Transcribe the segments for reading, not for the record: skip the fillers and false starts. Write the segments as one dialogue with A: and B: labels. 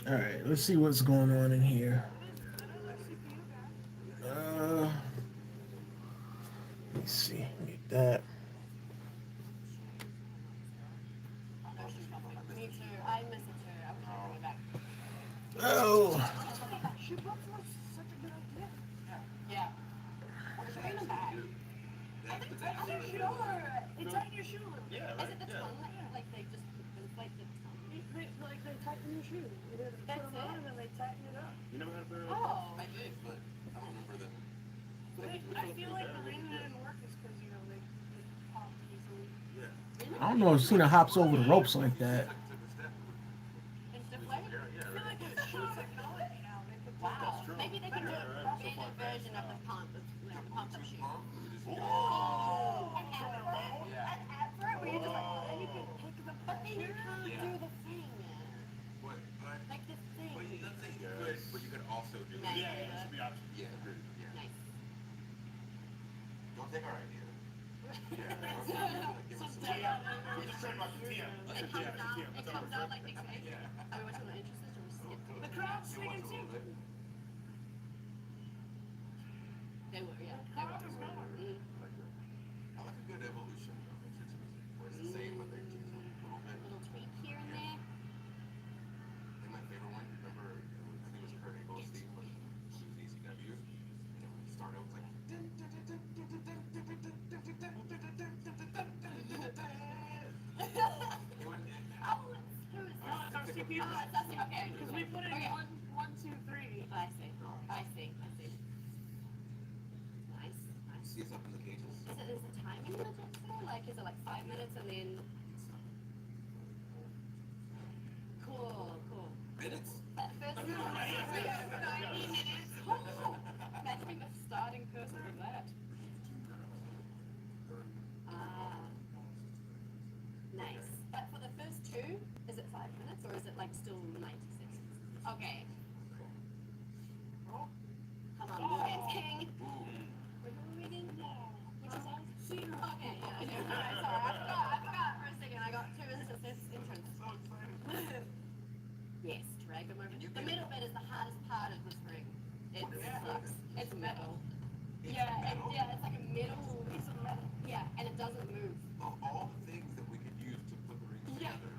A: All right, let's see what's going on in here. Uh, let me see. Get that.
B: Me too. I miss it too. I wish they bring it back.
A: Oh,
C: She brought such a good idea.
B: Yeah. Bring them back.
C: I think it's on your shoe. It's on your shoe.
B: Is it the tongue that like they just inflate the tongue?
C: They tighten your shoe. You had to put
B: That's
C: them on
B: it?
C: and then they tighten it up.
D: You never had a pair of
B: Oh.
D: I did, but I don't remember them.
C: I feel like the reason it didn't work is because they pop easily.
D: Yeah.
A: I don't know if Cena hops over the ropes like that.
D: Took a step.
B: It's deflated?
C: I feel like with shoe technology now, they could
B: Wow.
D: true.
B: Maybe they can do
D: Right,
B: a version of the pump, the pumped up shoe.
D: Oh.
B: And after where you just like, and you can pick them, but then you can't do the thing.
D: What?
B: Like this thing.
D: Well, nothing good, but you could also do
B: Nice.
D: it.
B: Yeah, it should be
D: optional. Yeah, agreed. Yeah.
B: Nice.
D: Don't take our idea. Yeah.
B: It comes out like next week. Are we watching the entrances or we skip?
C: The crowd's singing too.
B: They were, yeah. They were.
D: I like a good evolution of entrance music, where it's the same, but they change it a little bit.
B: Little tweak here and there.
D: I think my favorite one, remember, I think it was Kurt Angle's theme, but she was ECW, and it would start out with like.
B: Okay.
C: Because we put it in 1, 2, 3.
B: I see. I see. I see. Nice. Nice.
D: See us up in the cages.
B: Is the timing legit still? Like, is it like 5 minutes and then? Cool. Cool.
D: Minutes?
B: That first 90 minutes. Oh, imagine being the starting person of that. Nice. But for the first two, is it 5 minutes or is it like still 96? Okay. Come on, Morgan King. Wait, what were we doing? What'd you say? Okay, yeah, I know. Alright, sorry, I forgot for a second. I got two entrance. Yes, drag them over. The middle bit is the hardest part of this ring. It sucks. It's metal. Yeah, it's like a metal piece of metal. Yeah, and it doesn't move.
D: Of all the things that we could use to put the ring together,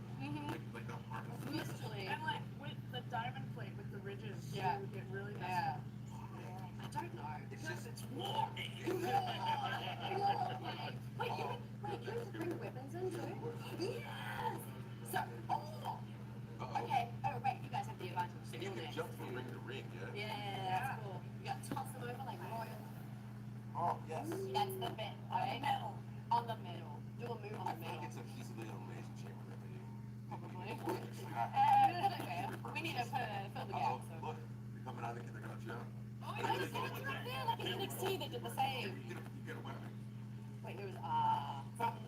D: like the hardest.
B: Literally.
C: And like with the diamond plate with the ridges,
B: Yeah.
C: it would get really messy.
B: Yeah. I don't know.
D: It's just
C: It's war.
B: Wait, you can bring weapons in too? Yes! So, okay. Oh, wait, you guys have the advantage. So
D: and you
B: you're
D: can
B: next.
D: jump from ring to ring, yeah?
B: Yeah, that's cool. You got to toss them over like royal.
D: Oh, yes.
B: That's the bit, right? On the middle. Do a move
D: I
B: on the
D: feel like
B: middle.
D: it's a piece of the elimination chamber that they do.
B: Probably. We need to fill the gap.
D: Oh,
B: So.
D: look, they're coming out of the they're gonna jump.
B: Oh, yeah, like in NXT, they did the same.
D: You get a weapon.
B: Wait, it was, from the,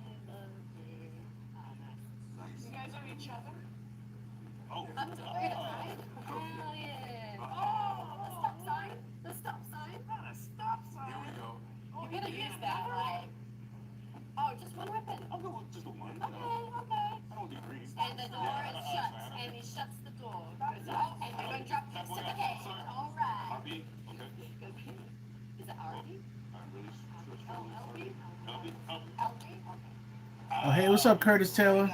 D: Nice.
C: You guys are each other?
D: Oh,
B: up to the side. Hell yeah. Oh, the stop sign. The stop sign.
C: Not a stop sign.
D: here we go.
B: You gotta use that, like, oh, just one weapon.
D: I'll go with just the one.
B: Okay, okay.
D: I don't do three.
B: And the door is shut, and he shuts the door. Goes out, and you're gonna drop kicks to the head. All right.
D: RB? Okay.
B: Is it RB?
D: I'm really sure.
B: LB?
D: LB?
B: LB? Okay.
A: Oh, hey, what's up, Curtis Taylor?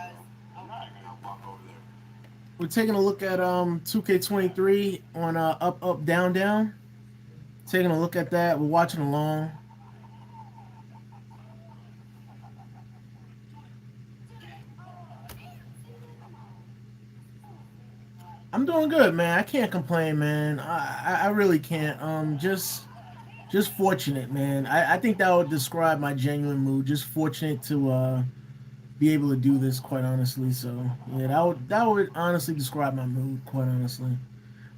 D: I'll walk over there.
A: We're taking a look at 2K23 on Up, Down, Down. Taking a look at that. We're watching along. I'm doing good, man. I can't complain, man. I really can't. Just fortunate, man. I think that would describe my genuine mood. Just fortunate to be able to do this, quite honestly. So yeah, that would honestly describe my mood, quite honestly.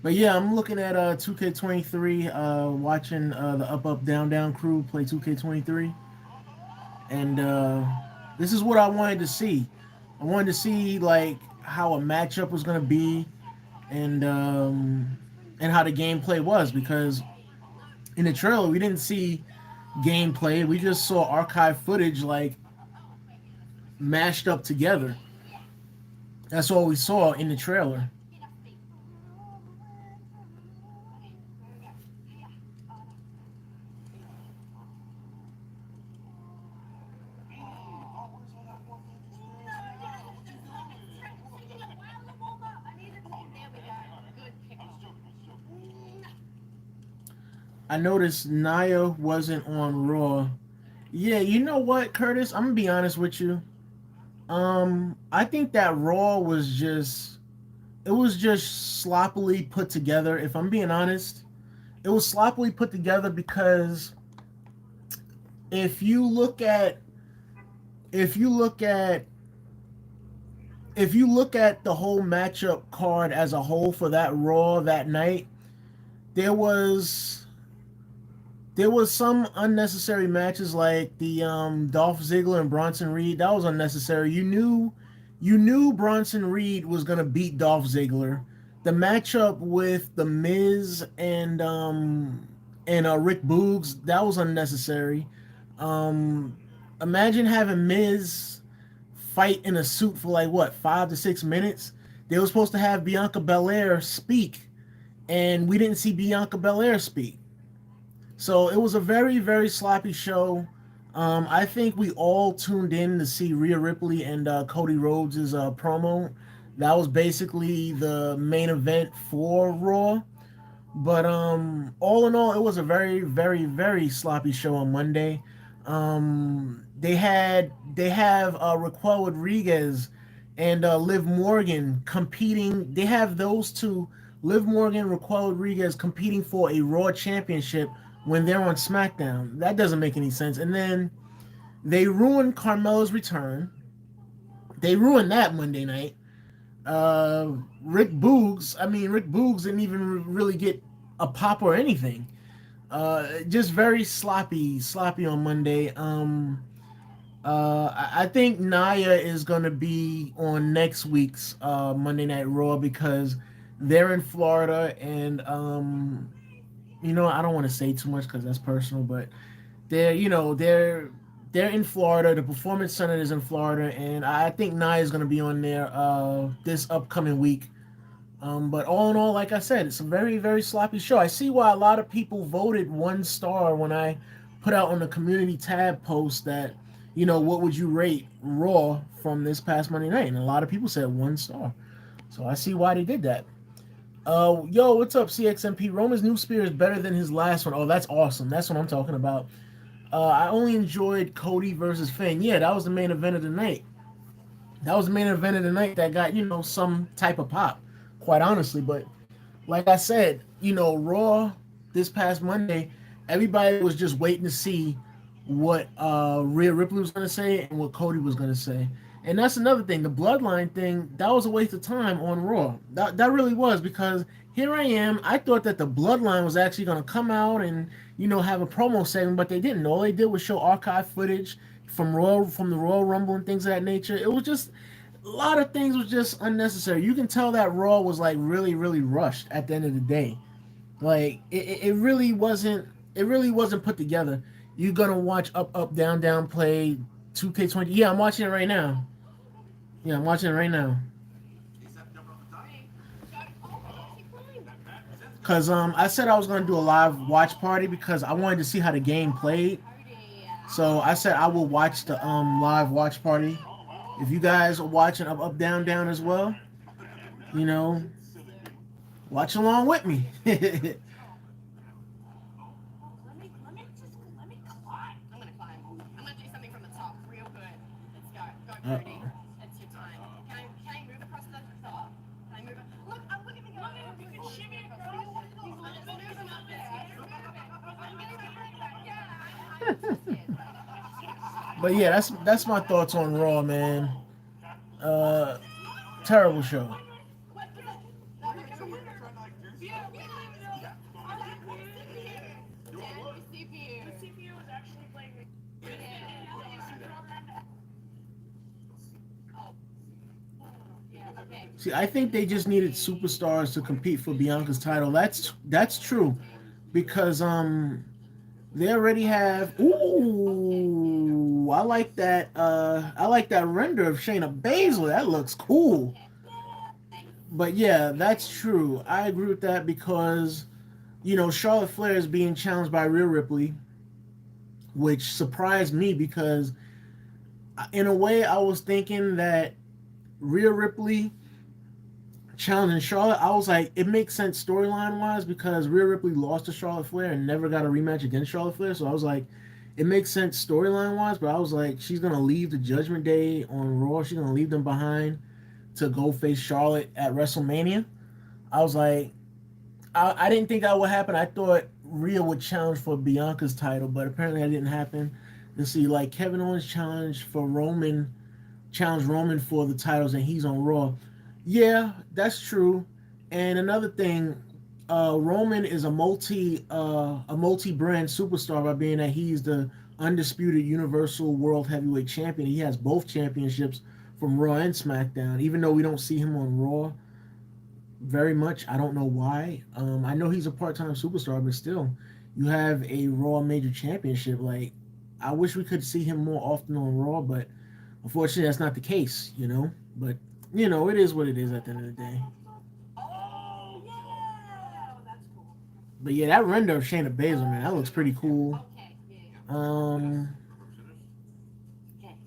A: But yeah, I'm looking at 2K23, watching the Up, Down, Down crew play 2K23, and this is what I wanted to see. I wanted to see like how a matchup was gonna be, and how the gameplay was, because in the trailer we didn't see gameplay. We just saw archive footage like mashed up together. That's all we saw in the trailer. I noticed Naya wasn't on Raw. Yeah, you know what, Curtis? I'm gonna be honest with you. I think that Raw was just it was just sloppily put together. If I'm being honest, it was sloppily put together because if you look at if you look at if you look at the whole matchup card as a whole for that Raw that night, there was there was some unnecessary matches like the Dolph Ziggler and Bronson Reed. That was unnecessary. You knew Bronson Reed was gonna beat Dolph Ziggler. The matchup with the Miz and Rick Boogs, that was unnecessary. Um, Imagine having Miz fight in a suit for like what 5 to 6 minutes. They were supposed to have Bianca Belair speak, and we didn't see Bianca Belair speak. So it was a very, very sloppy show. I think we all tuned in to see Rhea Ripley and Cody Rhodes' promo. That was basically the main event for Raw. But all in all, it was a very, very, very sloppy show on Monday. They have Raquel Rodriguez and Liv Morgan competing. They have those two, Liv Morgan, Raquel Rodriguez, competing for a Raw championship when they're on SmackDown. That doesn't make any sense. And then they ruined Carmella's return. They ruined that Monday night. Rick Boogs didn't even really get a pop or anything. Just very sloppy on Monday. I think Naya is going to be on next week's Monday Night Raw because they're in Florida, and I don't want to say too much because that's personal, but they're in Florida. The Performance Center is in Florida, and I think Naya is going to be on there this upcoming week. But all in all, like I said, it's a very, very sloppy show. I see why a lot of people voted 1 star when I put out on the community tab post that, what would you rate Raw from this past Monday night? And a lot of people said 1 star. So I see why they did that. Yo, what's up, CXMP? Roman's new spear is better than his last one. Oh, that's awesome. That's what I'm talking about. I only enjoyed Cody versus Finn. Yeah, that was the main event of the night. That was the main event of the night that got, some type of pop, quite honestly. But like I said, Raw this past Monday, everybody was just waiting to see what Rhea Ripley was going to say and what Cody was going to say. And that's another thing. The Bloodline thing, that was a waste of time on Raw. That really was, because here I am. I thought that the Bloodline was actually going to come out and, have a promo segment, but they didn't. All they did was show archive footage from the Royal Rumble and things of that nature. It was just a lot of things was just unnecessary. You can tell that Raw was like really, really rushed at the end of the day. Like it really wasn't. It really wasn't put together. You're gonna watch Up, Down, Down play 2K20. Yeah, I'm watching it right now. Yeah, I'm watching it right now. Cause I said I was gonna do a live watch party because I wanted to see how the game played. So I said I will watch the live watch party. If you guys are watching Up, Down, Down as well, watch along with me.
B: Let me climb. I'm gonna climb. I'm gonna do something from the top real good. Let's go. Go, Cody. It's your time. Can I move across the top? Can I move? Look, look at me go. You can shimmy across. He's moving up there. I'm getting right back. Yeah.
A: But yeah, that's my thoughts on Raw, man. Terrible show. See, I think they just needed superstars to compete for Bianca's title. That's true, because they already have. Ooh, I like that. I like that render of Shayna Baszler. That looks cool. But yeah, that's true. I agree with that because, Charlotte Flair is being challenged by Rhea Ripley, which surprised me because, in a way, I was thinking that Rhea Ripley challenging Charlotte, I was like, it makes sense storyline wise because Rhea Ripley lost to Charlotte Flair and never got a rematch against Charlotte Flair. So I was like, it makes sense storyline wise, but I was like, she's gonna leave the Judgment Day on Raw. She's gonna leave them behind to go face Charlotte at WrestleMania. I was like, I didn't think that would happen. I thought Rhea would challenge for Bianca's title, but apparently that didn't happen. You see, like Kevin Owens challenged Roman for the titles, and he's on Raw. Yeah, that's true. And another thing, Roman is a multi brand superstar by being that he's the undisputed Universal World Heavyweight Champion. He has both championships from Raw and SmackDown. Even though we don't see him on Raw very much, I don't know why. I know he's a part time superstar, but still, you have a Raw Major Championship. Like, I wish we could see him more often on Raw, but unfortunately, that's not the case. But it is what it is at the end of the day.
C: Oh, yeah. That's cool.
A: But yeah, that render of Shayna Baszler, man, that looks pretty cool.
B: Okay, yeah. Okay,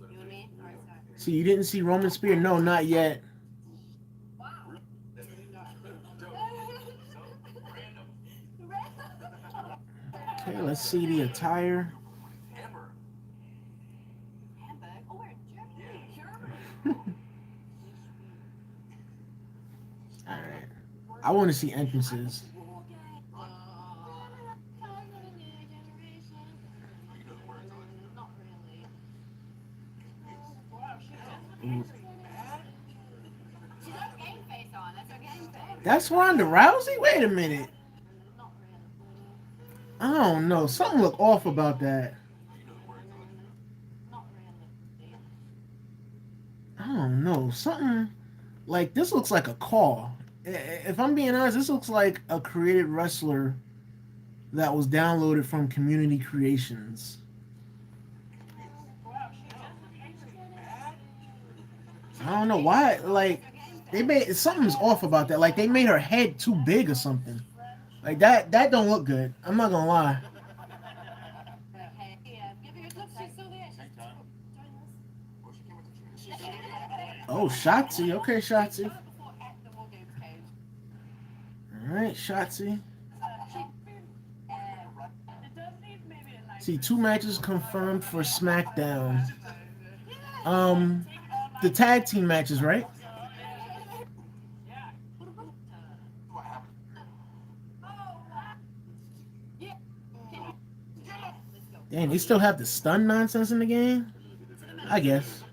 B: you and me? Alright, sorry.
A: See, you didn't see Roman Spear? No, not yet.
B: Wow.
A: Okay, let's see the attire.
D: Hammer.
B: Hamburg? Oh, we're in Germany.
A: All right, I want to see entrances.
B: Not really.
A: Ooh.
B: She's got game face on. That's her game face.
A: That's Ronda Rousey? Wait a minute.
B: Not really.
A: I don't know. Something look off about that.
B: Not really.
A: I don't know. Something like this looks like a call. If I'm being honest, this looks like a created wrestler that was downloaded from Community Creations. I don't know why. Like they made something's off about that. Like they made her head too big or something. Like that don't look good. I'm not gonna lie.
B: Okay, yeah. Look, she's still there. She's doing this.
A: Oh, Shotzi. Okay, Shotzi.
B: Before at the War Games page.
A: All right, Shotzi.
C: It does need maybe a nice.
A: See, 2 matches confirmed for SmackDown. The tag team matches, right?
C: Yeah.
A: Dang, they still have the stun nonsense in the game? I guess.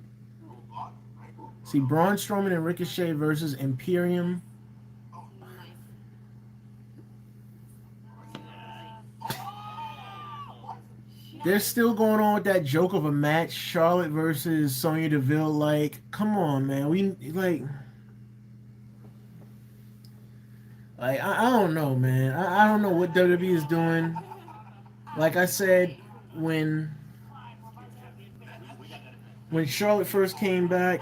A: See, Braun Strowman and Ricochet versus Imperium. They're still going on with that joke of a match, Charlotte versus Sonya Deville. Like, come on, man. I don't know, man. I don't know what WWE is doing. Like I said, when Charlotte first came back,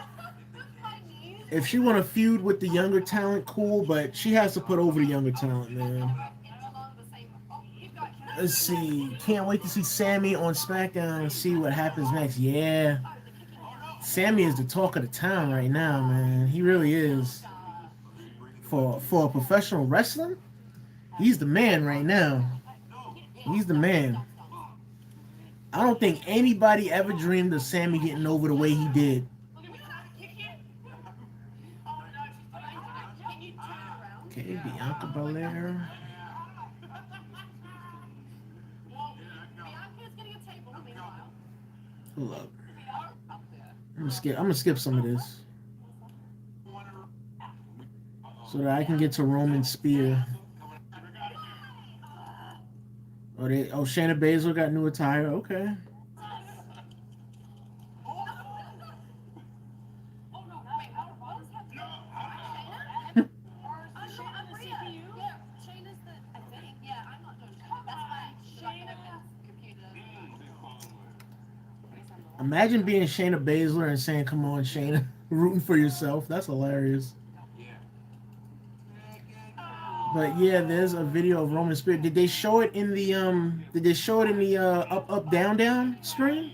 A: if she want to feud with the younger talent, cool, but she has to put over the younger talent, man. Let's see. Can't wait to see Sammy on SmackDown and see what happens next. Yeah. Sammy is the talk of the town right now, man. He really is. For a professional wrestler, he's the man right now. He's the man. I don't think anybody ever dreamed of Sammy getting over the way he did. Okay, Bianca Belair. Hold up. I'm gonna skip some of this so that I can get to Roman Spear. Shayna Baszler got new attire. Okay. Imagine being Shayna Baszler and saying, "Come on, Shayna," rooting for yourself. That's hilarious. But yeah, there's a video of Roman Spear. Did they show it in the up down down stream?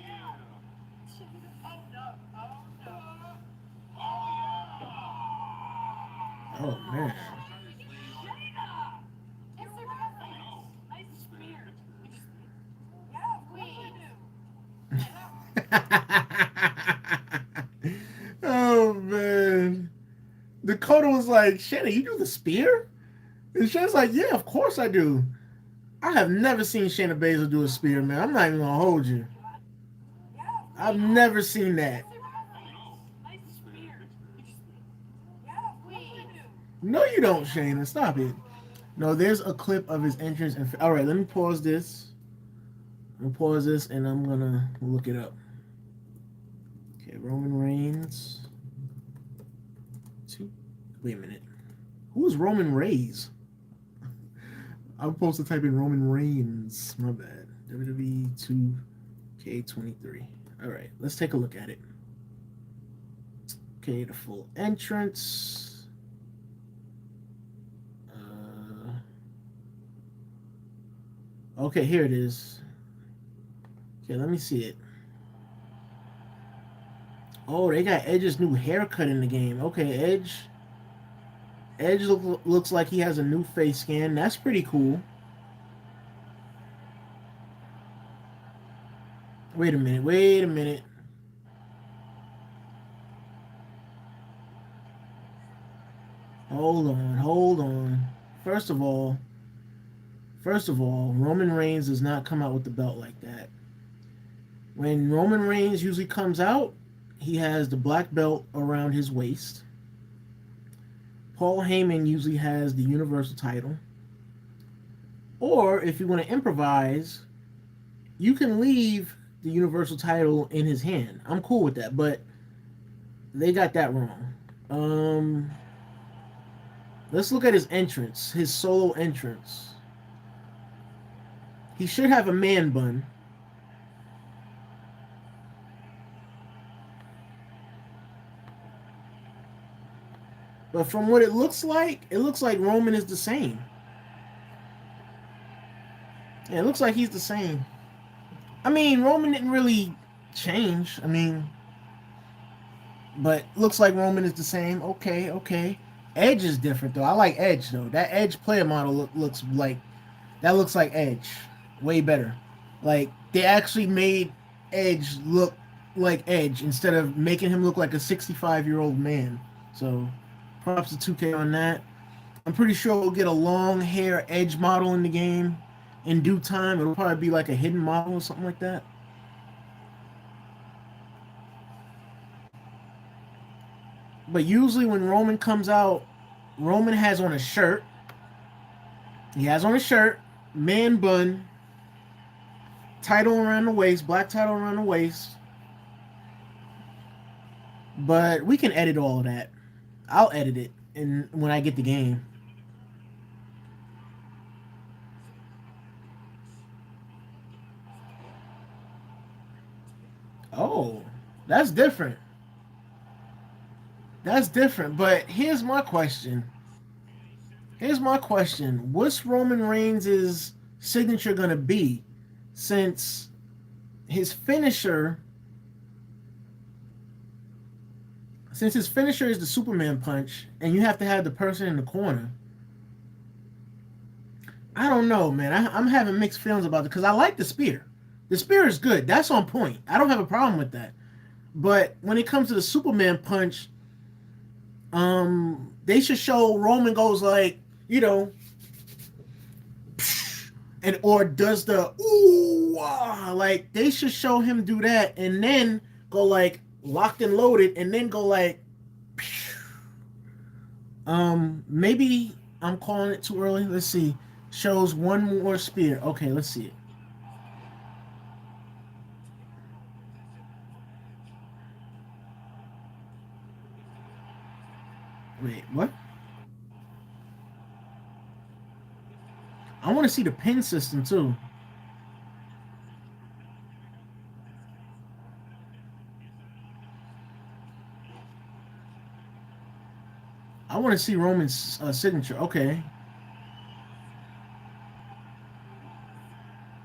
A: Oh man.
B: It's surprising.
C: I spear.
B: Yeah, queen.
A: Oh man. Dakota was like, Shannon, you do the spear? And Shannon's like, yeah, of course I do. I have never seen Shayna Baszler do a spear, man. I'm not even gonna hold you. I've never seen that.
C: I spear.
B: Yeah, queen.
A: No, you don't, Shayna. Stop it. No, there's a clip of his entrance. And all right, let me pause this. I'm gonna pause this, and I'm gonna look it up. Okay, Roman Reigns. Two. Wait a minute. Who is Roman Reigns? I'm supposed to type in Roman Reigns. My bad. WWE 2K23. All right, let's take a look at it. Okay, the full entrance. Okay, here it is. Okay, let me see it. Oh, they got Edge's new haircut in the game. Okay, Edge. Edge looks like he has a new face scan. That's pretty cool. Wait a minute. Wait a minute. Hold on. Hold on. First of all, Roman Reigns does not come out with the belt like that. When Roman Reigns usually comes out, he has the black belt around his waist. Paul Heyman usually has the Universal title. Or if you want to improvise, you can leave the Universal title in his hand. I'm cool with that, but they got that wrong. Let's look at his entrance, his solo entrance. He should have a man bun. But from what it looks like Roman is the same. Yeah, it looks like he's the same. I mean, Roman didn't really change. I mean, but looks like Roman is the same. Okay, okay. Edge is different though. I like Edge though. That Edge player model looks like Edge. Way better. Like they actually made Edge look like Edge instead of making him look like a 65-year-old man. So props to 2K on that. I'm pretty sure we'll get a long hair Edge model in the game in due time. It'll probably be like a hidden model or something like that. But usually when Roman comes out, Roman has on a shirt. He has on a shirt, man bun, title around the waist, black title around the waist. But we can edit all of that. I'll edit it when I get the game. Oh, that's different. That's different. But here's my question. What's Roman Reigns' signature gonna be? Since his finisher is the Superman punch, and you have to have the person in the corner. I don't know, man. I'm having mixed feelings about it because I like the spear. The spear is good. That's on point. I don't have a problem with that. But when it comes to the Superman punch, they should show Roman goes like, and or does the ooh like they should show him do that and then go like locked and loaded and then go like maybe I'm calling it too early. Let's see. Shows one more spear. Okay, let's see it. Wait, what? I want to see the pin system too. I want to see Roman's signature. Okay.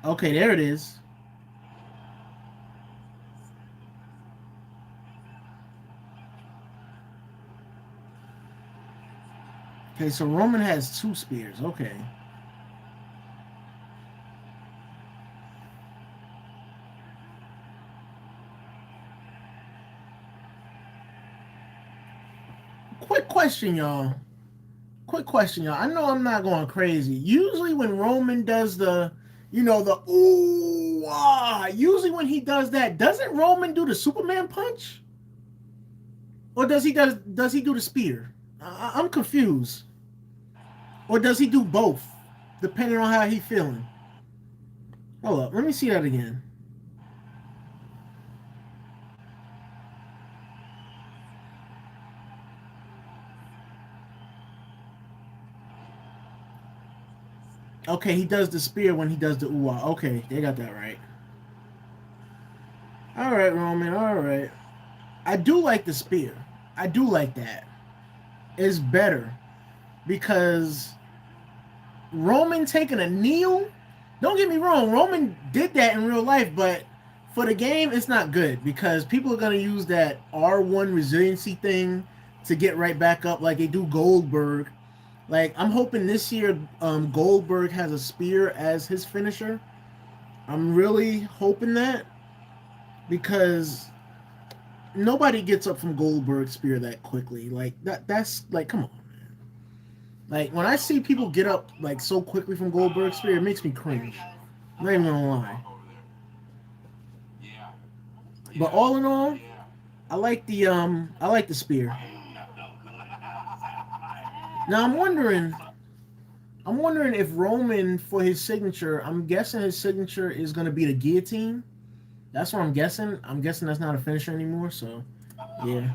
A: Okay, there it is. Okay, so Roman has 2 spears. Okay. Quick question, y'all. Quick question, y'all. I know I'm not going crazy. Usually when Roman does the ooh ah, usually when he does that, doesn't Roman do the Superman punch? Or does he do the spear? I'm confused. Or does he do both, depending on how he feeling? Hold up, let me see that again. Okay, he does the spear when he does the ooh ah. Okay, they got that right. All right, Roman. All right. I do like the spear. I do like that. It's better because Roman taking a kneel. Don't get me wrong, Roman did that in real life, but for the game, it's not good because people are gonna use that R1 resiliency thing to get right back up, like they do Goldberg. Like I'm hoping this year, Goldberg has a spear as his finisher. I'm really hoping that because nobody gets up from Goldberg's spear that quickly. Like that's like, come on. Like when I see people get up like so quickly from Goldberg's spear, it makes me cringe. I'm not even gonna lie. But all in all, I like the spear. Now I'm wondering if Roman for his signature, I'm guessing his signature is gonna be the guillotine. That's what I'm guessing. I'm guessing that's not a finisher anymore, so yeah.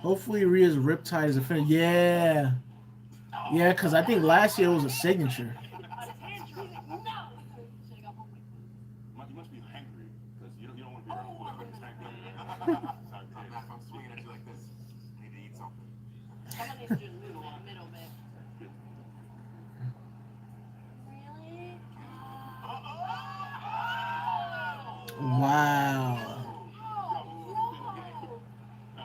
A: Hopefully Rhea's Riptide is a finish. Yeah. Yeah, because I think last year it was a signature.
D: You must be hungry because you don't want to be around whoever is hungry. I'm swinging at you like this. I need to eat something.
B: Someone needs to just move a little bit. Really?
A: Wow.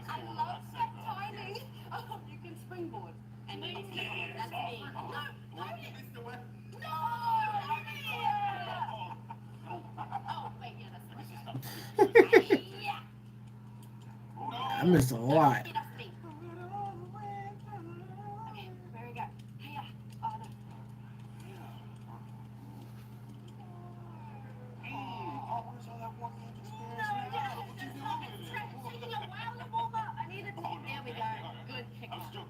B: I love that timing. Oh, you can springboard. And then he's that's me. No, no, no, oh, wait, yeah, that's right. Yeah.
A: I missed a lot.
B: Okay, very good. Hey, no.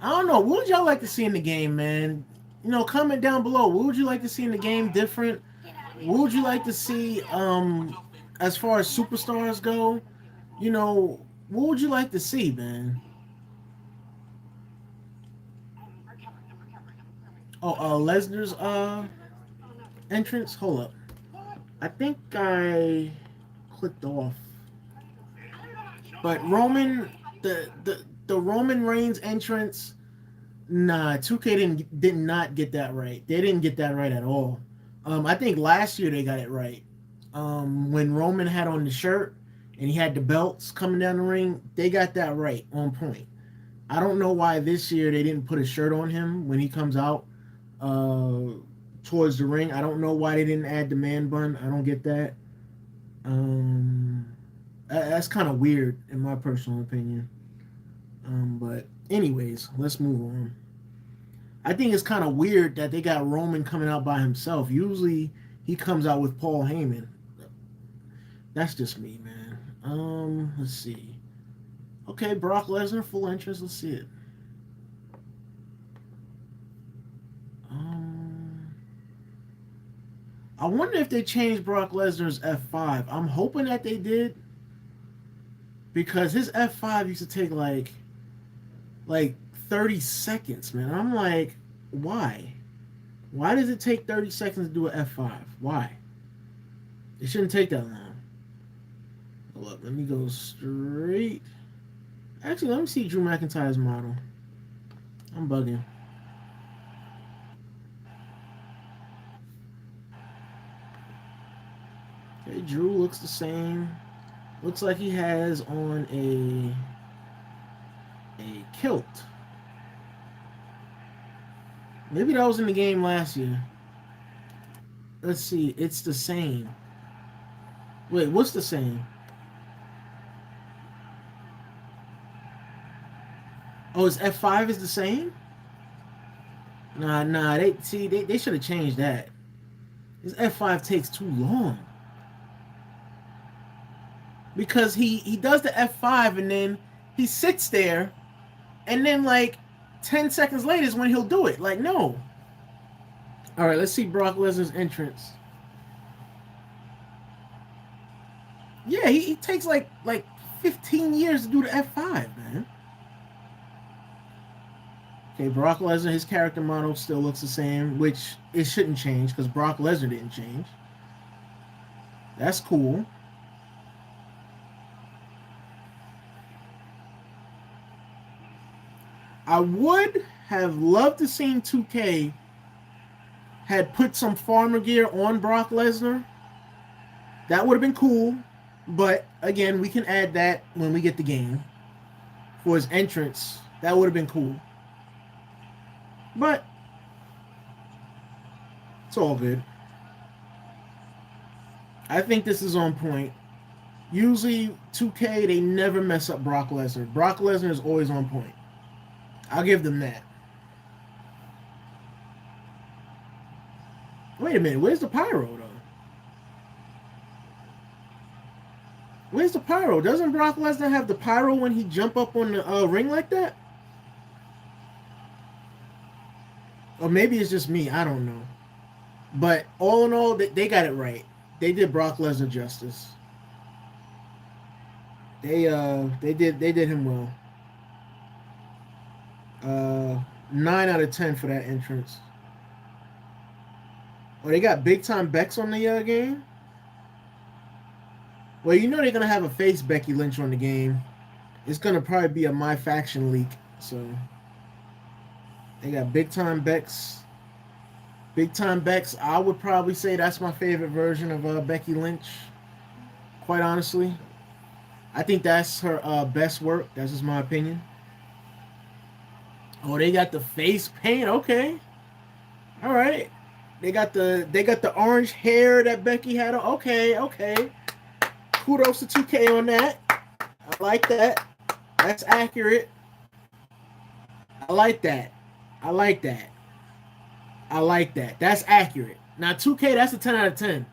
A: I don't know. What would y'all like to see in the game, man? You know, comment down below. What would you like to see in the game different? What would you like to see as far as superstars go? You know, what would you like to see, man? Oh, Lesnar's entrance. Hold up. I think I clicked off. But Roman, the Roman Reigns entrance, nah, 2K did not get that right. They didn't get that right at all. I think last year they got it right. When Roman had on the shirt and he had the belts coming down the ring, they got that right on point. I don't know why this year they didn't put a shirt on him when he comes out uh, towards the ring. I don't know why they didn't add the man bun. I don't get that. Um, that's kind of weird in my personal opinion. But anyways, let's move on. I think it's kind of weird that they got Roman coming out by himself. Usually he comes out with Paul Heyman. That's just me, man. Let's see. Okay, Brock Lesnar, full entrance. Let's see it. I wonder if they changed Brock Lesnar's F5. I'm hoping that they did because his F5 used to take like 30 seconds, man. I'm like, why? Why does it take 30 seconds to do an F5? Why? It shouldn't take that long. Hold up, let me go straight. Actually, let me see Drew McIntyre's model. I'm bugging. Okay, Drew looks the same. Looks like he has on a kilt. Maybe that was in the game last year. Let's see. It's the same. Wait, what's the same? Oh, it's F5 is the same? Nah. They should have changed that. This F5 takes too long. Because he does the F5 and then he sits there and then like 10 seconds later is when he'll do it. Like, no. All right, let's see Brock Lesnar's entrance. Yeah, he takes like 15 years to do the F5, man. Okay, Brock Lesnar, his character model still looks the same, which it shouldn't change because Brock Lesnar didn't change. That's cool. I would have loved to seen 2K had put some farmer gear on Brock Lesnar. That would have been cool. But again, we can add that when we get the game. For his entrance, that would have been cool. But it's all good. I think this is on point. Usually 2K, they never mess up Brock Lesnar. Brock Lesnar is always on point. I'll give them that. Wait a minute, where's the pyro though? Where's the pyro? Doesn't Brock Lesnar have the pyro when he jump up on the ring like that? Or maybe it's just me. I don't know. But all in all, they got it right. They did Brock Lesnar justice. They did him well. 9 out of 10 for that entrance. Oh, they got big time Bex on the game. Well, you know they're gonna have a face Becky Lynch on the game. It's gonna probably be a My Faction leak. So they got big time Bex. Big time Bex. I would probably say that's my favorite version of Becky Lynch. Quite honestly, I think that's her best work. That's just my opinion. Oh, they got the face paint. Okay, all right. They got the orange hair that Becky had. Okay. Kudos to 2K on that. I like that. That's accurate. I like that. I like that. I like that. That's accurate. Now 2K, that's a 10 out of 10.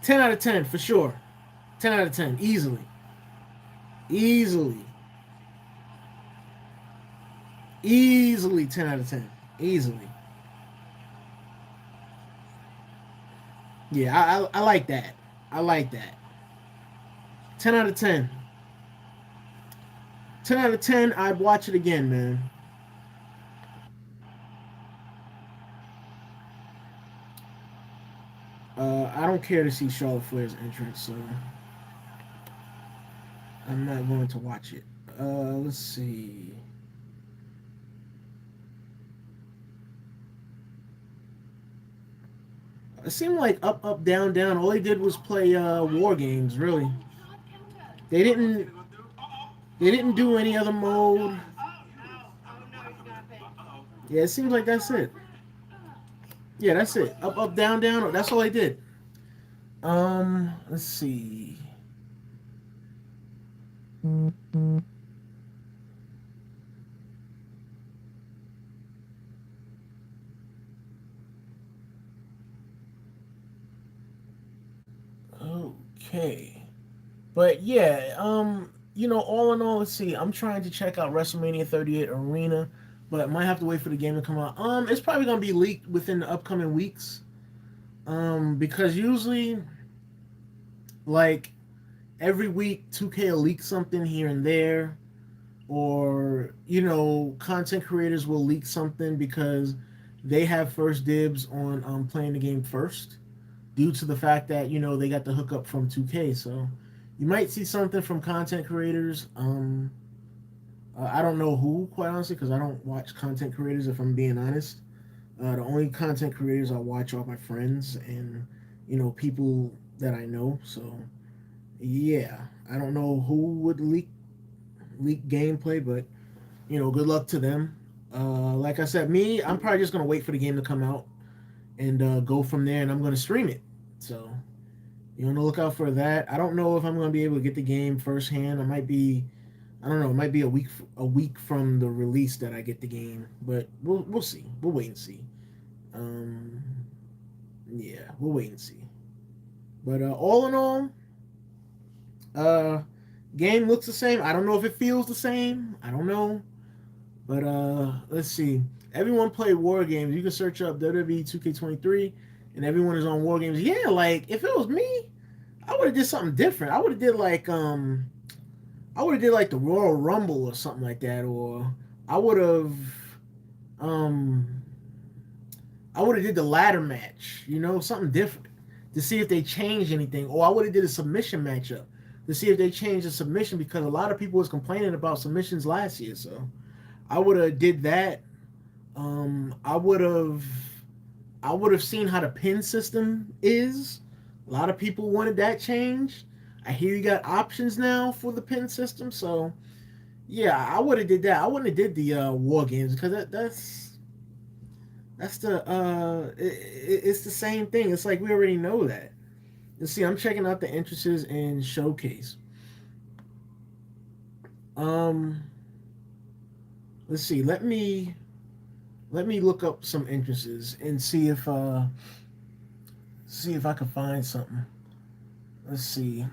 A: 10 out of 10 for sure. 10 out of 10 easily. Easily 10 out of 10. Easily. Yeah, I like that. I like that. 10 out of 10. 10 out of 10, I'd watch it again, man. I don't care to see Charlotte Flair's entrance, so I'm not going to watch it. Let's see. It seemed like Up, Down, Down. All they did was play war games, really. They didn't. They didn't do any other mode. Yeah, it seems like that's it. Yeah, that's it. Up, down, down. That's all they did. Let's see. Okay. But yeah, all in all, let's see. I'm trying to check out WrestleMania 38 Arena, but might have to wait for the game to come out. It's probably gonna be leaked within the upcoming weeks. Because usually, like every week, 2K will leak something here and there, or content creators will leak something because they have first dibs on playing the game first, due to the fact that they got the hookup from 2K. So you might see something from content creators. I don't know who, quite honestly, because I don't watch content creators. If I'm being honest, the only content creators I watch are my friends and people that I know. So yeah, I don't know who would leak gameplay, but good luck to them. Like I said, me, I'm probably just gonna wait for the game to come out and go from there, and I'm gonna stream it. So you want to look out for that. I don't know if I'm gonna be able to get the game firsthand. I don't know. It might be a week from the release that I get the game, but we'll see. We'll wait and see. Um, yeah, we'll wait and see. But all in all, uh, game looks the same. I don't know if it feels the same. I don't know. But let's see. Everyone play war games. You can search up WWE 2K23, and everyone is on war games. Yeah, like if it was me, I would have did something different. I would have did like the Royal Rumble or something like that, or I would have um I would have did the ladder match, something different to see if they changed anything, or I would have did a submission matchup to see if they changed the submission because a lot of people was complaining about submissions last year. So I would have did that. Um, I would have I would have seen how the pin system is. A lot of people wanted that changed. I hear you got options now for the pin system, so yeah, I would have did that. I wouldn't have did the war games because that's it's the same thing. It's like we already know that. You see, I'm checking out the entrances in showcase. Um, let's see. Let me look up some entrances and see if I can find something. Let's see.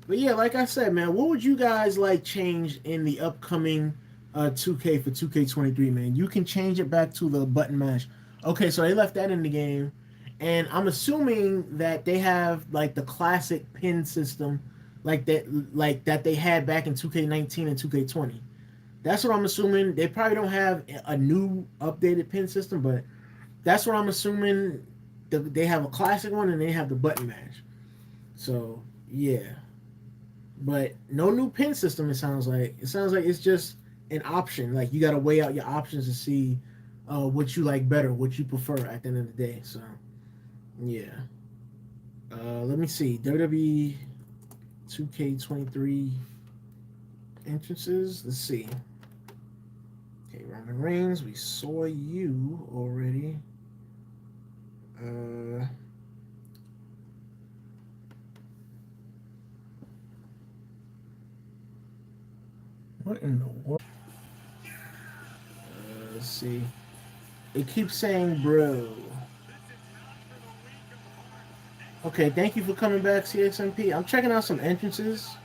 A: But yeah, like I said, man, what would you guys like change in the upcoming 2K for 2K23, man? You can change it back to the button mash. Okay, so they left that in the game, and I'm assuming that they have like the classic pin system, like that they had back in 2K19 and 2K20. That's what I'm assuming. They probably don't have a new updated pin system, but that's what I'm assuming. They have a classic one and they have the button mash. So yeah. But no new pin system. It sounds like it's just an option. Like you got to weigh out your options to see what you like better, what you prefer at the end of the day. So yeah. Let me see. WWE 2K23 entrances. Let's see. Okay, Roman Reigns. We saw you already. What in the world? Let's see. It keeps saying bro. Okay, thank you for coming back, CXMP. I'm checking out some entrances.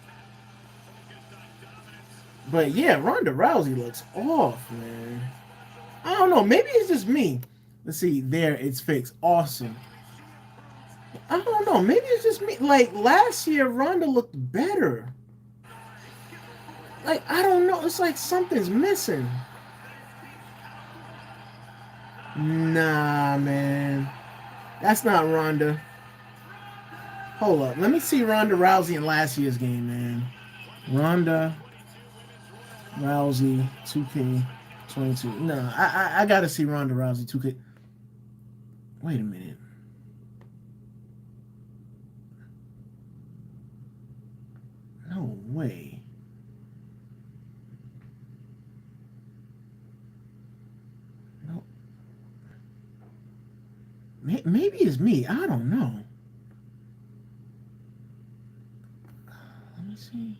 A: But yeah, Ronda Rousey looks off, man. I don't know. Maybe it's just me. Let's see. There, it's fixed. Awesome. I don't know. Maybe it's just me. Like last year, Ronda looked better. Like I don't know. It's like something's missing. Nah, man. That's not Ronda. Hold up. Let me see Ronda Rousey in last year's game, man. Ronda Rousey 2K22. No, I gotta see Ronda Rousey 2K. Wait a minute. No way. No. Maybe it's me. I don't know. Let me see.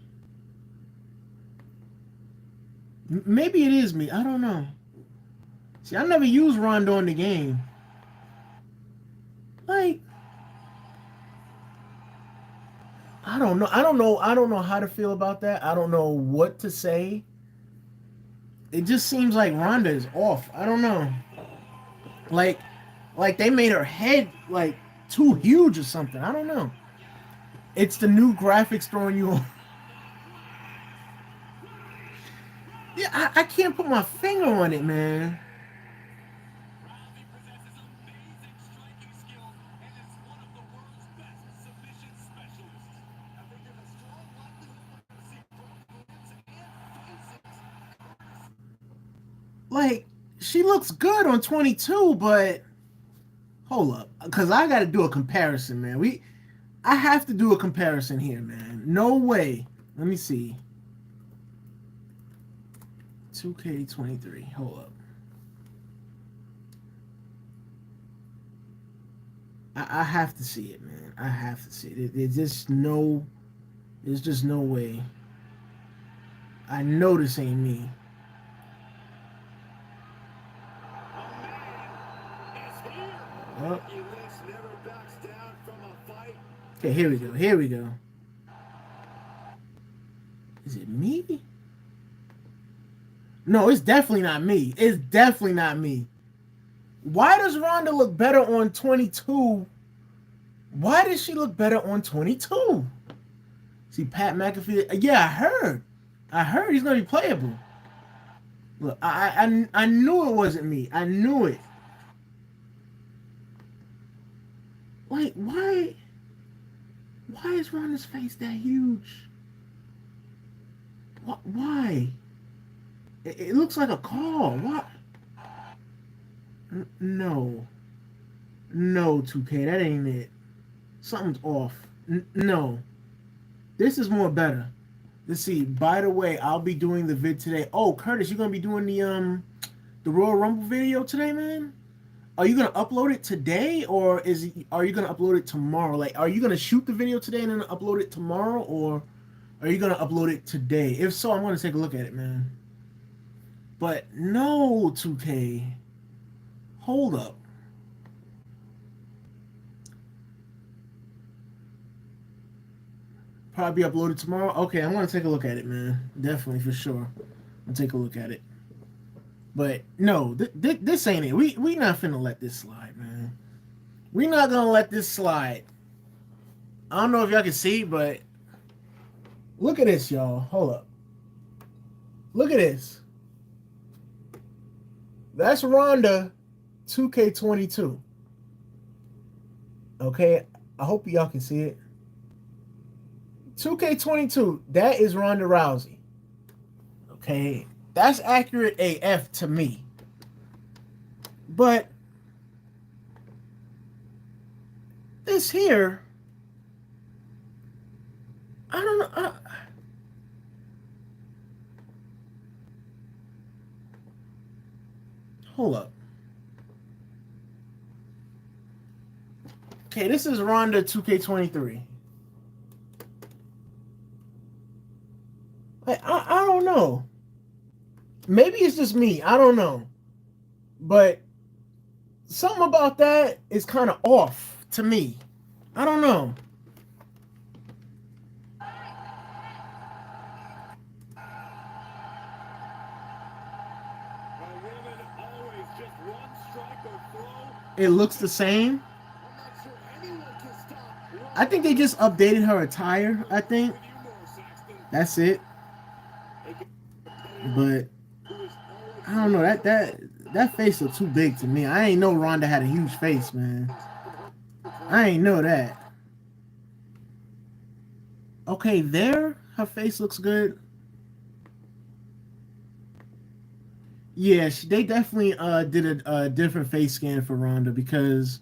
A: Maybe it is me. I don't know. See, I never used Ronda in the game. Like, I don't know. I don't know. I don't know how to feel about that. I don't know what to say. It just seems like Ronda is off. I don't know. Like, like they made her head like too huge or something. I don't know. It's the new graphics throwing you off. Yeah, I can't put my finger on it, man. Like, she looks good on 22, but hold up, because I got to do a comparison, man. I have to do a comparison here, man. No way. Let me see. 2K23. Hold up. I have to see it, man. I have to see it. There's just no way. I know this ain't me. Oh. Okay, here we go. Here we go. Is it me? No, it's definitely not me. It's definitely not me. Why does Ronda look better on 22? Why does she look better on 22? See, Pat McAfee. Yeah, I heard he's gonna be playable. Look, I knew it wasn't me. I knew it. Like, why is Ronda's face that huge? Why? It looks like a car. What? No, 2K, that ain't it. Something's off. No, this is more better. Let's see. By the way, I'll be doing the vid today. Oh, Curtis, you're gonna be doing the Royal Rumble video today, man? Are you gonna upload it today, or are you gonna upload it tomorrow? Like, are you gonna shoot the video today and then upload it tomorrow, or are you gonna upload it today? If so, I'm gonna take a look at it, man. But no, 2K. Hold up. Probably uploaded tomorrow. Okay, I'm gonna take a look at it, man. Definitely, for sure. I'll take a look at it. But no, this ain't it. We not finna let this slide, man. We not gonna let this slide. I don't know if y'all can see, but look at this, y'all. Hold up. Look at this. That's Ronda 2K22. Okay, I hope y'all can see it. 2K22, that is Ronda Rousey. Okay, that's accurate AF to me. But this here, I don't know. Hold up. Okay, this is Ronda 2K23. I don't know. Maybe it's just me. I don't know. But something about that is kind of off to me. I don't know. It looks the same. I think they just updated her attire, I think. That's it. But I don't know, that face looked too big to me. I ain't know Ronda had a huge face, man. I ain't know that. Okay, there, her face looks good. Yeah, they definitely did a different face scan for Ronda, because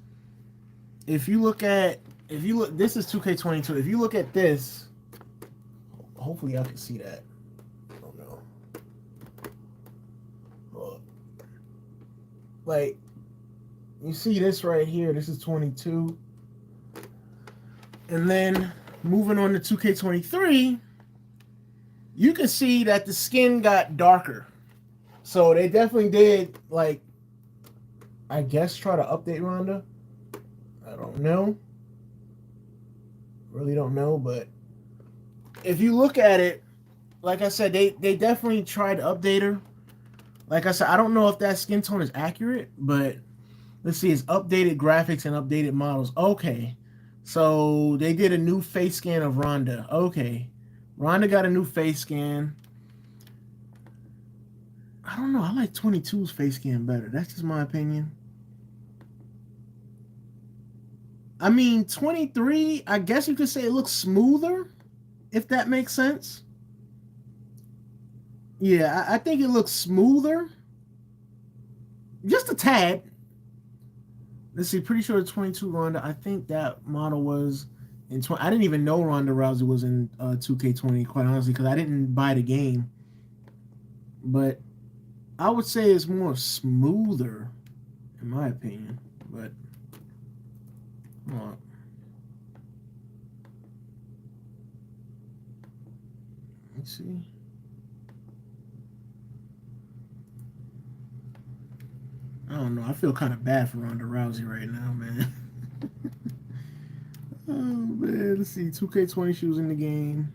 A: if you look, this is 2K22. If you look at this, hopefully y'all can see that. Oh no. Look. Like, you see this right here, this is 22. And then moving on to 2K23, you can see that the skin got darker. So they definitely did, like, I guess try to update Ronda. I don't know. Really don't know, but if you look at it, like I said, they definitely tried to update her. Like I said, I don't know if that skin tone is accurate, but let's see, it's updated graphics and updated models. Okay. So they did a new face scan of Ronda. Okay. Ronda got a new face scan. I don't know. I like 22's face scan better. That's just my opinion. I mean, 23, I guess you could say it looks smoother, if that makes sense. Yeah, I think it looks smoother. Just a tad. Let's see, pretty sure the 22 Ronda, I think that model was I didn't even know Ronda Rousey was in 2K20, quite honestly, because I didn't buy the game. But I would say it's more smoother, in my opinion. But hold on. Let's see. I don't know. I feel kind of bad for Ronda Rousey right now, man. Oh man, let's see. 2K20, she was in the game.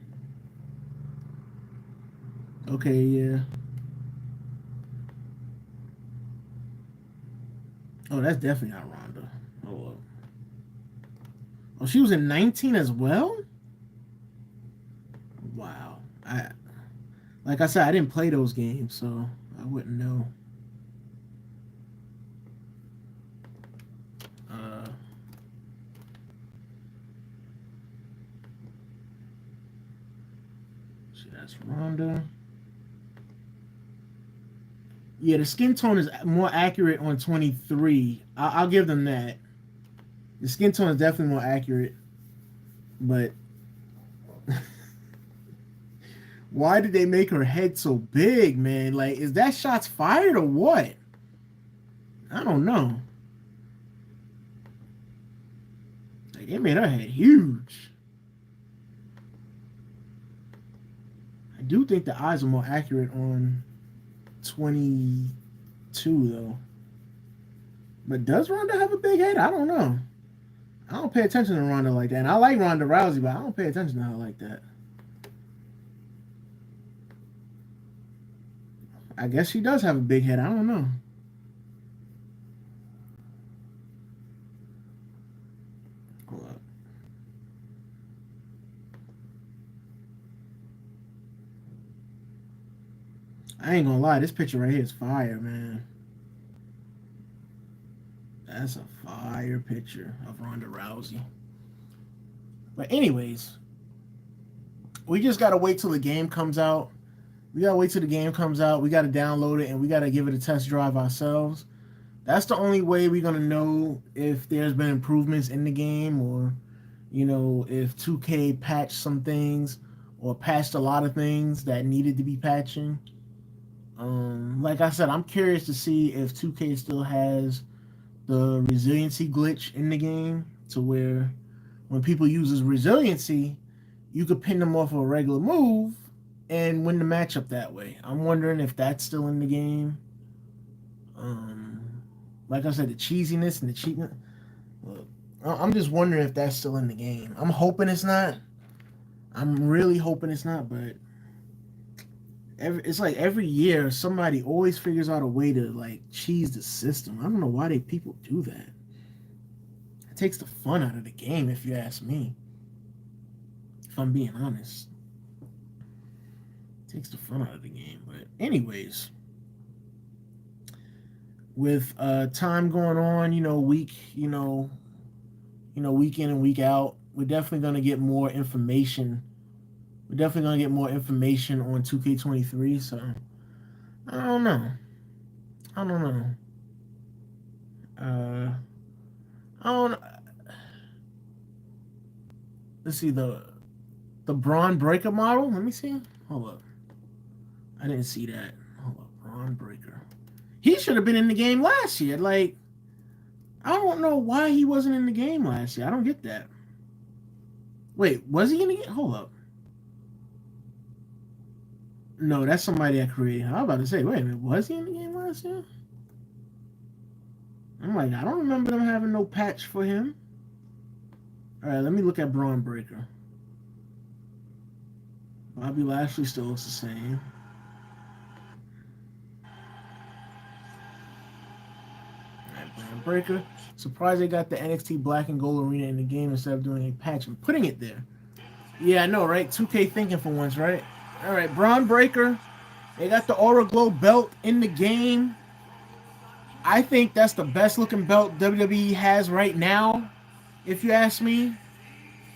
A: Okay, yeah. Oh, that's definitely not Ronda. Oh, well. Oh, she was in 19 as well? Wow. Like I said, I didn't play those games, so I wouldn't know. See, that's Ronda. Yeah, the skin tone is more accurate on 23. I'll give them that. The skin tone is definitely more accurate, but why did they make her head so big, man? Like, is that shots fired or what? I don't know. Like, they made her head huge. I do think the eyes are more accurate on 22, though. But does Ronda have a big head? I don't know. I don't pay attention to Ronda like that. And I like Ronda Rousey, but I don't pay attention to her like that. I guess she does have a big head. I don't know. Hold up. I ain't gonna lie, this picture right here is fire, man. That's a fire picture of Ronda Rousey. But anyways, we just gotta wait till the game comes out. We gotta wait till the game comes out. We gotta download it and we gotta give it a test drive ourselves. That's the only way we're gonna know if there's been improvements in the game, or if 2K patched some things or patched a lot of things that needed to be patching. Like I said, I'm curious to see if 2K still has the resiliency glitch in the game, to where when people use resiliency, you could pin them off of a regular move and win the matchup that way. I'm wondering if that's still in the game. Like I said, the cheesiness and the cheapness. Look, I'm just wondering if that's still in the game. I'm hoping it's not. I'm really hoping it's not, but it's like every year somebody always figures out a way to like cheese the system. I don't know why people do that. It takes the fun out of the game, if you ask me. If I'm being honest, it takes the fun out of the game. But anyways, with time going on, week in and week out, we're definitely gonna get more information. We're definitely gonna get more information on 2K23. So I don't know. I don't. Let's see the Braun Breaker model. Let me see. Hold up. I didn't see that. Hold up, Braun Breaker. He should have been in the game last year. Like, I don't know why he wasn't in the game last year. I don't get that. Wait, was he in the game? Hold up. No, that's somebody I created. I was about to say, wait a minute, was he in the game last year? I'm like, I don't remember them having no patch for him. All right, let me look at Braun Breaker. Bobby Lashley still looks the same. All right, Braun Breaker. Surprised they got the NXT Black and Gold Arena in the game instead of doing a patch and putting it there. Yeah, I know, right? 2K thinking for once, right? All right, Braun Breaker. They got the Aura Glow belt in the game. I think that's the best looking belt WWE has right now. If you ask me,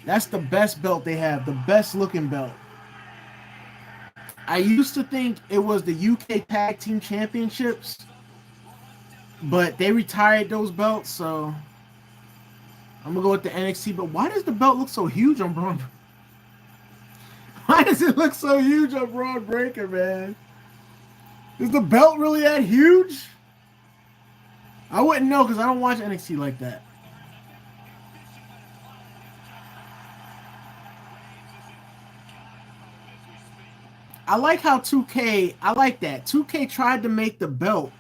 A: that's the best belt they have. The best looking belt. I used to think it was the UK Tag Team Championships, but they retired those belts, so I'm gonna go with the NXT. But why does the belt look so huge on Braun? Why does it look so huge on Braun Breaker, man? Is the belt really that huge? I wouldn't know because I don't watch NXT like that. I like how 2K. I like that 2K tried to make the belt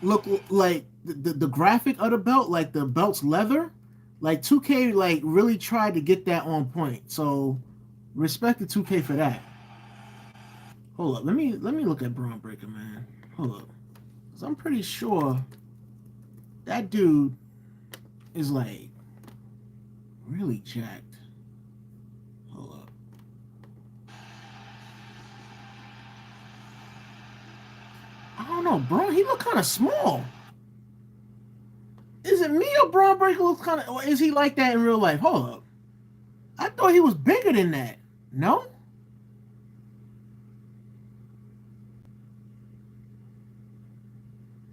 A: look like the graphic of the belt, like the belt's leather. Like 2K, like really tried to get that on point. So respect the 2K for that. Hold up, let me look at Braun Breaker, man. Hold up, because I'm pretty sure that dude is like really jacked. Hold up. I don't know, bro. He look kind of small. Is it me or Braun Breaker looks kind of? Or is he like that in real life? Hold up. I thought he was bigger than that. No.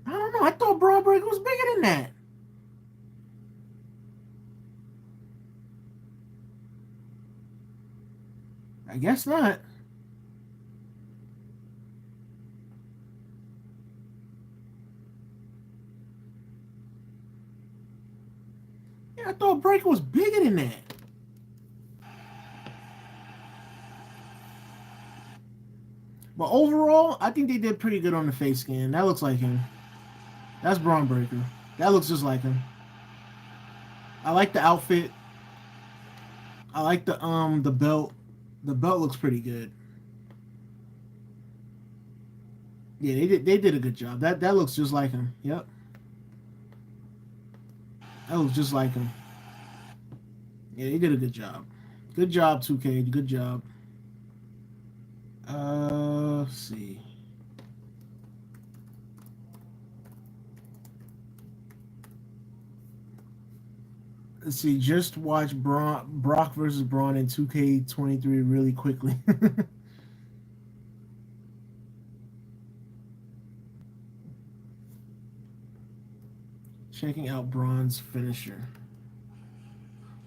A: I don't know. I thought Braun Breaker was bigger than that. I guess not. Yeah, I thought Breaker was bigger than that. But overall, I think they did pretty good on the face scan. That looks like him. That's Braun Breaker. That looks just like him. I like the outfit. I like the belt. The belt looks pretty good. Yeah, they did a good job. That looks just like him. Yep. That looks just like him. Yeah, they did a good job. Good job, 2K. Good job. Let's see. Let's see. Just watch Brock versus Braun in 2K23 really quickly. Checking out Braun's finisher.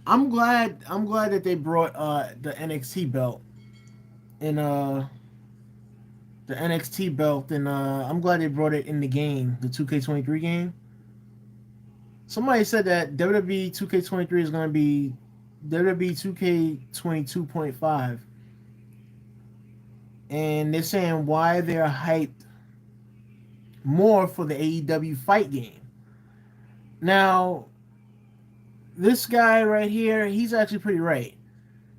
A: I'm glad that they brought the NXT belt in the NXT belt and I'm glad they brought it in the game, the 2K23 game. Somebody said that WWE 2K23 is going to be WWE 2K22.5, and they're saying why they're hyped more for the AEW fight game. Now, this guy right here, he's actually pretty right.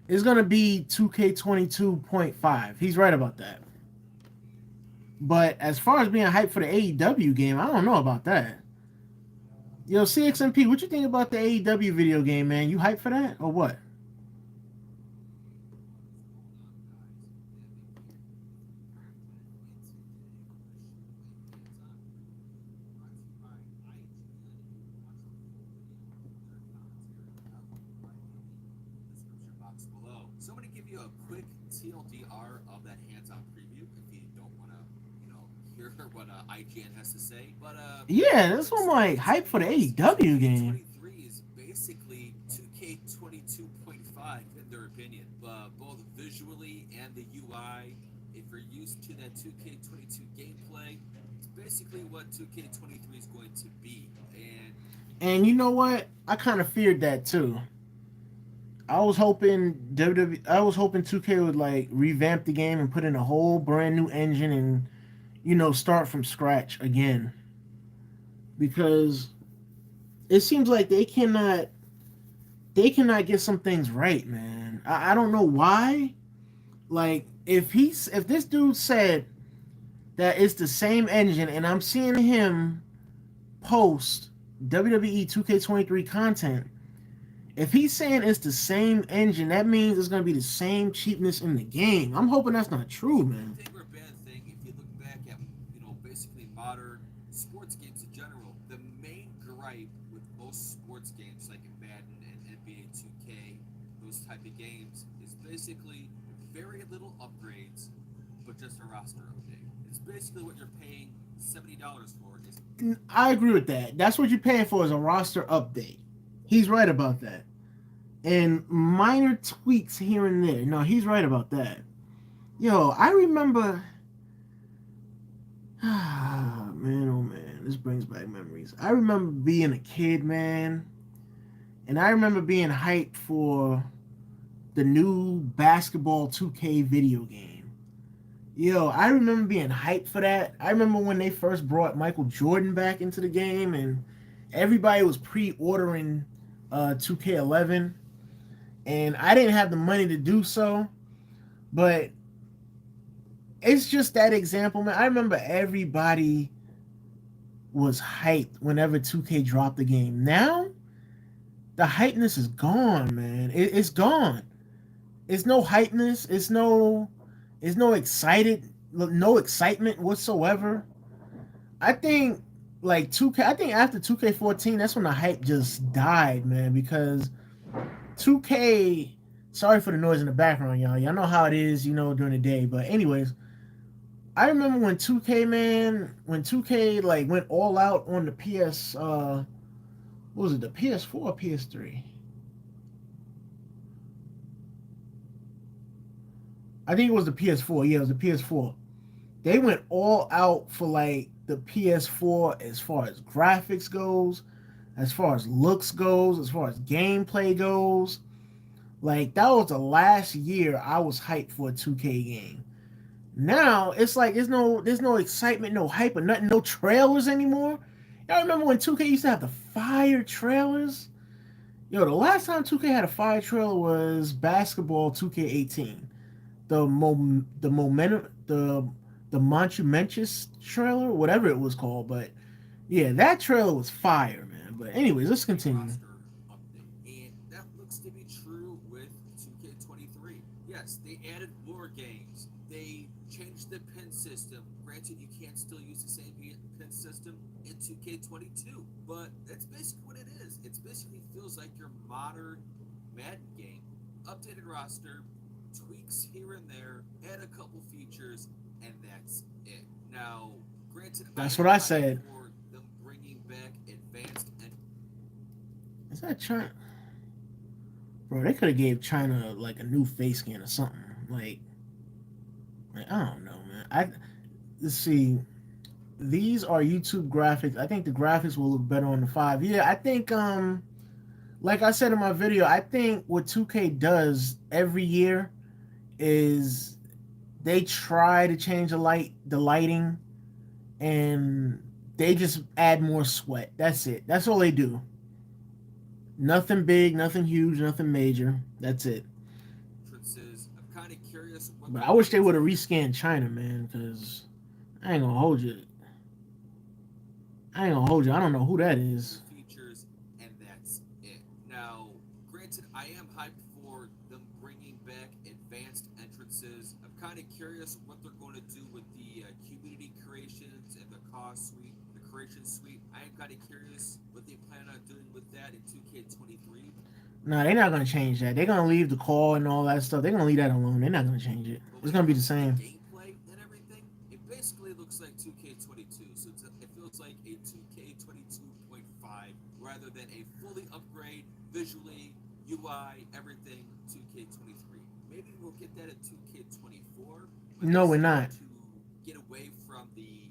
A: It's going to be 2K22.5. He's right about that. But as far as being hyped for the AEW game, I don't know about that. Yo, CXMP, what you think about the AEW video game, man? You hyped for that or what?
E: So I'm going to give you a quick TLDR of that hands-on preview if you don't want to, hear what IGN has to say. But
A: yeah, that's what I'm like hype for the AEW game.
E: 23 is basically 2K22.5 in their opinion, both visually and the UI. If you're used to that 2K22 gameplay, it's basically what 2K23 is going to be.
A: And you know what? I kind of feared that too. I was hoping 2K would like revamp the game and put in a whole brand new engine and start from scratch again. Because it seems like they cannot get some things right, man. I don't know why. Like if this dude said that it's the same engine and I'm seeing him post WWE 2K23 content, if he's saying it's the same engine, that means it's going to be the same cheapness in the game. I'm hoping that's not true, man.
E: Good thing or bad thing, if you look back at, basically modern sports games in general, the main gripe with most sports games like in Madden and NBA 2K, those type of games, is basically very little upgrades, but just a roster update. It's basically what you're paying $70 for.
A: I agree with that. That's what you're paying for is a roster update. He's right about that. And minor tweaks here and there. No, he's right about that. Yo, I remember. Ah, man, oh man, this brings back memories. I remember being a kid, man, and I remember being hyped for the new basketball 2K video game. Yo, I remember being hyped for that. I remember when they first brought Michael Jordan back into the game, and everybody was pre-ordering 2K11, and I didn't have the money to do so, but it's just that example, man. I remember everybody was hyped whenever 2K dropped the game. Now, the hypeness is gone, man. It's gone. It's no hypeness. It's no excited, no excitement whatsoever. I think like 2K. I think after 2K14, that's when the hype just died, man. Because 2K. Sorry for the noise in the background, y'all. Y'all know how it is, during the day. But anyways, I remember when 2K, man, when 2K like went all out on the PS. What was it? The PS4 or PS3? I think it was the PS4. Yeah, it was the PS4. They went all out for like the PS4 as far as graphics goes, as far as looks goes, as far as gameplay goes. Like that was the last year I was hyped for a 2K game. Now it's like there's no excitement, no hype, or nothing, no trailers anymore. Y'all remember when 2K used to have the fire trailers? Yo, the last time 2K had a fire trailer was basketball 2K18. The momentum the Monchumentus trailer, whatever it was called, but yeah, that trailer was fire, man. But anyways, let's continue.
E: Roster update, and that looks to be true with 2K23. Yes, they added more games. They changed the pin system. Granted, you can't still use the same pin system in 2K22, but that's basically what it is. It basically feels like your modern Madden game. Updated roster, tweaks here and there, add a couple features, and that's it. Now, granted,
A: That's what I said.
E: For them bringing back advanced and
A: Is that China? Bro, they could have gave China like a new face scan or something. Like I don't know, man. Let's see. These are YouTube graphics. I think the graphics will look better on the 5. Yeah, I think like I said in my video, I think what 2K does every year is they try to change the lighting, and they just add more sweat. That's it. That's all they do. Nothing big, nothing huge, nothing major. That's it.
E: entrances. I'm kind of curious.
A: But I wish they would have rescanned China, man, because I ain't gonna hold you. I don't know who that is.
E: Features, and that's it. Now, granted, I am hyped for them bringing back advanced entrances. I'm kind of curious what they're going to do with the community creations and the cause suite, the creation suite. I am kind of curious what they plan on doing with that in 2K23.
A: No, they're not gonna change that. They're gonna leave the call and all that stuff. They're gonna leave that alone. They're not gonna change it. It's gonna be the same.
E: Gameplay and everything, it basically looks like 2K22. So it feels like a 2K22.5 rather than a fully upgrade visually, UI, everything 2K23. Maybe we'll get that at 2K24.
A: No, we're not.
E: To get away from the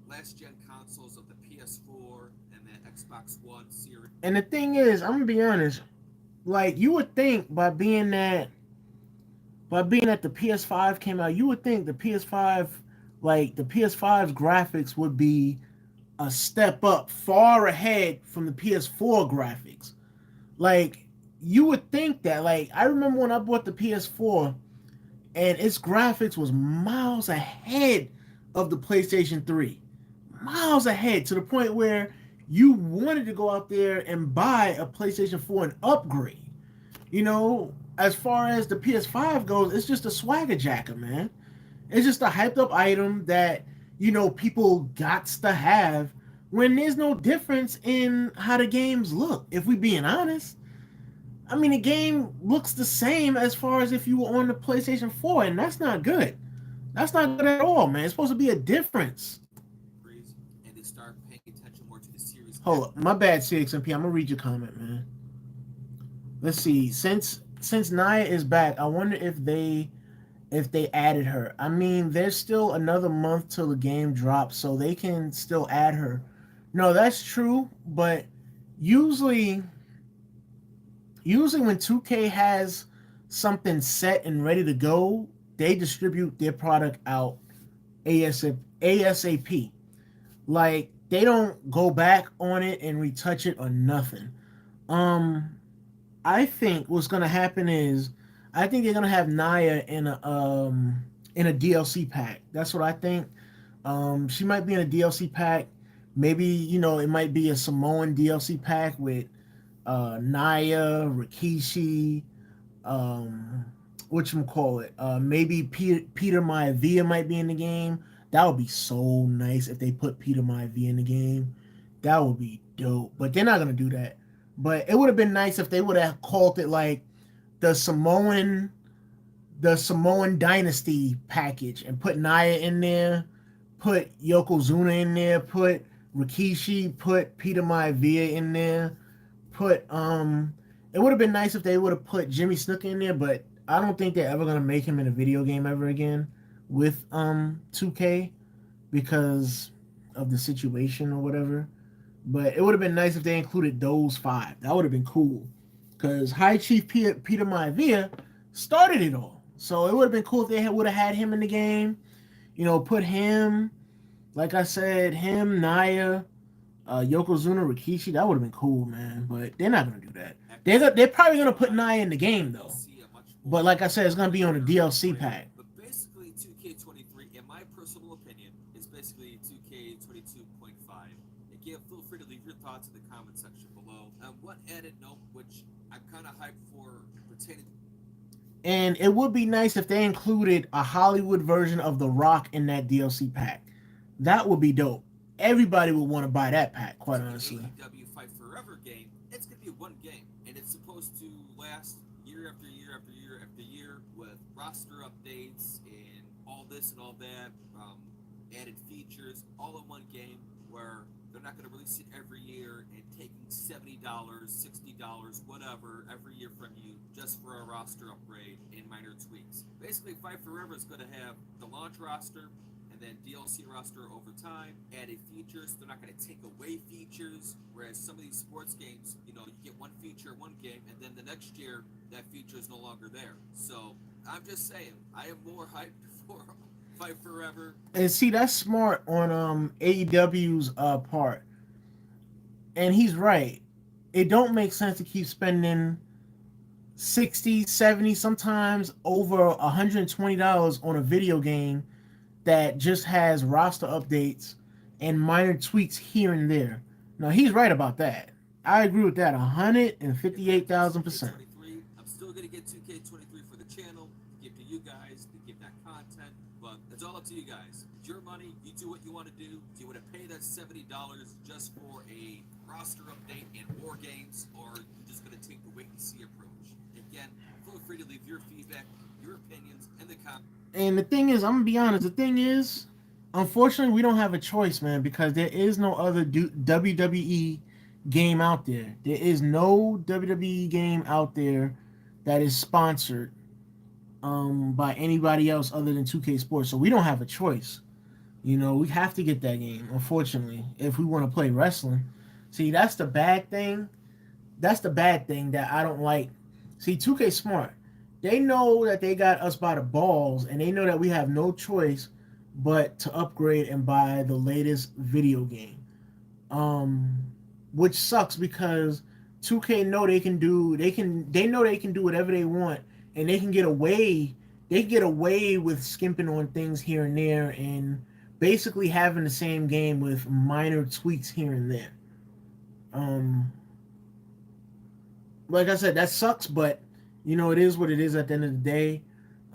E: last gen consoles of the PS4 and the Xbox One series.
A: And the thing is, I'm gonna be honest. Like you would think by being that the PS5 came out, you would think the PS5, like the PS5's graphics would be a step up, far ahead from the PS4 graphics. Like you would think that. Like I remember when I bought the PS4, and its graphics was miles ahead of the PlayStation 3, miles ahead to the point where you wanted to go out there and buy a PlayStation 4 and upgrade. As far as the PS5 goes, it's just a swagger jacker, man. It's just a hyped up item that, people gots to have when there's no difference in how the games look, if we being honest. I mean, the game looks the same as far as if you were on the PlayStation 4, and that's not good. That's not good at all, man. It's supposed to be a difference.
E: And they start paying attention more to the series
A: Hold up, my bad, CXMP. I'm gonna read your comment, man. Let's see. Since Naya is back, I wonder if they added her. I mean, there's still another month till the game drops, so they can still add her. No, that's true, but usually usually when 2K has something set and ready to go, they distribute their product out ASAP. Like they don't go back on it and retouch it or nothing. Um I think what's gonna happen is I think they're gonna have Naya in a DLC pack. That's what I think. She might be in a DLC pack. Maybe it might be a Samoan DLC pack with Naya, Rikishi, um, whatchamacallit, maybe Peter Maivia might be in the game. That would be so nice if they put Peter Maivia in the game. That would be dope. But they're not gonna do that. But it would have been nice if they would have called it like the Samoan the Samoan Dynasty package and put Naya in there, put Yokozuna in there, put Rikishi, put Peter Maivia in there, put it would have been nice if they would have put Jimmy Snuka in there, but I don't think they're ever gonna make him in a video game ever again with 2K because of the situation or whatever. But it would have been nice if they included those five. That would have been cool. Because High Chief Peter Maivia started it all. So it would have been cool if they would have had him in the game. Put him, like I said, him, Naya, Yokozuna, Rikishi. That would have been cool, man. But they're not going to do that. They're probably going to put Naya in the game, though. But like I said, it's going to be on a DLC pack.
E: But basically, 2K23, in my personal opinion, is basically 2K22.5. Again, feel free to leave your thoughts in the comment section below. One added note, which I'm kind of hyped for, pertaining.
A: And it would be nice if they included a Hollywood version of The Rock in that DLC pack. That would be dope. Everybody would want to buy that pack, quite honestly.
E: AEW Fight Forever game, it's going to be one game, and it's supposed to last year after year after year after year with roster updates and all this and all that, added features, all in one game where they're not going to release it every year and taking $70, $60, whatever, every year from you just for a roster upgrade and minor tweaks. Basically, Fight Forever is going to have the launch roster and then DLC roster over time, added features. They're not going to take away features, whereas some of these sports games, you get one feature one game, and then the next year, that feature is no longer there. So, I'm just saying, I am more hyped for Fight Forever.
A: And see, that's smart on AEW's part. And he's right. It don't make sense to keep spending 60, 70, sometimes over $120 on a video game that just has roster updates and minor tweaks here and there. Now, he's right about that. I agree with that 158,000%.
E: I'm still going to get 2K23 for the channel, to give to you guys, to give that content, but it's all up to you guys. It's your money, you do what you want to do. Do you want to pay that $70 just for a roster update and more games, or are you just going to take the wait-and-see approach? Again, feel free to leave your feedback, your opinions in the comments.
A: And the thing is, I'm going to be honest, the thing is, unfortunately, we don't have a choice, man, because there is no other WWE game out there. There is no WWE game out there that is sponsored by anybody else other than 2K Sports. So we don't have a choice. We have to get that game, unfortunately, if we want to play wrestling. See, that's the bad thing. That's the bad thing that I don't like. See, 2K smart. They know that they got us by the balls, and they know that we have no choice but to upgrade and buy the latest video game. Which sucks because 2K know they know they can do whatever they want, and they can get away with skimping on things here and there and basically having the same game with minor tweaks here and there. Like I said, that sucks, but it is what it is at the end of the day.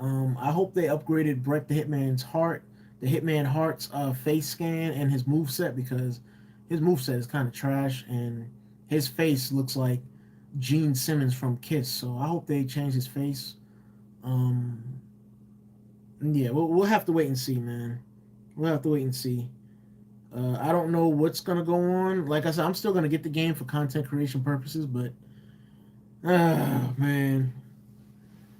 A: I hope they upgraded Bret the Hitman Hart's face scan and his moveset, because his moveset is kind of trash and his face looks like Gene Simmons from Kiss. So I hope they change his face. Yeah, we'll have to wait and see, man. We'll have to wait and see. I don't know what's gonna go on. Like I said, I'm still gonna get the game for content creation purposes, but man,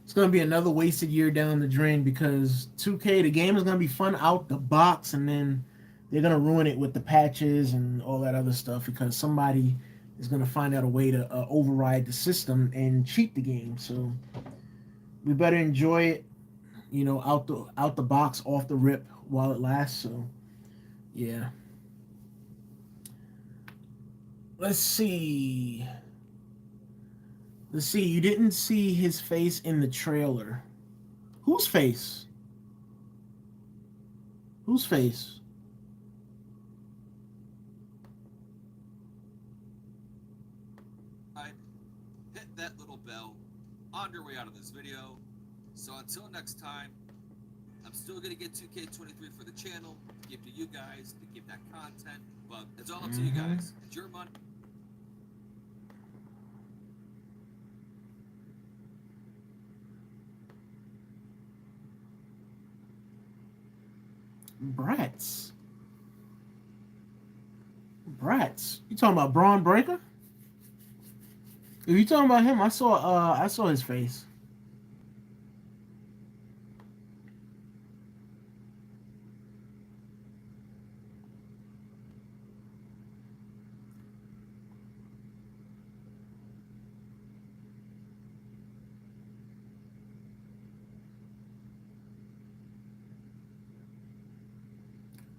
A: it's gonna be another wasted year down the drain because 2K, the game is gonna be fun out the box, and then they're gonna ruin it with the patches and all that other stuff because somebody is gonna find out a way to override the system and cheat the game. So we better enjoy it, out the box, off the rip while it lasts. So yeah. Let's see. Let's see. You didn't see his face in the trailer. Whose face? Whose face?
E: Hit that little bell on your way out of this video. So until next time, I'm still gonna get 2K23 for the channel, to give to you guys, to give that content, but it's all up to you guys. It's your money.
A: Brats. Brats. You talking about Braun Breaker? If you talking about him, I saw his face.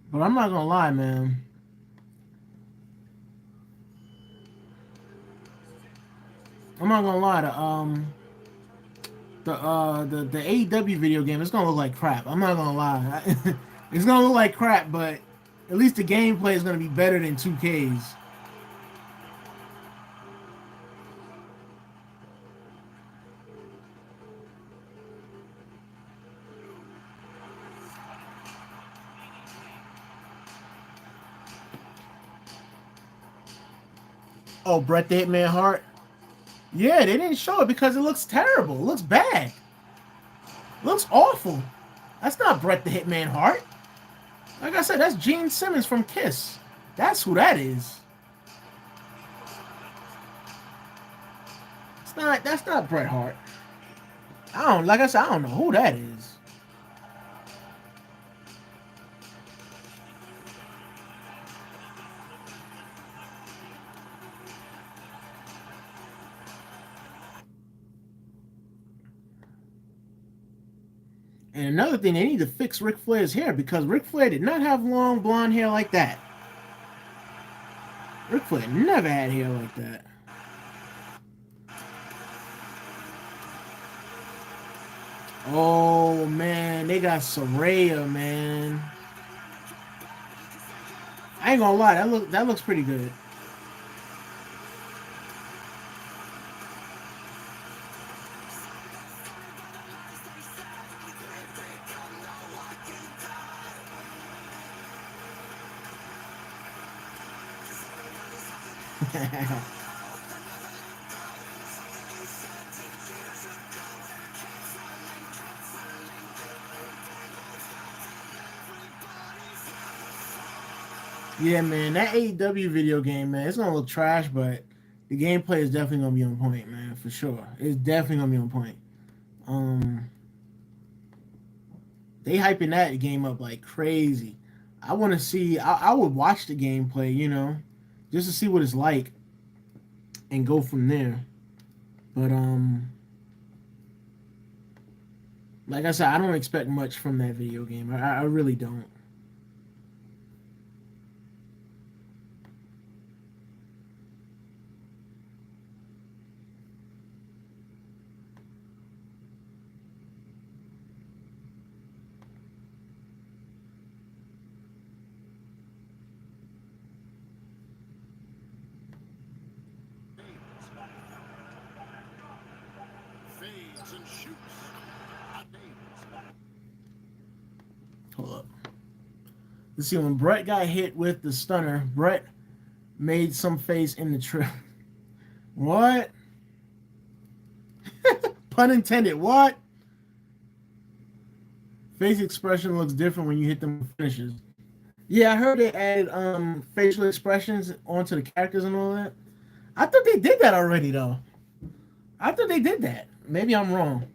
A: But I'm not gonna lie, man. I'm not gonna lie. The AEW video game, it's gonna look like crap. I'm not gonna lie. It's gonna look like crap, but at least the gameplay is gonna be better than 2K's. Oh, Bret the Hitman Hart. Yeah, they didn't show it because it looks terrible. It looks bad. It looks awful. That's not Bret the Hitman Hart. Like I said, that's Gene Simmons from Kiss. That's who that is. That's not Bret Hart. Like I said, I don't know who that is. And another thing, they need to fix Ric Flair's hair because Ric Flair did not have long blonde hair like that. Ric Flair never had hair like that. Oh man, they got Saraya, man. I ain't gonna lie, that looks pretty good. Yeah, man, that AEW video game, man, it's gonna look trash, but the gameplay is definitely gonna be on point, man, for sure. It's definitely gonna be on point. They hyping that game up like crazy. I want to see. I would watch the gameplay, just to see what it's like, and go from there. But like I said, I don't expect much from that video game. I really don't.
D: Fades and shoots.
A: Hold up. Let's see. When Brett got hit with the stunner, Brett made some face in the trip. What? Pun intended. What? Face expression looks different when you hit them finishes. Yeah, I heard they added facial expressions onto the characters and all that. I thought they did that already though. I thought they did that. Maybe I'm wrong.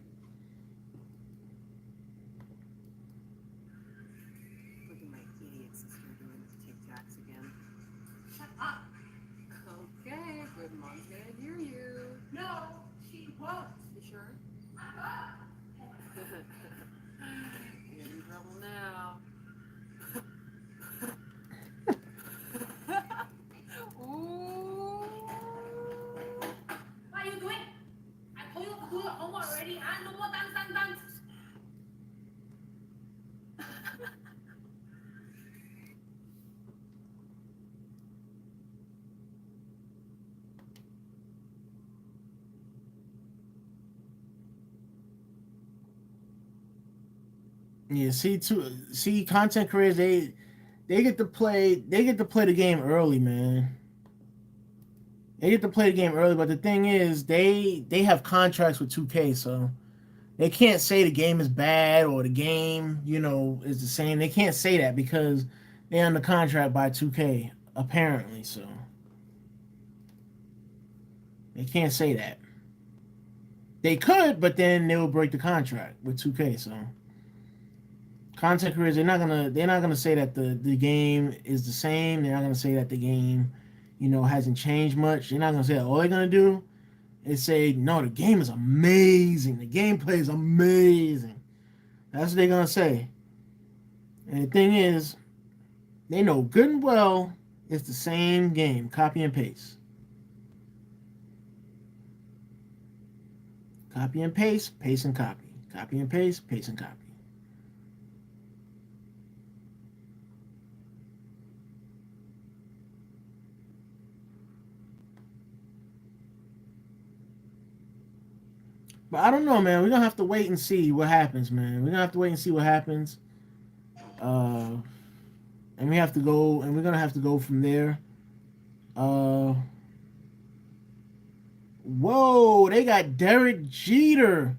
F: Look at my idiot sister doing TikToks again.
B: Shut up.
F: Okay, good mom's gonna hear you.
B: No, she won't.
F: You sure? You're in trouble now. Ooh.
B: What are you doing? I told you to do your homework already. No more dance.
A: Yeah, see content creators they get to play the game early, man. They get to play the game early, but the thing is they have contracts with 2K, so they can't say the game is bad or the game, is the same. They can't say that because they're under contract by 2K, apparently, so they can't say that. They could, but then they will break the contract with 2K, so content creators they're not gonna say that the game is the same. They're not gonna say that the game, hasn't changed much. They're not gonna say that. All they're gonna do is say, no, the game is amazing. The gameplay is amazing. That's what they're gonna say. And the thing is, they know good and well it's the same game. Copy and paste. Copy and paste, paste and copy. Copy and paste, paste and copy. But I don't know, man. We're gonna have to wait and see what happens, man. We're gonna have to wait and see what happens. Uh, and we're gonna have to go from there. Uh, whoa, they got Derek Jeter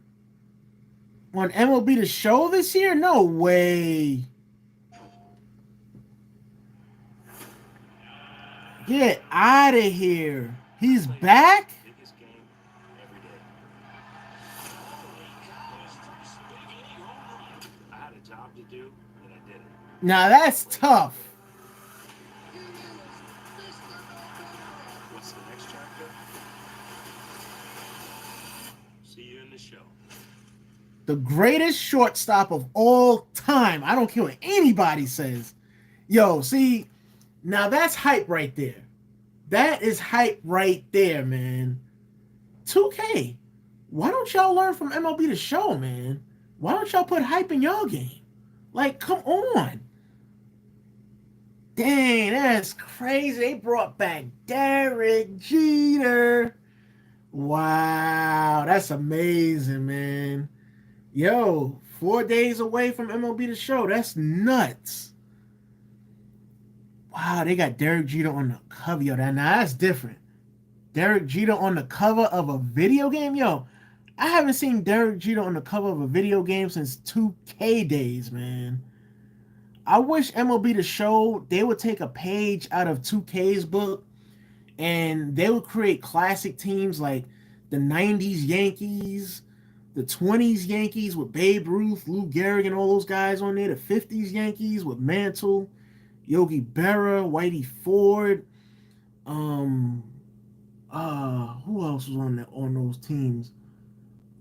A: on MLB The Show this year? No way. Get out of here. He's back?
D: Biggest game every day. I had a job to do, and I did it.
A: Now that's tough.
D: What's the next chapter? See you in the show.
A: The greatest shortstop of all time. I don't care what anybody says. Yo, see, now that's hype right there. That is hype right there, man. 2K, why don't y'all learn from MLB The Show, man? Why don't y'all put hype in y'all game? Like, come on. Dang, that's crazy. They brought back Derek Jeter. Wow, that's amazing, man. Yo, 4 days away from MLB The Show. That's nuts. Wow, they got Derek Jeter on the cover. Yo, now that's different. Derek Jeter on the cover of a video game? Yo, I haven't seen Derek Jeter on the cover of a video game since 2K days, man. I wish MLB The Show, they would take a page out of 2K's book and they would create classic teams like the 90s Yankees, the 20s Yankees with Babe Ruth, Lou Gehrig, and all those guys on there, the 50s Yankees with Mantle, Yogi Berra, Whitey Ford, who else was on those teams?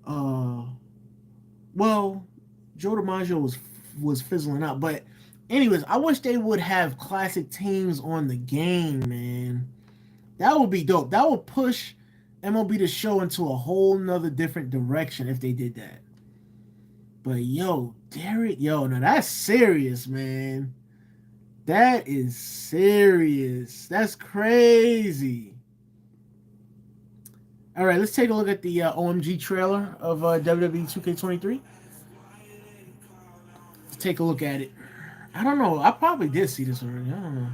A: Well, Joe DiMaggio was fizzling out, but anyways, I wish they would have classic teams on the game, man. That would be dope. That would push MLB The Show into a whole nother different direction if they did that. But yo, Derek, yo, now that's serious, man. That is serious. That's crazy. All right, let's take a look at the OMG trailer of WWE 2K23. Let's take a look at it. I don't know. I probably did see this already. I don't know.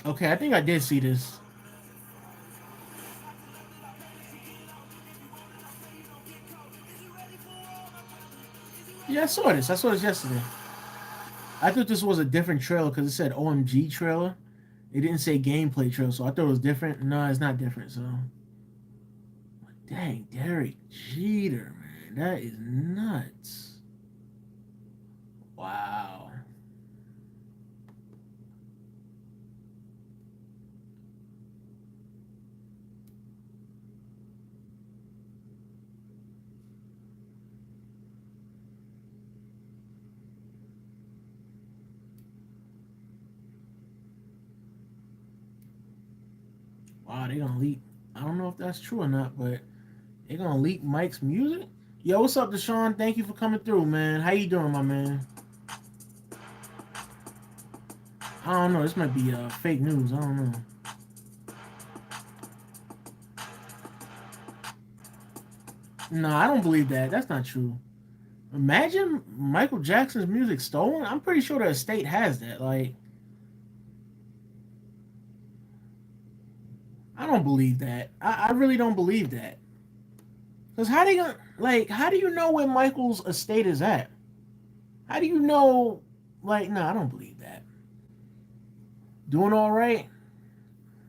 A: Okay, I think I did see this. Yeah, I saw this. I saw this yesterday. I thought this was a different trailer because it said OMG trailer. It didn't say gameplay trailer, so I thought it was different. No, it's not different. So, dang, Derek Jeter, man, that is nuts. Wow. Wow, they gonna leak. I don't know if that's true or not, but they gonna leak Mike's music. Yo, what's up, Deshaun? Thank you for coming through, man. How you doing, my man? I don't know. This might be fake news. I don't know. No, I don't believe that. That's not true. Imagine Michael Jackson's music stolen. I'm pretty sure the estate has that. Like, I don't believe that. I really don't believe that. Cause how they gonna like? How do you know where Michael's estate is at? How do you know? Like, no, I don't believe that. Doing all right.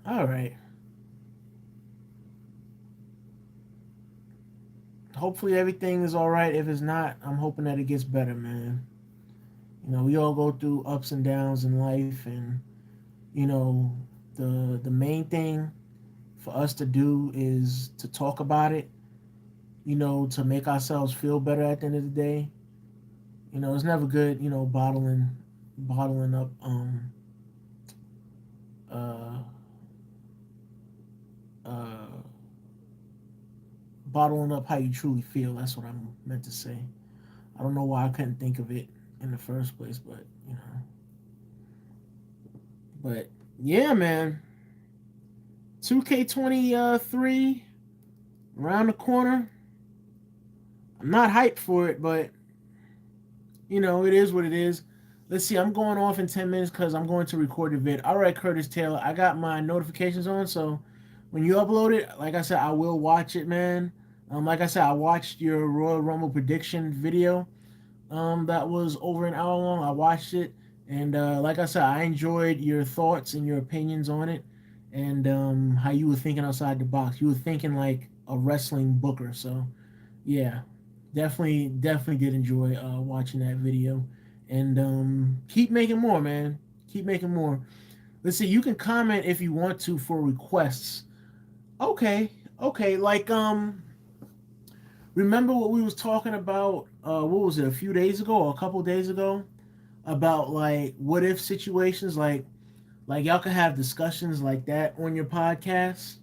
A: All right. Hopefully everything is all right. If it's not, I'm hoping that it gets better, man. You know, we all go through ups and downs in life, and you know, the main thing for us to do is to talk about it. You know, to make ourselves feel better at the end of the day. You know, it's never good. You know, bottling up uh uh bottling up how you truly feel. That's what I'm meant to say. I don't know why I couldn't think of it in the first place, but you know. But yeah, man. 2K23 around the corner. I'm not hyped for it, but you know, it is what it is. Let's see, I'm going off in 10 minutes because I'm going to record the vid. All right, Curtis Taylor, I got my notifications on, so when you upload it, like I said, I will watch it, man. Like I said, I watched your Royal Rumble prediction video. That was over an hour long. I watched it, and like I said, I enjoyed your thoughts and your opinions on it, and how you were thinking outside the box. You were thinking like a wrestling booker. So, yeah, definitely did enjoy watching that video, and keep making more, man. Keep making more. Let's see. You can comment if you want to for requests. Okay, okay. Like remember what we was talking about? What was it? A few days ago or a couple days ago about like what if situations, like y'all could have discussions like that on your podcast.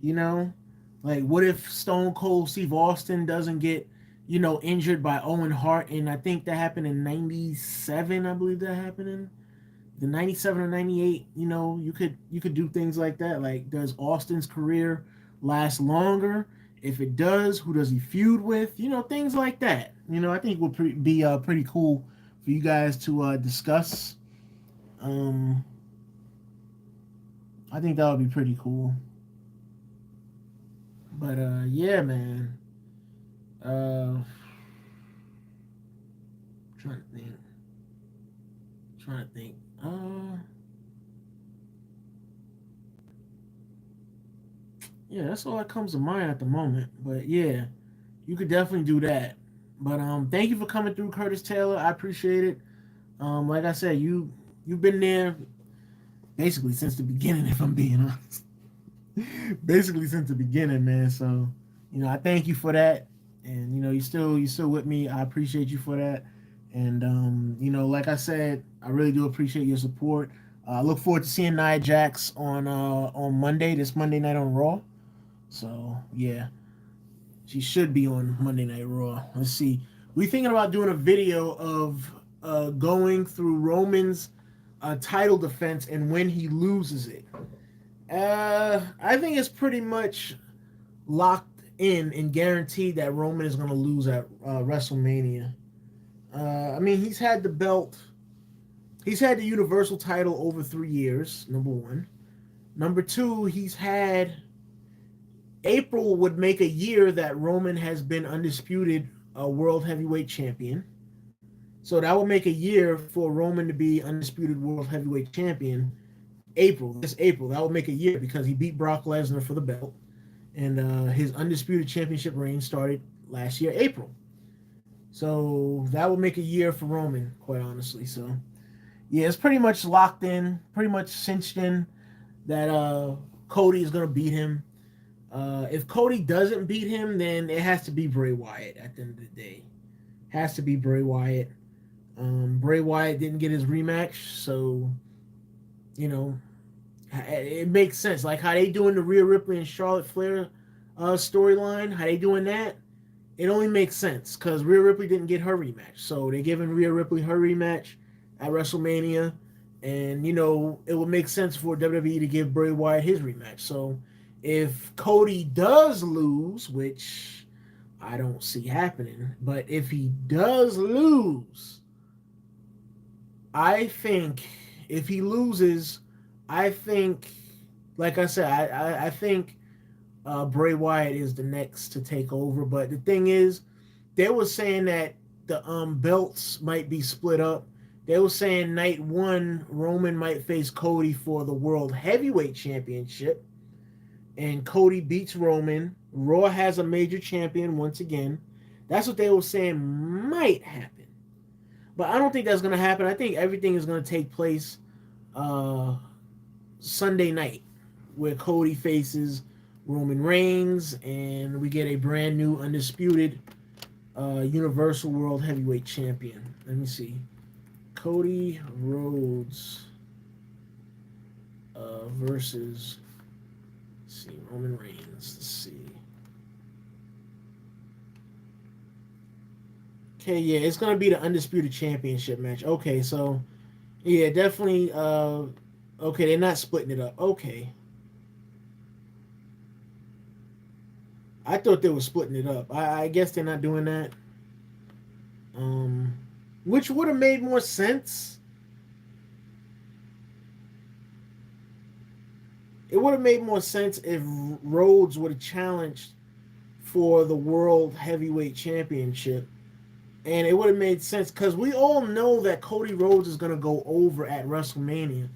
A: You know, like what if Stone Cold Steve Austin doesn't get injured by Owen Hart, and I think that happened in '97. I believe that happened in the '97 or '98. You could do things like that. Like, does Austin's career last longer? If it does, who does he feud with? Things like that. I think would be pretty cool for you guys to discuss. Um, I think that would be pretty cool. But yeah, man. Uh, trying to think. Trying to think. Yeah, that's all that comes to mind at the moment. But yeah, you could definitely do that. But thank you for coming through, Curtis Taylor. I appreciate it. Like I said, you've been there basically since the beginning, if I'm being honest. Basically since the beginning, man. So, I thank you for that. And you're still with me. I appreciate you for that. And like I said, I really do appreciate your support. I look forward to seeing Nia Jax on Monday, this Monday night on Raw. So yeah, she should be on Monday Night Raw. Let's see. We're thinking about doing a video of going through Roman's title defense and when he loses it. I think it's pretty much locked in and guaranteed that Roman is going to lose at WrestleMania. I mean, he's had the belt. He's had the Universal title over 3 years, number one. Number two, April would make a year that Roman has been undisputed World Heavyweight Champion. So that would make a year for Roman to be undisputed world heavyweight champion. This April, that would make a year because he beat Brock Lesnar for the belt, and his undisputed championship reign started last year, April. So that would make a year for Roman, quite honestly. So yeah, it's pretty much locked in, pretty much cinched in that Cody is gonna beat him. If Cody doesn't beat him, then it has to be Bray Wyatt at the end of the day. Has to be Bray Wyatt. Bray Wyatt didn't get his rematch, so you know it makes sense. Like how they doing the Rhea Ripley and Charlotte Flair storyline, how they doing that, it only makes sense because Rhea Ripley didn't get her rematch, so they're giving Rhea Ripley her rematch at WrestleMania, and it would make sense for WWE to give Bray Wyatt his rematch. So if Cody does lose, which I don't see happening, but if he does lose, I think if he loses, I think, like I said, I think Bray Wyatt is the next to take over. But the thing is, they were saying that the belts might be split up. They were saying night one, Roman might face Cody for the World Heavyweight Championship, and Cody beats Roman. Raw has a major champion once again. That's what they were saying might happen. But I don't think that's going to happen. I think everything is going to take place Sunday night, where Cody faces Roman Reigns, and we get a brand new undisputed Universal World Heavyweight Champion. Let me see. Cody Rhodes versus, let's see, Roman Reigns. Let's see. Okay, yeah, it's gonna be the undisputed championship match. Okay, so yeah, definitely. Okay, they're not splitting it up. Okay, I thought they were splitting it up. I guess they're not doing that. Which would have made more sense. It would have made more sense if Rhodes would have challenged for the World Heavyweight Championship. And it would have made sense because we all know that Cody Rhodes is going to go over at WrestleMania.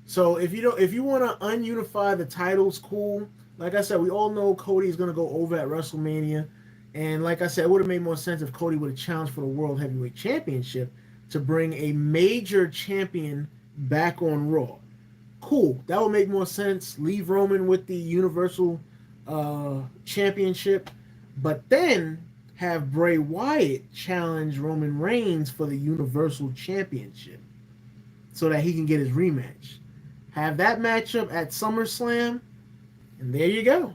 A: So if you want to ununify the titles, cool. Like I said, we all know Cody is going to go over at WrestleMania. And like I said, it would have made more sense if Cody would have challenged for the World Heavyweight Championship to bring a major champion back on Raw. Cool. That would make more sense. Leave Roman with the Universal Championship. But then have Bray Wyatt challenge Roman Reigns for the Universal Championship so that he can get his rematch. Have that matchup at SummerSlam, and there you go.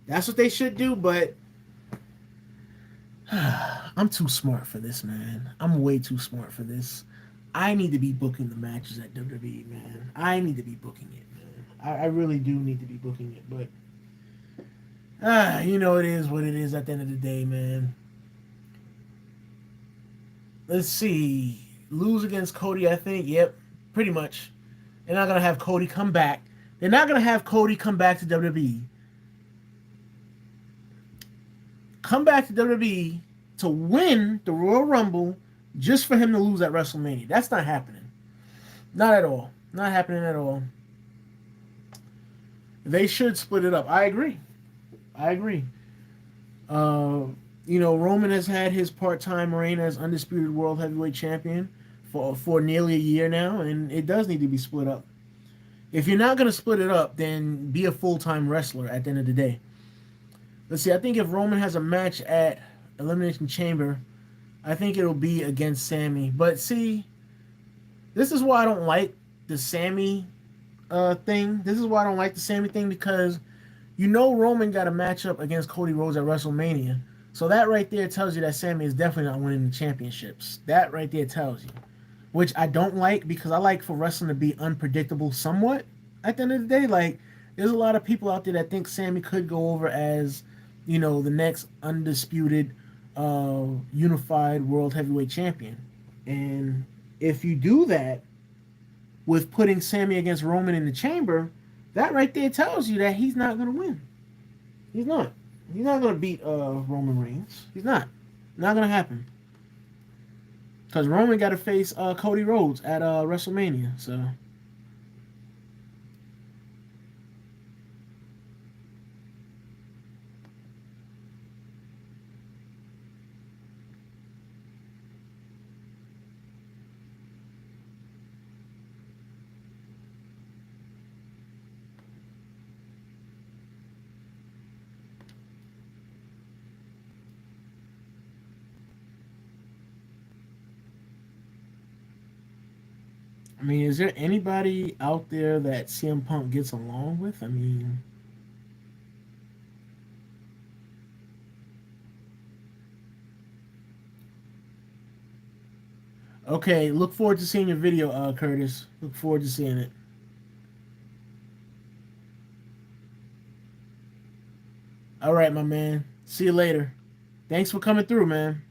A: That's what they should do, but I'm too smart for this, man. I'm way too smart for this. I need to be booking the matches at WWE, man. I need to be booking it, man. I really do need to be booking it, but it is what it is at the end of the day, man. Let's see. Lose against Cody, I think. Yep, pretty much. They're not going to have Cody come back. They're not going to have Cody come back to WWE. Come back to WWE to win the Royal Rumble just for him to lose at WrestleMania. That's not happening. Not at all. Not happening at all. They should split it up. I agree. Roman has had his part-time reign as undisputed world heavyweight champion for nearly a year now, and it does need to be split up. If you're not going to split it up, then be a full-time wrestler at the end of the day. Let's see, I think if Roman has a match at Elimination Chamber, I think it'll be against Sammy. But see, this is why I don't like the Sammy thing. This is why I don't like the Sammy thing, because Roman got a matchup against Cody Rhodes at WrestleMania. So that right there tells you that Sammy is definitely not winning the championships. That right there tells you. Which I don't like, because I like for wrestling to be unpredictable somewhat. At the end of the day, like, there's a lot of people out there that think Sammy could go over as, the next undisputed unified world heavyweight champion. And if you do that with putting Sammy against Roman in the chamber, that right there tells you that he's not going to win. He's not. He's not going to beat Roman Reigns. He's not. Not going to happen. Because Roman got to face Cody Rhodes at WrestleMania. So I mean, is there anybody out there that CM Punk gets along with? I mean, okay. Look forward to seeing your video, Curtis. Look forward to seeing it. All right, my man. See you later. Thanks for coming through, man.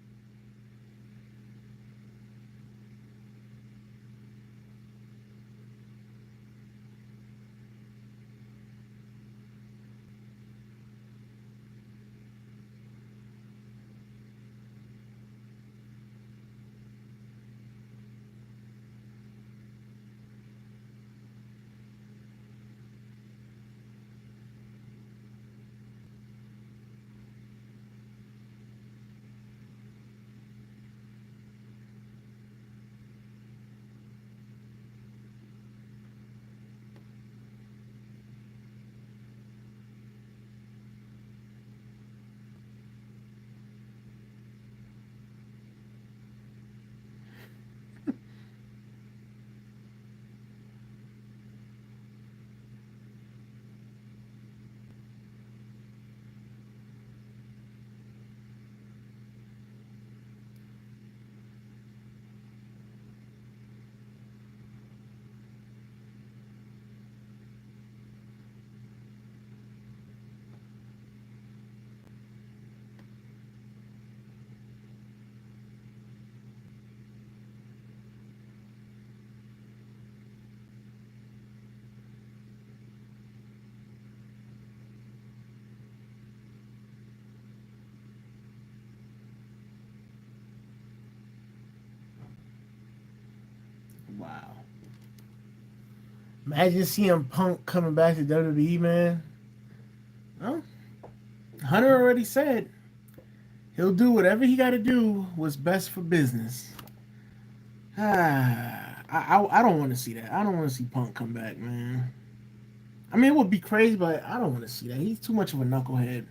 A: Wow. Imagine CM Punk coming back to WWE, man. Well, Hunter already said he'll do whatever he got to do what's best for business. I don't want to see that. I don't want to see Punk come back, man. I mean, it would be crazy, but I don't want to see that. He's too much of a knucklehead.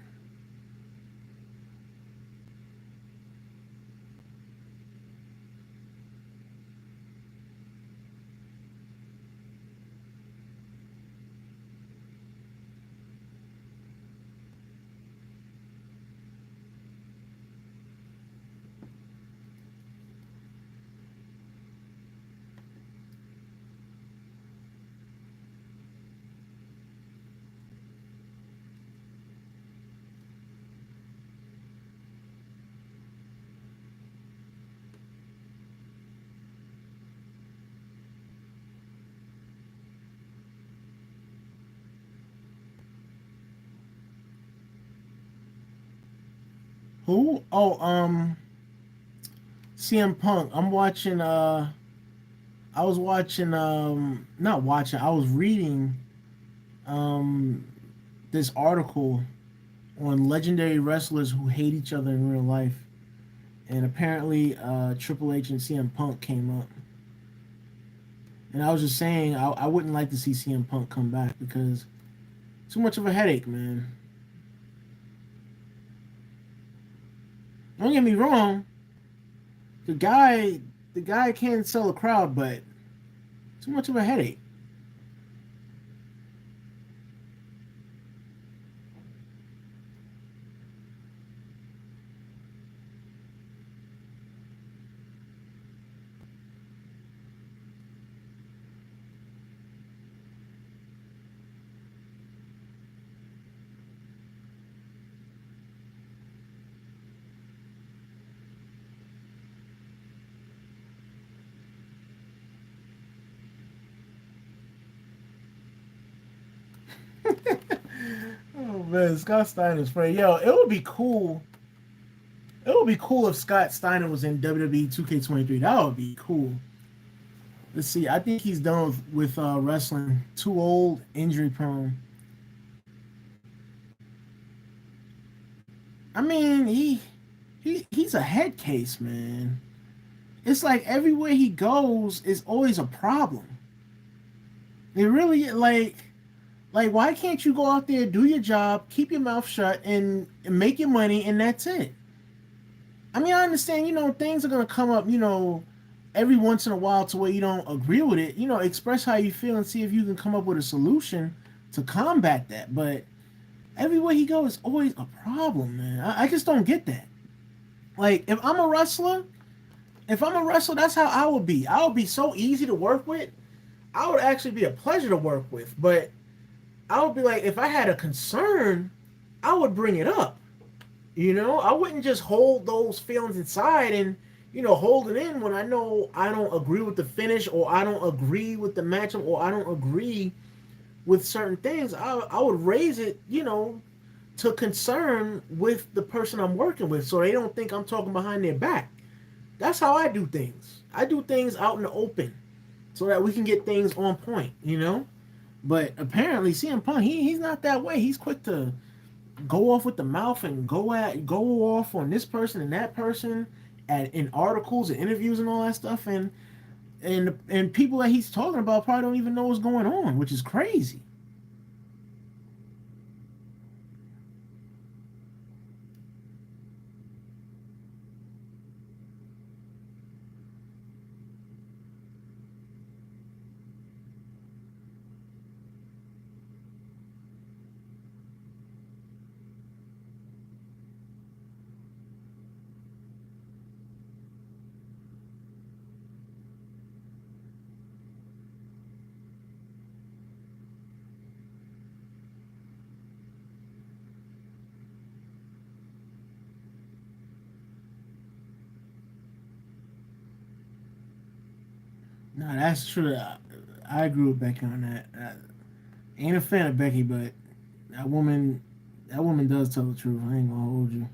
A: Who? Oh, CM Punk. I'm watching. I was watching. Not watching. I was reading. Um, this article on legendary wrestlers who hate each other in real life, and apparently, Triple H and CM Punk came up. And I was just saying, I wouldn't like to see CM Punk come back because too much of a headache, man. Don't get me wrong. The guy, the guy can sell a crowd, but too much of a headache. Oh man, Scott Steiner's funny. Yo, it would be cool. It would be cool if Scott Steiner was in WWE 2K23. That would be cool. Let's see. I think he's done with wrestling. Too old, injury prone. I mean, he's a head case, man. It's like everywhere he goes is always a problem. It really like why can't you go out there, do your job, keep your mouth shut, and make your money, and that's it. I mean, I understand, things are gonna come up, every once in a while to where you don't agree with it. Express how you feel and see if you can come up with a solution to combat that. But everywhere he goes is always a problem, man. I just don't get that. Like, if I'm a wrestler, that's how I would be. I would be so easy to work with. I would actually be a pleasure to work with. But I would be like, if I had a concern, I would bring it up. I wouldn't just hold those feelings inside and, hold it in when I know I don't agree with the finish, or I don't agree with the matchup, or I don't agree with certain things. I would raise it, to concern with the person I'm working with, so they don't think I'm talking behind their back. That's how I do things. I do things out in the open so that we can get things on point. But apparently CM Punk, he's not that way. He's quick to go off with the mouth and go off on this person and that person in articles and interviews and all that stuff, and people that he's talking about probably don't even know what's going on, which is crazy. No, that's true. I agree with Becky on that. I ain't a fan of Becky, but that woman, that woman does tell the truth. I ain't gonna hold you.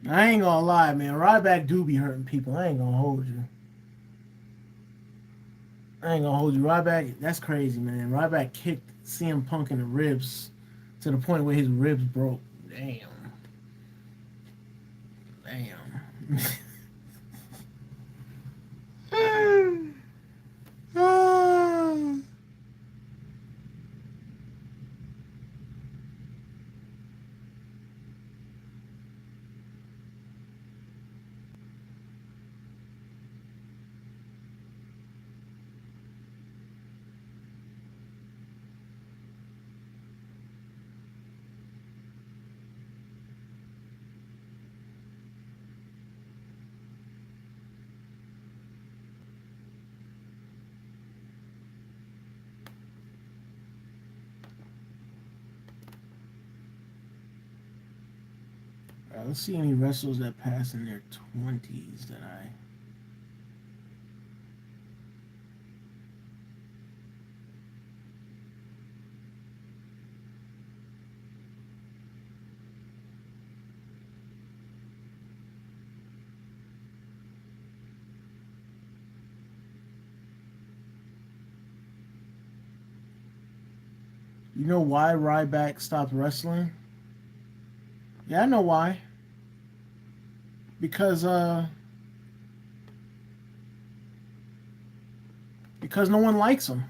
A: I ain't gonna lie, man. Ryback do be hurting people. I ain't gonna hold you. I ain't gonna hold you. Ryback, that's crazy, man. Ryback kicked CM Punk in the ribs to the point where his ribs broke. Damn. Damn. Let's see any wrestlers that pass in their 20s that I. You know why Ryback stopped wrestling? Yeah, I know why. Because because no one likes him.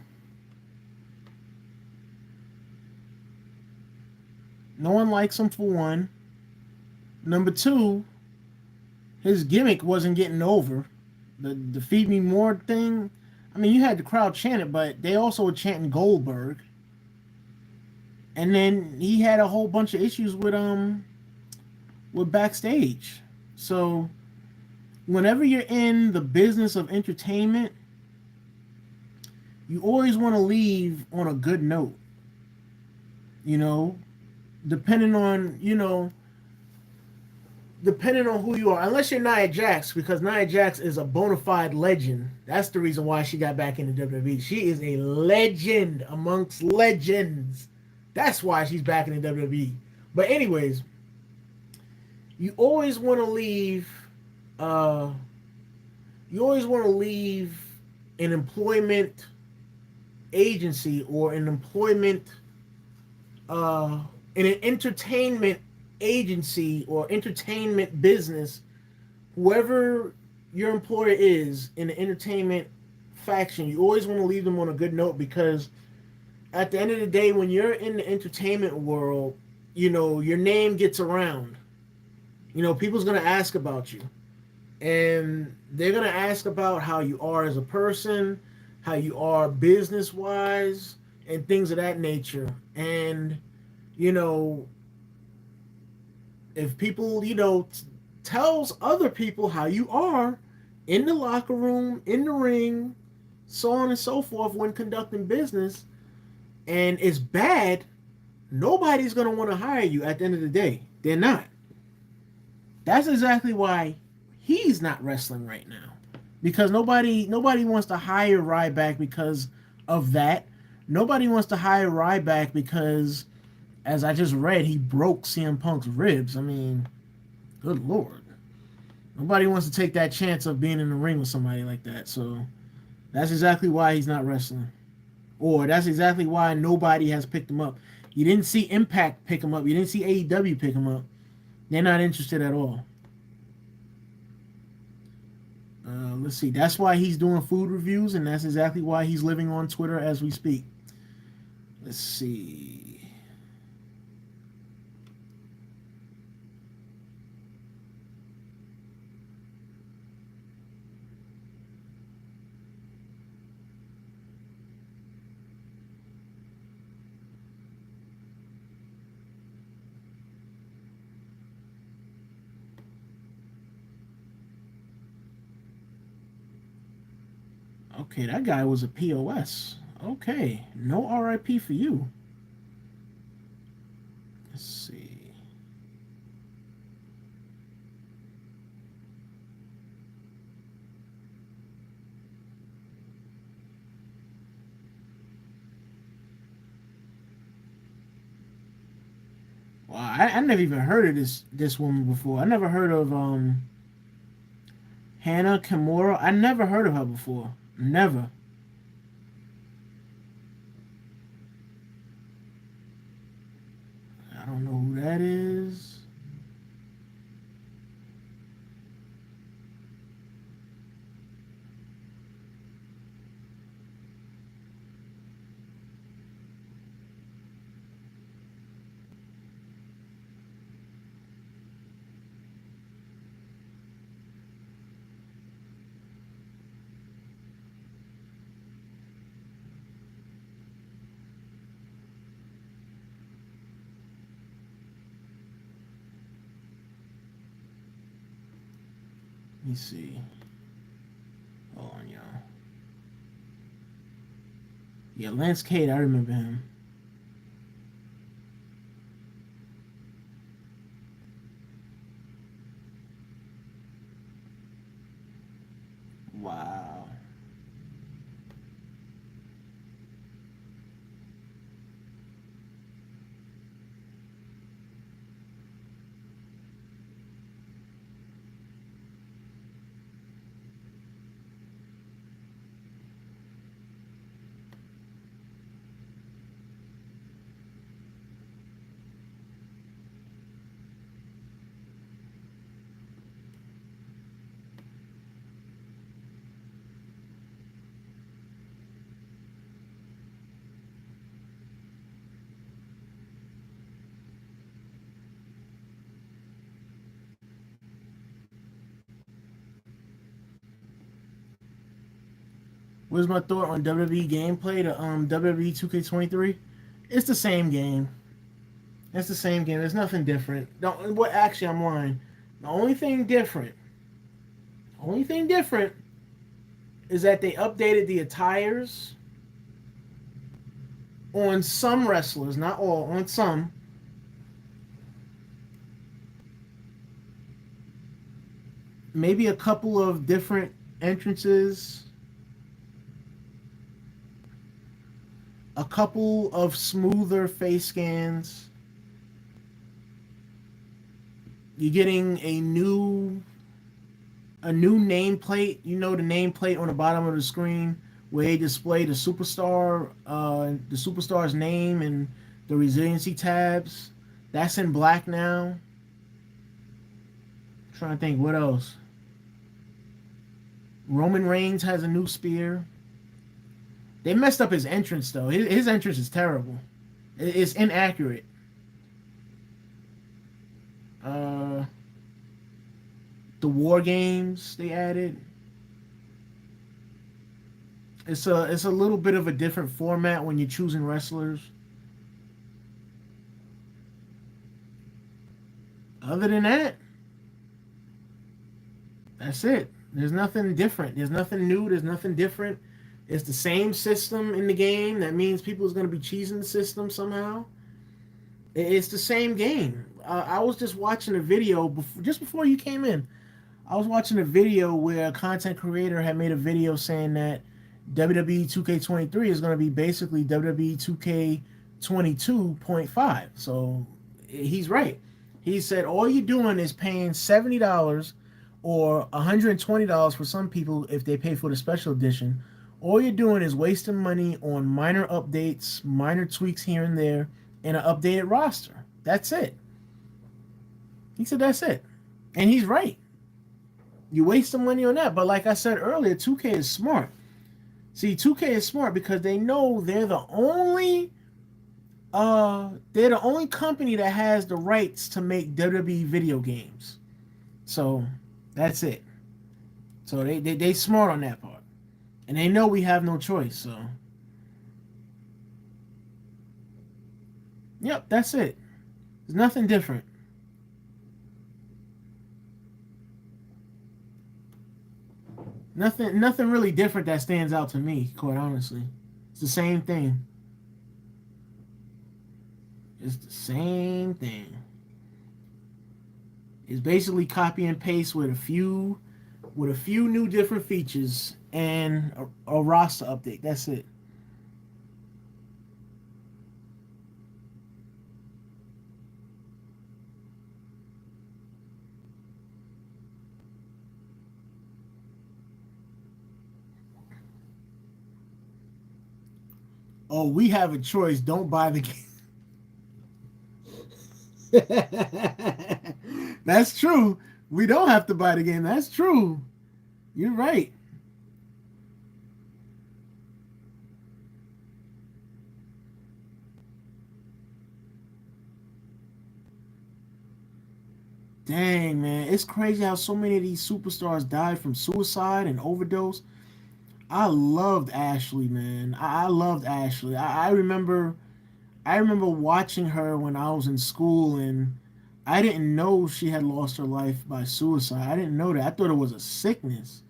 A: No one likes him for one. Number two, his gimmick wasn't getting over. The feed me more thing. I mean, you had the crowd chant it, but they also were chanting Goldberg. And then he had a whole bunch of issues with backstage. So whenever you're in the business of entertainment, you always want to leave on a good note. You know, depending on depending on who you are, unless you're Nia Jax, because Nia Jax is a bona fide legend. That's the reason why she got back into WWE. She is a legend amongst legends. That's why she's back in the WWE. But anyways, you always want to leave. Uh, you always want to leave an employment agency or an employment in an entertainment agency or entertainment business, whoever your employer is in the entertainment faction, you always want to leave them on a good note, because at the end of the day, when you're in the entertainment world, your name gets around. People's going to ask about you, and they're going to ask about how you are as a person, how you are business wise, and things of that nature. And if people, tells other people how you are in the locker room, in the ring, so on and so forth when conducting business, and it's bad, nobody's going to want to hire you at the end of the day. They're not. That's exactly why he's not wrestling right now. Because nobody wants to hire Ryback because of that. Nobody wants to hire Ryback because, as I just read, he broke CM Punk's ribs. I mean, good Lord. Nobody wants to take that chance of being in the ring with somebody like that. So that's exactly why he's not wrestling. Or that's exactly why nobody has picked him up. You didn't see Impact pick him up. You didn't see AEW pick him up. They're not interested at all. Let's see. That's why he's doing food reviews, and that's exactly why he's living on Twitter as we speak. Let's see. Okay, that guy was a POS. Okay, no RIP for you. Let's see. Well, I never even heard of this woman before. I never heard of Hannah Kimura. I never heard of her before. Never. I don't know who that is. Let me see. Hold on, y'all. Yeah, Lance Cade, I remember him. Wow. What's my thought on WWE gameplay? The WWE 2K23. It's the same game. It's the same game. There's nothing different. What? Actually, I'm lying. The only thing different is that they updated the attires on some wrestlers, not all, on some. Maybe a couple of different entrances, a couple of smoother face scans. You're getting a new nameplate. You know, the nameplate on the bottom of the screen where they display the superstar's name and the resiliency tabs. That's in black now. I'm trying to think what else. Roman Reigns has a new spear. They messed up his entrance though. His entrance is terrible. It's inaccurate. Uh, the War Games they added. It's a little bit of a different format when you're choosing wrestlers. Other than that, that's it. There's nothing different. There's nothing new. There's nothing different. It's the same system in the game. That means people is going to be cheesing the system somehow. It's the same game. I was just watching a video just before you came in. I was watching a video where a content creator had made a video saying that WWE 2K23 is going to be basically WWE 2K22.5. So he's right. He said all you're doing is paying $70 or $120 for some people if they pay for the special edition. All you're doing is wasting money on minor updates, minor tweaks here and there, and an updated roster. That's it. He said that's it. And he's right. You waste some money on that. But like I said earlier, 2K is smart. See, 2K is smart because they know they're the only company that has the rights to make WWE video games. So that's it. So they smart on that part. And they know we have no choice, so yep, that's it. There's nothing different. Nothing really different that stands out to me, quite honestly. It's the same thing. It's the same thing. It's basically copy and paste with a few new different features and a roster update. That's it. Oh, we have a choice. Don't buy the game. That's true. We don't have to buy the game. That's true. You're right. Dang, man. It's crazy how so many of these superstars died from suicide and overdose. I loved Ashley, man. I loved Ashley. I remember watching her when I was in school, and I didn't know she had lost her life by suicide. I didn't know that. I thought it was a sickness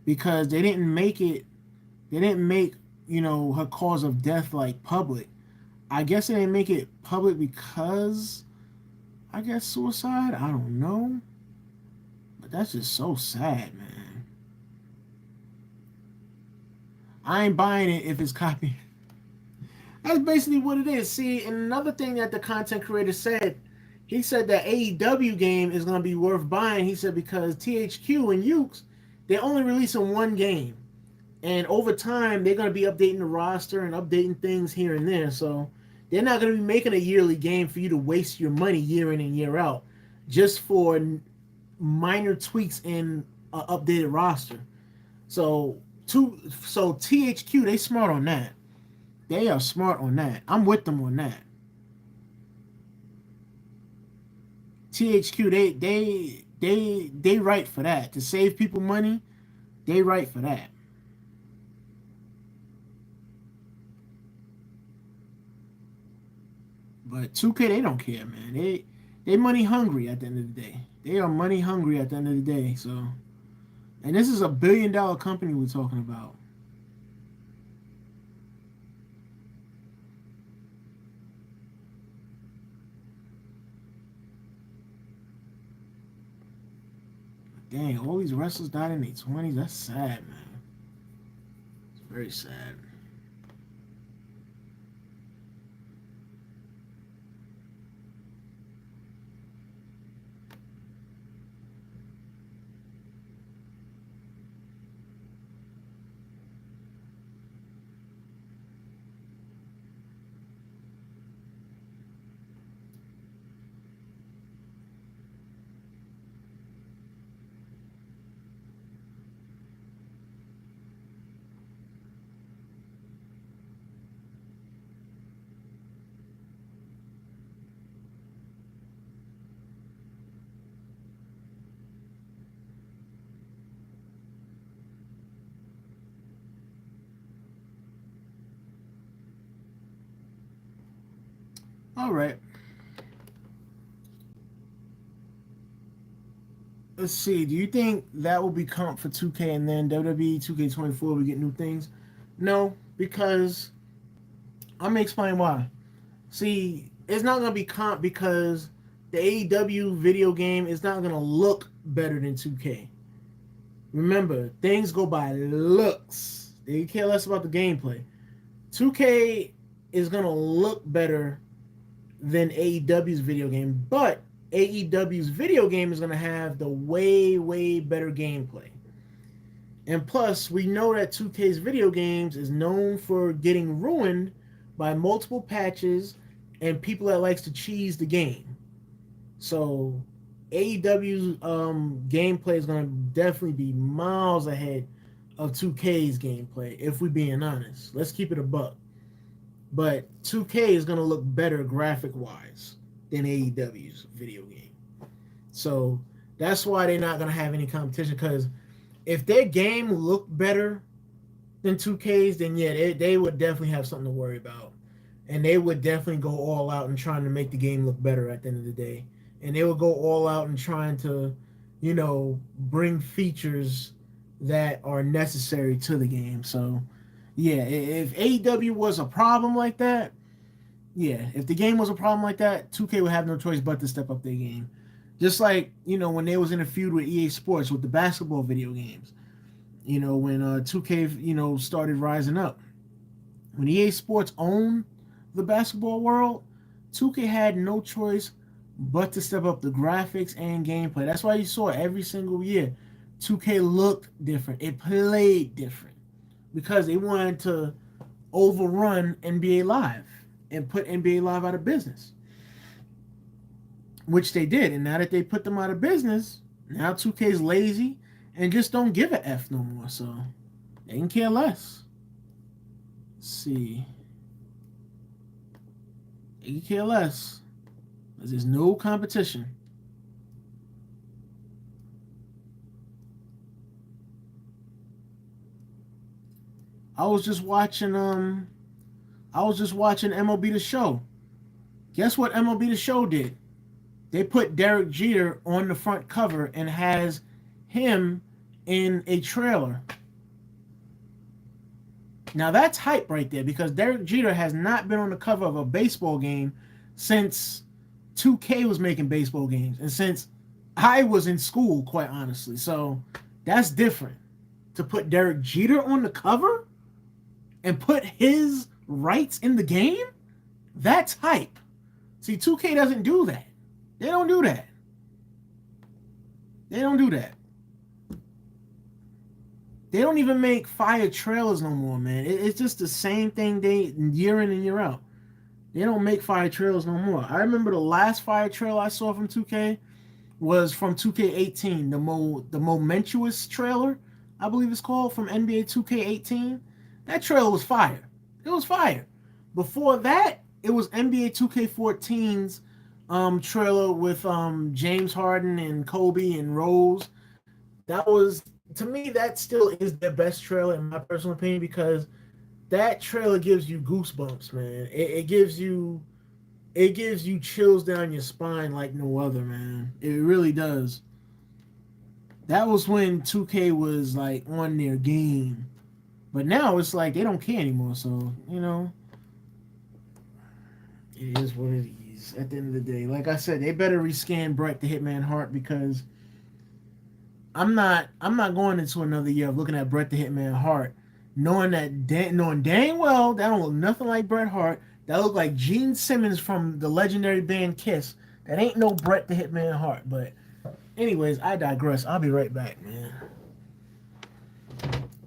A: because they didn't make it. They didn't make her cause of death like public. I guess they didn't make it public because I guess suicide. I don't know, but that's just so sad, man. I ain't buying it if it's copy. That's basically what it is. See, and another thing that the content creator said, he said that AEW game is going to be worth buying. He said because THQ and Ukes, they're only releasing one game. And over time, they're going to be updating the roster and updating things here and there. So they're not going to be making a yearly game for you to waste your money year in and year out just for minor tweaks in an updated roster. So THQ, they smart on that. They are smart on that. I'm with them on that. THQ, they right for that. To save people money, they right for that. But 2K, they don't care, man. They money hungry at the end of the day. They are money hungry at the end of the day. So, and this is $1 billion company we're talking about. Dang, all these wrestlers died in their 20s. That's sad, man. It's very sad. All right. Let's see. Do you think that will be comp for 2K and then WWE 2K24 we get new things? No, because I'm gonna explain why. See, it's not gonna be comp because the AEW video game is not gonna look better than 2K. Remember, things go by looks. They care less about the gameplay. 2K is gonna look better than AEW's video game, but AEW's video game is gonna have the way better gameplay. And plus, we know that 2K's video games is known for getting ruined by multiple patches and people that likes to cheese the game. So AEW's gameplay is going to definitely be miles ahead of 2K's gameplay, if we're being honest. Let's keep it a buck. But 2K is going to look better graphic-wise than AEW's video game. So that's why they're not going to have any competition, because if their game looked better than 2K's, then yeah, they would definitely have something to worry about. And they would definitely go all out in trying to make the game look better at the end of the day. And they would go all out in trying to, bring features that are necessary to the game. So, yeah, if AEW was a problem like that, yeah, if the game was a problem like that, 2K would have no choice but to step up their game. Just like, when they was in a feud with EA Sports with the basketball video games. When 2K, started rising up. When EA Sports owned the basketball world, 2K had no choice but to step up the graphics and gameplay. That's why you saw every single year 2K looked different. It played different because they wanted to overrun NBA Live and put NBA Live out of business, which they did. And now that they put them out of business, now 2K is lazy and just don't give a F no more. So they can care less. Let's see. They can care less. Because there's no competition. I was just watching MLB The Show. Guess what MLB The Show did? They put Derek Jeter on the front cover and has him in a trailer. Now that's hype right there, because Derek Jeter has not been on the cover of a baseball game since 2K was making baseball games and since I was in school, quite honestly. So that's different. To put Derek Jeter on the cover and put his rights in the game, that's hype. See, 2K doesn't do that. They don't do that. They don't do that. They don't even make fire trailers no more, man. It's just the same thing year in and year out. They don't make fire trailers no more. I remember the last fire trailer I saw from 2K was from 2K18, the Momentous trailer, I believe it's called, from NBA 2K18. That trailer was fire. It was fire. Before that, it was NBA 2K14's trailer with James Harden and Kobe and Rose. That was, to me, that still is the best trailer in my personal opinion, because that trailer gives you goosebumps, man. It gives you it gives you chills down your spine like no other, man. It really does. That was when 2K was like on their game. But now it's like they don't care anymore. So, it is what it is at the end of the day. Like I said, they better rescan Bret the Hitman Hart because I'm not going into another year of looking at Bret the Hitman Hart, knowing dang well that don't look nothing like Bret Hart. That look like Gene Simmons from the legendary band Kiss. That ain't no Bret the Hitman Hart. But anyways, I digress. I'll be right back, man.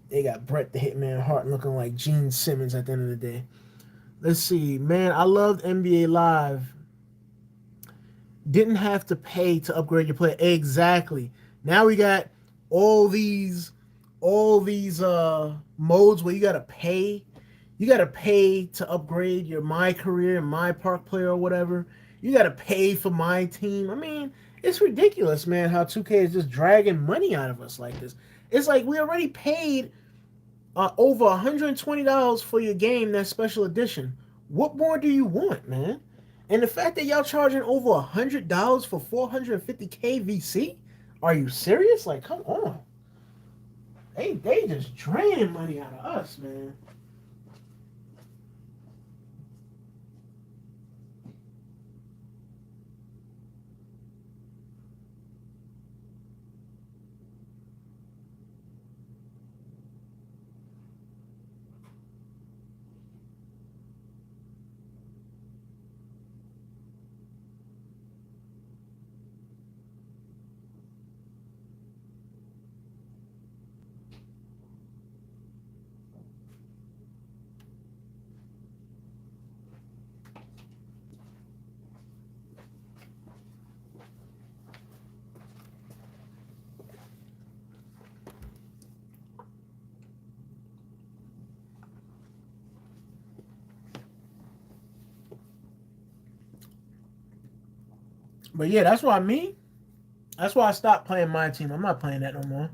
A: They got Bret the Hitman Hart looking like Gene Simmons at the end of the day. Let's see, man. I loved NBA Live. Didn't have to pay to upgrade your player. Exactly. Now we got all these modes where you gotta pay. You gotta pay to upgrade your My Career, My Park player, or whatever. You gotta pay for My Team. I mean, it's ridiculous, man, how 2K is just dragging money out of us like this. It's like we already paid over $120 for your game, that special edition. What more do you want, man? And the fact that y'all charging over $100 for 450K VC? Are you serious? Like, come on. They just draining money out of us, man. But yeah, that's what I mean. That's why I stopped playing My Team. I'm not playing that no more.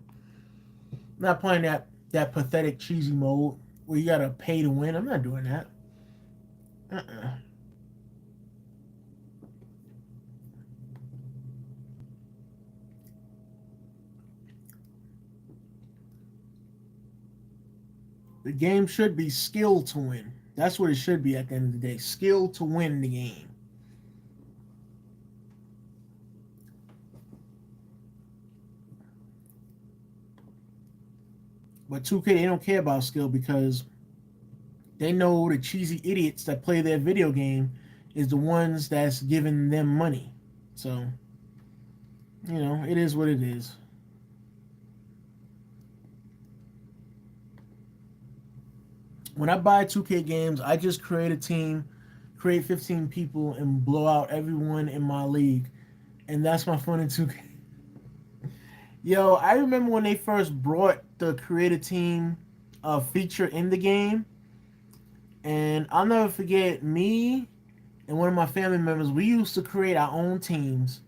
A: I'm not playing that pathetic cheesy mode where you gotta pay to win. I'm not doing that. The game should be skill to win. That's what it should be at the end of the day. Skill to win the game. But 2K, they don't care about skill because they know the cheesy idiots that play their video game is the ones that's giving them money. So, it is what it is. When I buy 2K games, I just create a team, create 15 people, and blow out everyone in my league. And that's my fun in 2K. Yo, I remember when they first brought the create a team feature in the game. And I'll never forget, me and one of my family members, we used to create our own teams.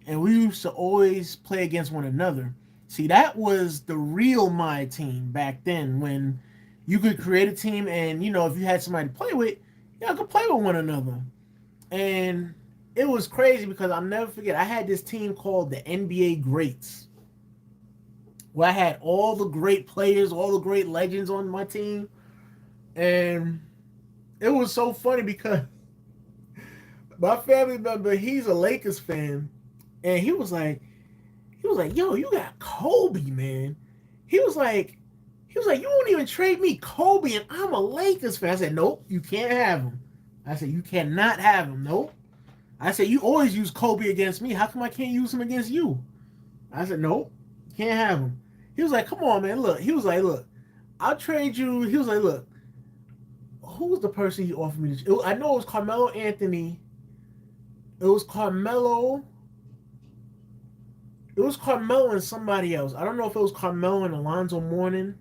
A: And we used to always play against one another. See, that was the real My Team back then, when you could create a team and, if you had somebody to play with, y'all could play with one another. And it was crazy because I'll never forget, I had this team called the NBA Greats, where I had all the great players, all the great legends on my team. And it was so funny because my family member, he's a Lakers fan, and he was like, yo, you got Kobe, man. He was like, you won't even trade me Kobe, and I'm a Lakers fan. I said, nope, you can't have him. I said, you cannot have him. Nope. I said, you always use Kobe against me. How come I can't use him against you? I said, nope, can't have him. He was like, come on, man. Look. He was like, look, I'll trade you. He was like, look, who was the person he offered me to? I know it was Carmelo Anthony. It was Carmelo and somebody else. I don't know if it was Carmelo and Alonzo Mourning,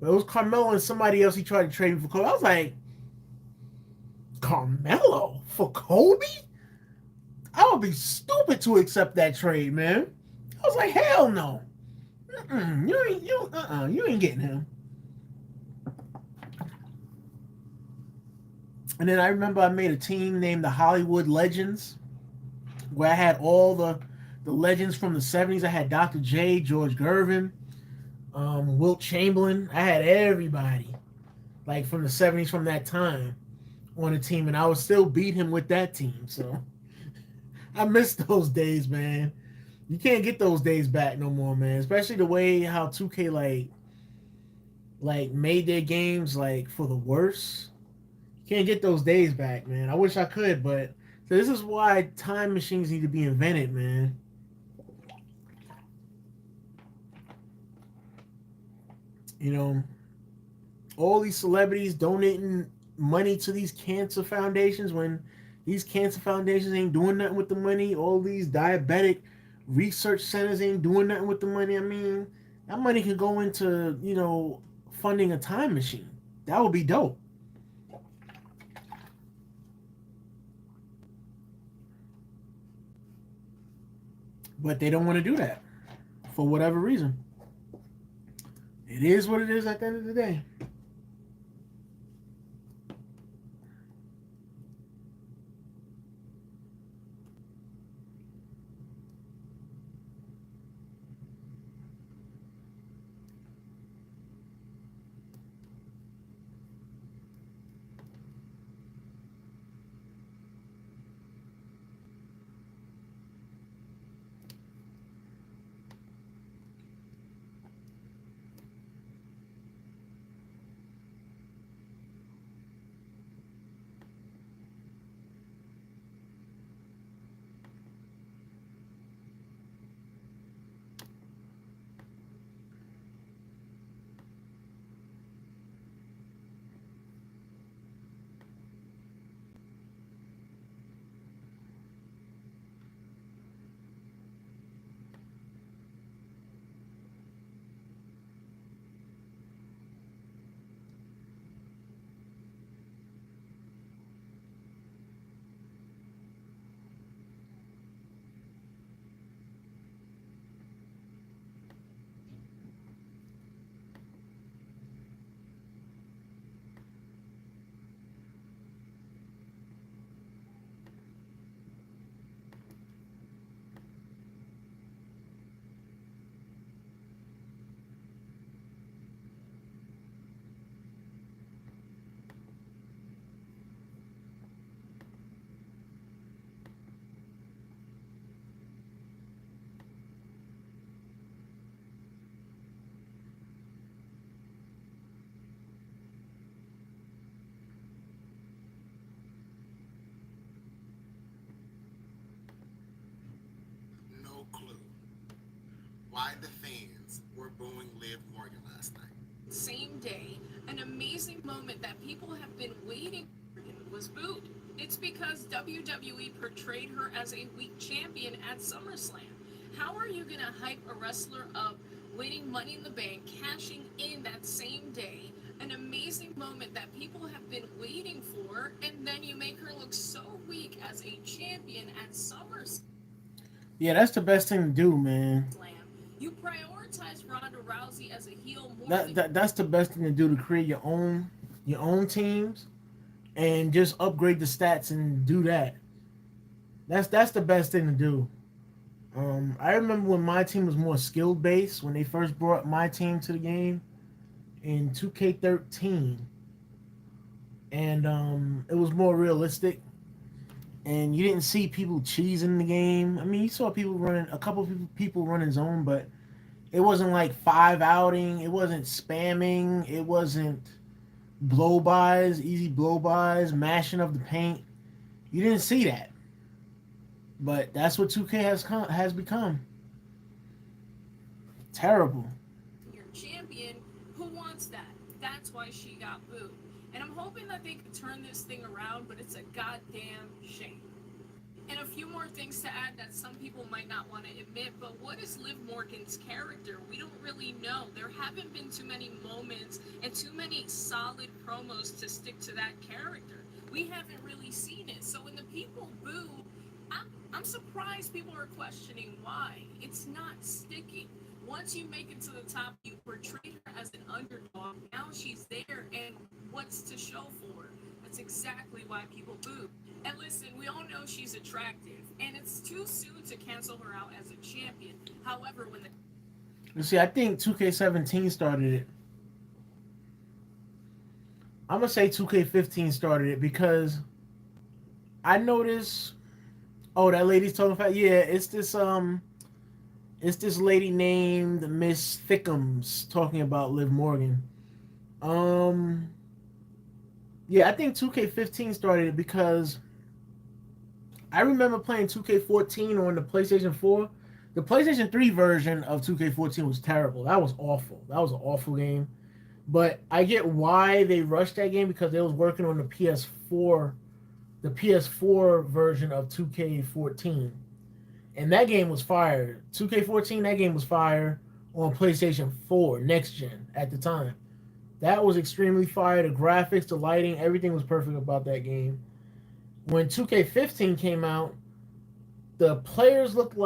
A: but it was Carmelo and somebody else he tried to trade me for Kobe. I was like, Carmelo for Kobe? I would be stupid to accept that trade, man. I was like, hell no. You ain't getting him. And then I remember I made a team named the Hollywood Legends, where I had all the legends from the '70s. I had Dr. J, George Gervin, Wilt Chamberlain. I had everybody like from the '70s from that time on a team, and I would still beat him with that team. So I miss those days, man. You can't get those days back no more, man. Especially the way how 2K like made their games like for the worst. You can't get those days back, man. I wish I could, but so this is why time machines need to be invented, man. You know, all these celebrities donating money to these cancer foundations when these cancer foundations ain't doing nothing with the money. All these diabetic research centers ain't doing nothing with the money. I mean, that money could go into, funding a time machine. That would be dope. But they don't want to do that for whatever reason. It is what it is at the end of the day.
G: No clue why the fans were booing Liv Morgan last night.
C: Same day, an amazing moment that people have been waiting for was booed. It's because WWE portrayed her as a weak champion at SummerSlam. How are you going to hype a wrestler up, winning Money in the Bank, cashing in that same day? An amazing moment that people have been waiting for, and then you make her look so weak as a champion at SummerSlam.
A: Yeah, that's the best thing to do, man.
C: You prioritize Ronda Rousey as a heel more
A: That's the best thing to do to create your own teams and just upgrade the stats and do that. That's the best thing to do. I remember when my team was more skill based when they first brought my team to the game in 2K13, and it was more realistic. And you didn't see people cheesing the game. I mean, you saw people running a couple of people running zone, but it wasn't like five outing. It wasn't spamming. It wasn't blow bys, easy blow bys, mashing of the paint. You didn't see that. But that's what 2K has become. Terrible.
C: your champion. Who wants that? That's why she got booed. And I'm hoping that they could turn this thing around, but it's a goddamn shame. And a few more things to add that some people might not want to admit, but what is Liv Morgan's character? We don't really know. There haven't been too many moments and too many solid promos to stick to that character. We haven't really seen it. So when the people boo, I'm surprised people are questioning why. It's not sticking. Once you make it to the top, you portray her as an underdog. Now she's there, and what's to show for it? That's exactly why people boo. And listen, we all know she's attractive, and it's too soon to cancel her out as a champion. However, when the
A: You see, I think 2K17 started it. I'm gonna say 2K15 started it because I noticed. Oh, that lady's talking about. Yeah, it's this lady named Miss Thickums talking about Liv Morgan. Um, yeah, I think 2K15 started it because I remember playing 2K14 on the PlayStation 4. The PlayStation 3 version of 2K14 was terrible. That was awful. That was an awful game. But I get why they rushed that game because they was working on the PS4 version of 2K14. And that game was fire. 2K14, that game was fire on PlayStation 4, next gen at the time. That was extremely fire. The graphics, the lighting, everything was perfect about that game. When 2K15 came out, the players they looked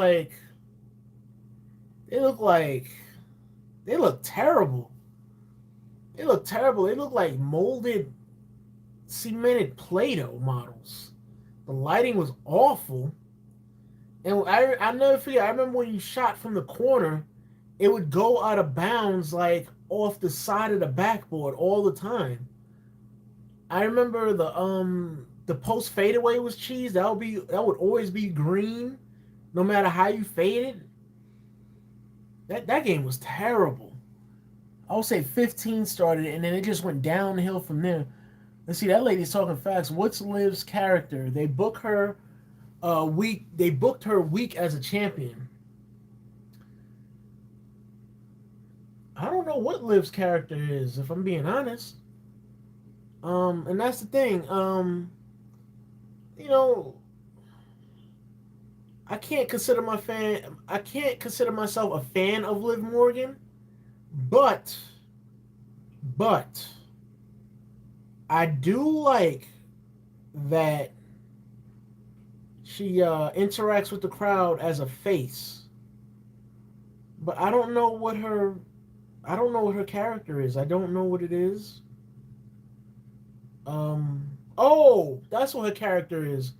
A: like they looked terrible. They looked terrible. They looked like molded cemented Play-Doh models. The lighting was awful. And I never forget, I remember when you shot from the corner, it would go out of bounds like off the side of the backboard all the time. I remember the post fadeaway was cheese. That would always be green, no matter how you faded. That game was terrible. I would say 15 started and then it just went downhill from there. Let's see, that lady's talking facts. What's Liv's character? They book her weak. They booked her weak as a champion. I don't know what Liv's character is, if I'm being honest. And that's the thing. You know, I can't consider myself a fan of Liv Morgan, but I do like that she interacts with the crowd as a face. But I don't know what her character is. I don't know what it is. Oh, that's what her character is.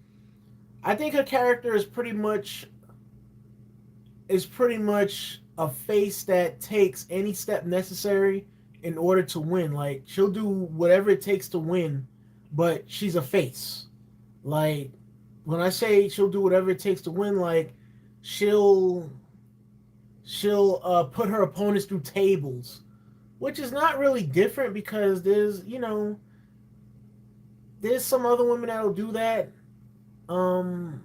A: I think her character is pretty much a face that takes any step necessary in order to win. Like she'll do whatever it takes to win, but she's a face. Like when I say she'll do whatever it takes to win, like she'll put her opponents through tables, which is not really different because there's some other women that'll do that. The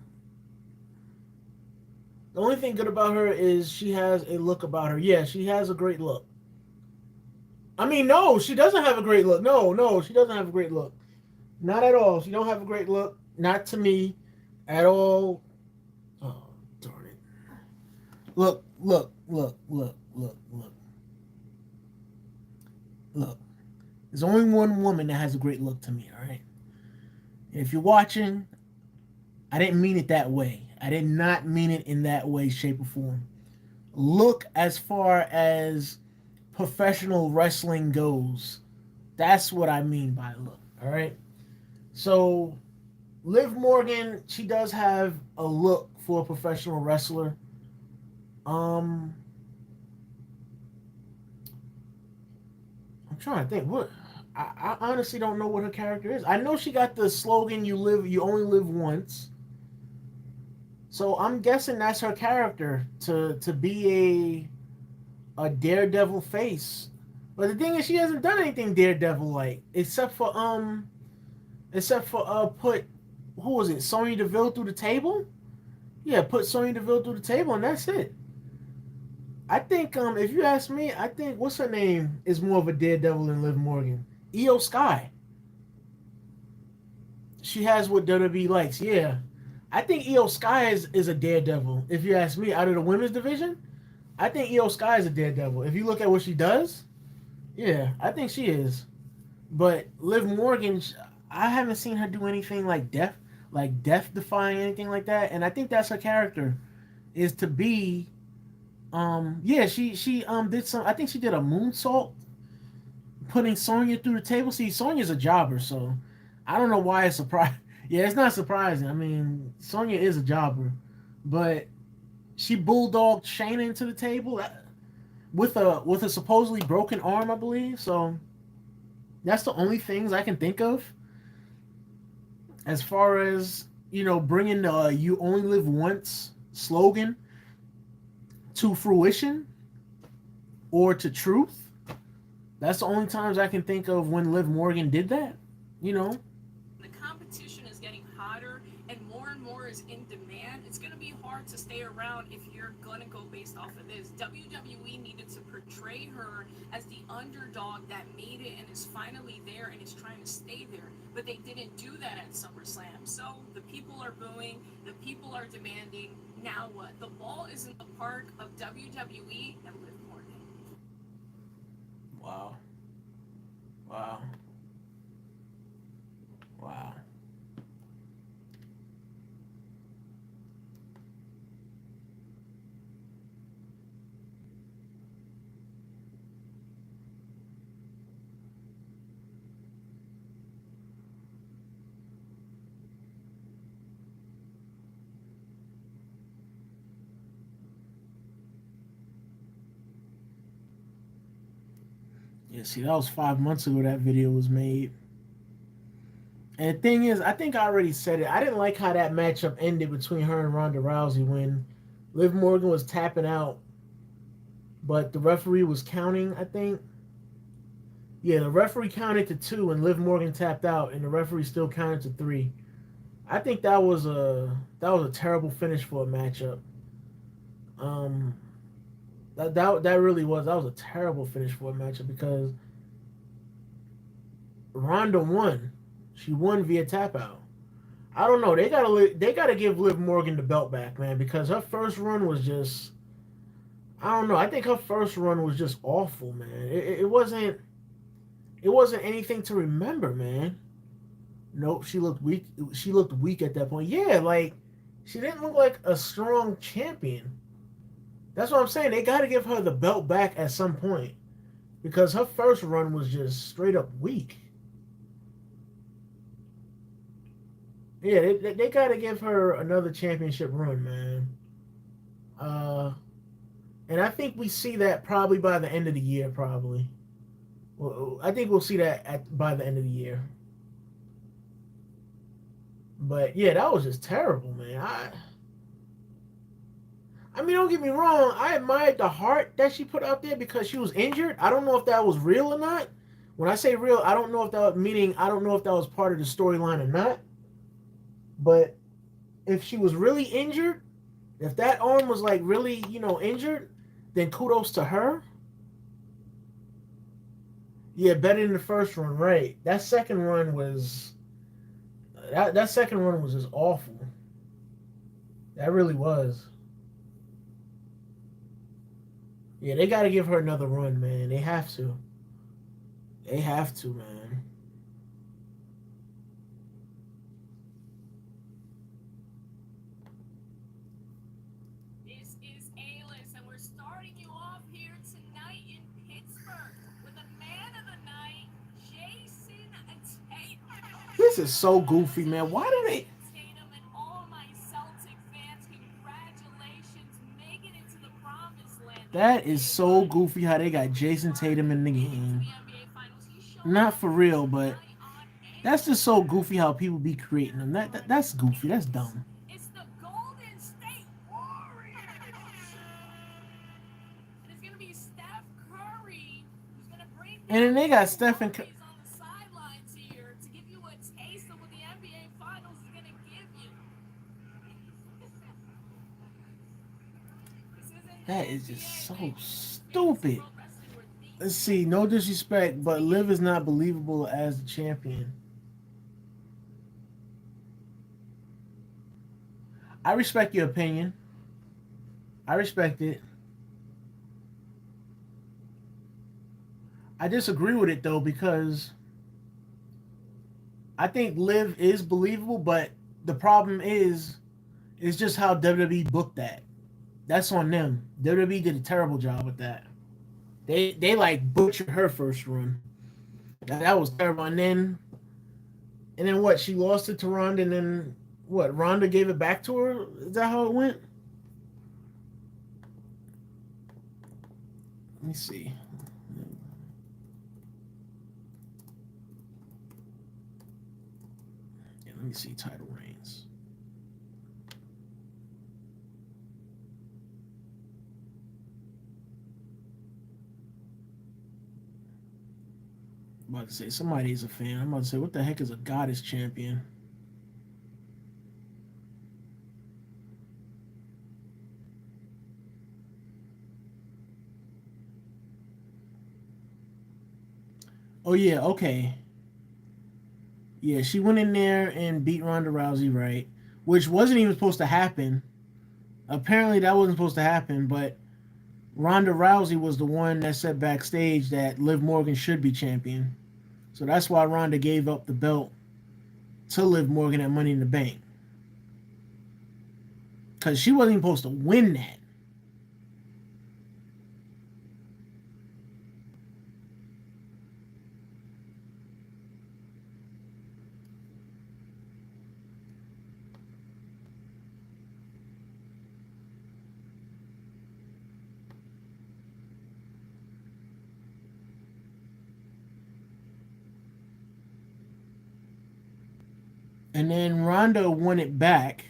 A: only thing good about her is she has a look about her. Yeah, she has a great look. I mean, no, she doesn't have a great look. No, she doesn't have a great look. Not at all. She don't have a great look. Not to me at all. Oh, darn it. Look. Look. There's only one woman that has a great look to me, all right? If you're watching, I didn't mean it that way. I did not mean it in that way, shape, or form. Look as far as professional wrestling goes. That's what I mean by look, all right? So, Liv Morgan, she does have a look for a professional wrestler. I'm trying to think. I honestly don't know what her character is. I know she got the slogan you only live once. So I'm guessing that's her character to be a daredevil face. But the thing is she hasn't done anything daredevil like except for put who was it? Sonya Deville through the table? Yeah, put Sonya Deville through the table and that's it. I think if you ask me, I think what's her name is more of a daredevil than Liv Morgan. Io Sky. She has what WWE likes, yeah. I think Io Sky is a daredevil. If you ask me, out of the women's division, I think Io Sky is a daredevil. If you look at what she does, yeah, I think she is. But Liv Morgan, I haven't seen her do anything like death defying anything like that. And I think that's her character, is to be. Yeah, she did some. I think she did a moonsault, putting Sonya through the table. See, Sonya's a jobber, so I don't know why it's surprising. Yeah, it's not surprising. I mean, Sonya is a jobber, but she bulldogged Shayna into the table with a supposedly broken arm, I believe. So that's the only things I can think of as far as bringing the "You Only Live Once" slogan to fruition or to truth. That's the only times I can think of when Liv Morgan did that. You know,
C: The competition is getting hotter and more is in demand. It's going to be hard to stay around if you're going to go based off of this. WWE needed to portray her as the underdog that made it and is finally there and is trying to stay there. But they didn't do that at SummerSlam. So the people are booing, the people are demanding. Now what? The ball is in the park of WWE and Liv Morgan.
A: wow, wow, wow. Yeah, see, that was 5 months ago that video was made. And the thing is, I think I already said it. I didn't like how that matchup ended between her and Ronda Rousey when Liv Morgan was tapping out, but the referee was counting, I think. Yeah, the referee counted to two and Liv Morgan tapped out, and the referee still counted to three. I think that was a terrible finish for a matchup. Um, that really was a terrible finish for a matchup because Ronda won. She won via tap out. I don't know. They gotta give Liv Morgan the belt back, man, because her first run was just I don't know. I think her first run was just awful, man. It wasn't anything to remember, man. Nope, she looked weak. She looked weak at that point. Yeah, like she didn't look like a strong champion. That's what I'm saying. They got to give her the belt back at some point because her first run was just straight up weak. Yeah, they got to give her another championship run, man. Uh, and I think we see that probably by the end of the year, probably. Well, I think we'll see that by the end of the year. But yeah, that was just terrible, man. I mean, don't get me wrong. I admired the heart that she put out there because she was injured. I don't know if that was real or not. When I say real, I don't know if that was meaning I don't know if that was part of the storyline or not. But if she was really injured, if that arm was like really, injured, then kudos to her. Yeah, better than the first run, right? That second run was just awful. That really was. Yeah, they got to give her another run, man. They have to. They have to, man.
C: This is A-List, and we're starting you off here tonight in Pittsburgh with the man of the night, Jason Tatum.
A: This is so goofy, man. Why do they?
C: Tatum and all my Celtic fans, congratulations, making it to the promised land.
A: That is so goofy how they got Jason Tatum in the game. Not for real, but that's just so goofy how people be creating them. That's goofy. That's dumb.
C: It's the Golden State Warriors. And it's gonna be Steph Curry who's gonna bring
A: And then they got Stephen.
C: on the sidelines here to give you a taste of what the NBA Finals is gonna give you.
A: That is just so stupid. Let's see. No disrespect, but Liv is not believable as the champion. I respect your opinion. I respect it. I disagree with it though because I think Liv is believable, but the problem is just how WWE booked that. That's on them. WWE did a terrible job with that. They like butchered her first run. That was terrible. And then And then what? She lost it to Ronda, and then what? Ronda gave it back to her. Is that how it went? Let me see. Yeah, let me see title reigns. I'm about to say somebody's a fan. I'm about to say, what the heck is a goddess champion? Oh yeah, okay. Yeah, she went in there and beat Ronda Rousey, right? Which wasn't even supposed to happen. Apparently, that wasn't supposed to happen, but Ronda Rousey was the one that said backstage that Liv Morgan should be champion. So that's why Ronda gave up the belt to Liv Morgan at Money in the Bank. Because she wasn't even supposed to win that. And then Ronda won it back.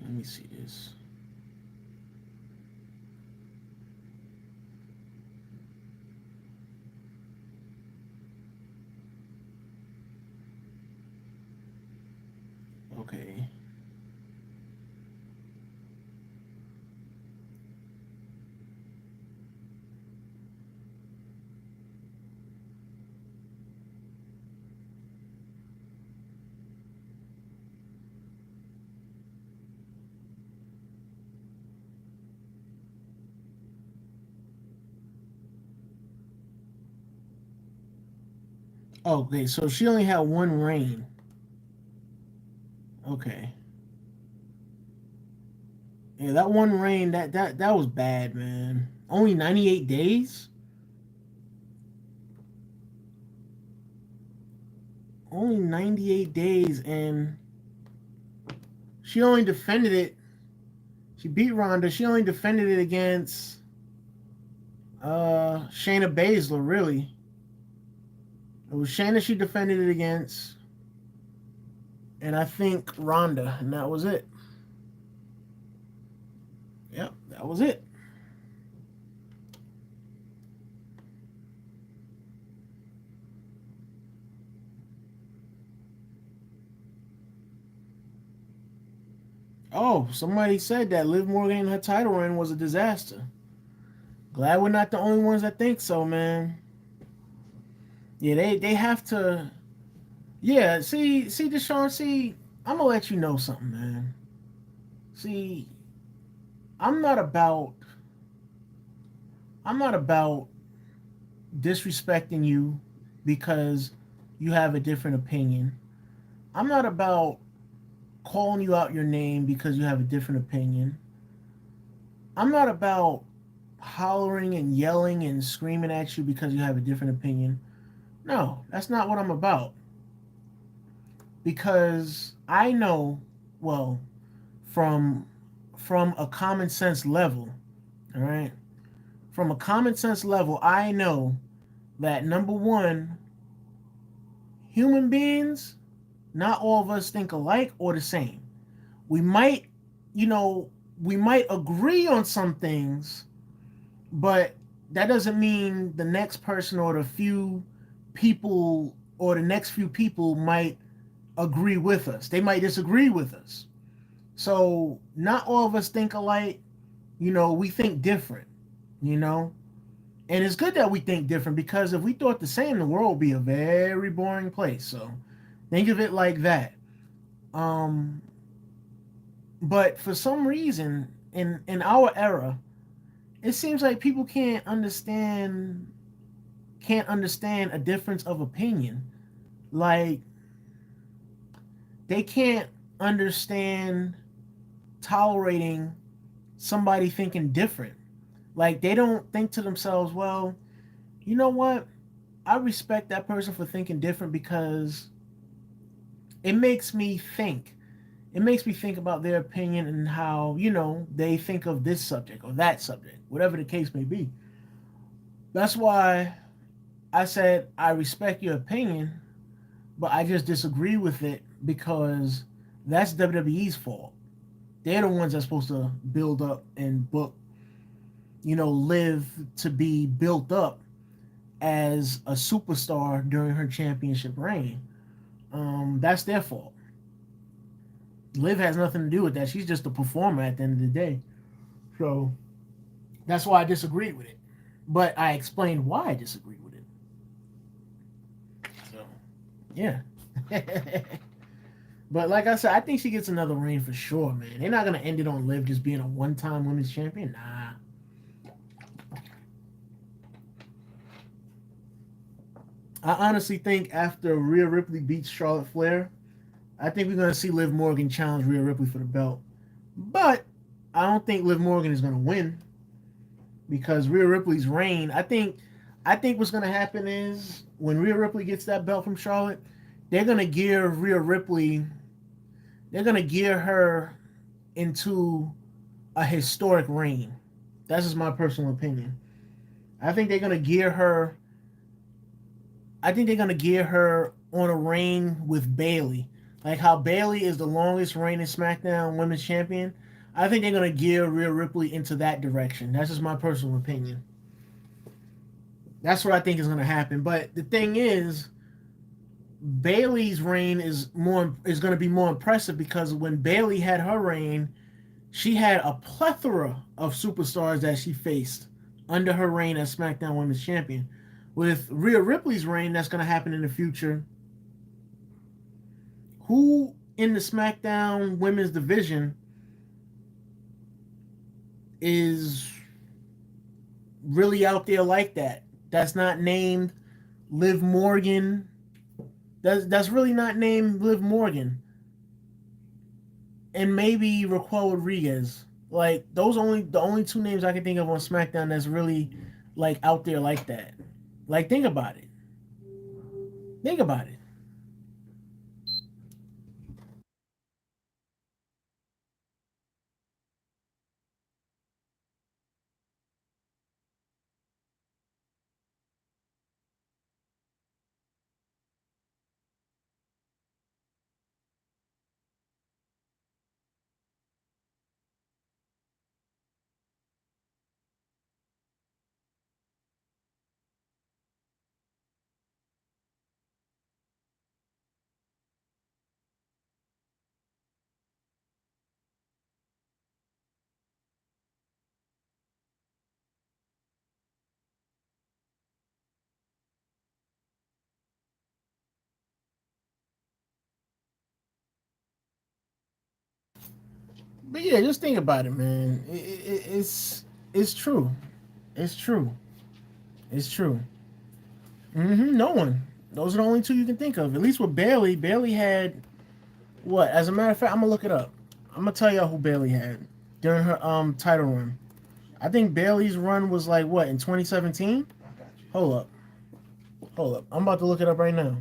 A: Let me see this. Okay. Okay, so she only had one reign. Okay. Yeah, that one reign, that was bad, man. Only 98 days? Only 98 days, and she only defended it. She beat Ronda. She only defended it against Shayna Baszler, really. It was Shayna she defended it against, and I think Ronda, and that was it. Yep, that was it. Oh, somebody said that Liv Morgan in her title reign was a disaster. Glad we're not the only ones that think so, man. Yeah, they have to. Yeah, see, Deshaun, see, I'm gonna let you know something, man. See, I'm not about, I'm not about disrespecting you because you have a different opinion. I'm not about calling you out your name because you have a different opinion. I'm not about hollering and yelling and screaming at you because you have a different opinion. No, that's not what I'm about. Because I know, well, from from a common sense level, all right? From a common sense level, I know that number one, human beings, not all of us think alike or the same. We might, you know, we might agree on some things, but that doesn't mean the next person or the few people or the next few people might agree with us. They might disagree with us. So not all of us think alike. We think different, you know? And it's good that we think different because if we thought the same, the world would be a very boring place. So think of it like that. But for some reason, in our era, it seems like people can't understand a difference of opinion. Like they can't understand tolerating somebody thinking different. Like they don't think to themselves, well, you know what? I respect that person for thinking different because it makes me think. It makes me think about their opinion and how, they think of this subject or that subject, whatever the case may be. That's why I said I respect your opinion, but I just disagree with it because that's WWE's fault. They're the ones that's supposed to build up and book, live to be built up as a superstar during her championship reign. That's their fault. Liv has nothing to do with that. She's just a performer at the end of the day. So that's why I disagreed with it. But I explained why I disagreed with it. So, yeah. But like I said, I think she gets another reign for sure, man. They're not gonna end it on Liv just being a one-time women's champion. Nah. I honestly think after Rhea Ripley beats Charlotte Flair, I think we're gonna see Liv Morgan challenge Rhea Ripley for the belt. But I don't think Liv Morgan is gonna win because Rhea Ripley's reign. I think what's gonna happen is when Rhea Ripley gets that belt from Charlotte, they're gonna gear Rhea Ripley. They're gonna gear her into a historic reign. That's just my personal opinion. I think they're gonna gear her. I think they're gonna gear her on a reign with Bayley, like how Bayley is the longest reigning SmackDown Women's Champion. I think they're gonna gear Rhea Ripley into that direction. That's just my personal opinion. That's what I think is gonna happen. But the thing is, Bayley's reign is going to be more impressive because when Bayley had her reign, she had a plethora of superstars that she faced under her reign as SmackDown Women's Champion. With Rhea Ripley's reign, that's going to happen in the future. Who in the SmackDown Women's division is really out there like that? That's not named Liv Morgan. That's really not named Liv Morgan. And maybe Raquel Rodriguez. Like those only the only two names I can think of on SmackDown that's really like out there like that. Like think about it. Think about it. But yeah, just think about it, man. It's true. It's true. It's true. No one. Those are the only two you can think of. At least with Bailey, Bailey had what? As a matter of fact, I'm gonna look it up. I'm gonna tell y'all who Bailey had during her title run. I think Bailey's run was like what in 2017. Hold up. Hold up. I'm about to look it up right now.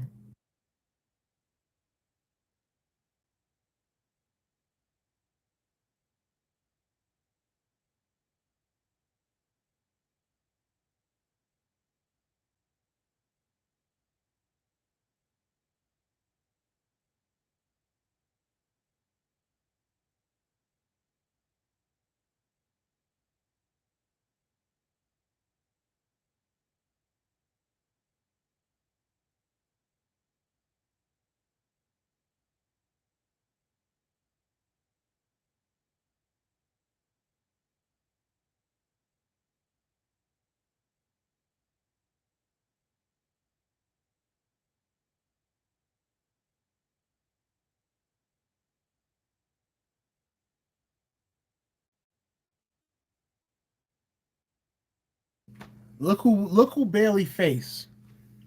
A: Look who Bailey faced.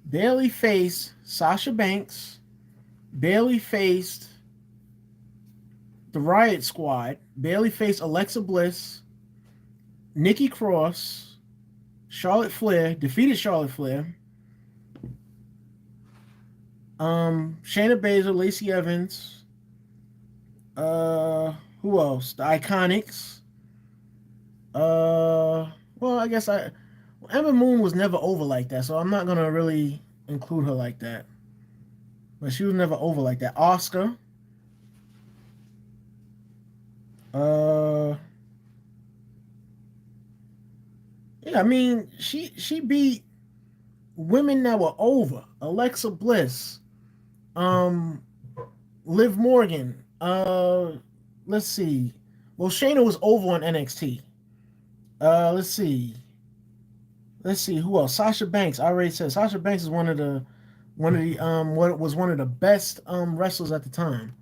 A: Bailey faced Sasha Banks. Bailey faced the Riot Squad. Bailey faced Alexa Bliss. Nikki Cross. Charlotte Flair defeated Charlotte Flair. Shayna Baszler, Lacey Evans. Who else? The Iconics. Well, I guess Ember Moon was never over like that, so I'm not gonna really include her like that. But she was never over like that. Oscar. Uh, yeah, I mean, she beat women that were over. Alexa Bliss. Um, Liv Morgan. Let's see. Well, Shayna was over on NXT. Let's see. Let's see who else. Sasha Banks. I already said Sasha Banks is one of the what was one of the best wrestlers at the time.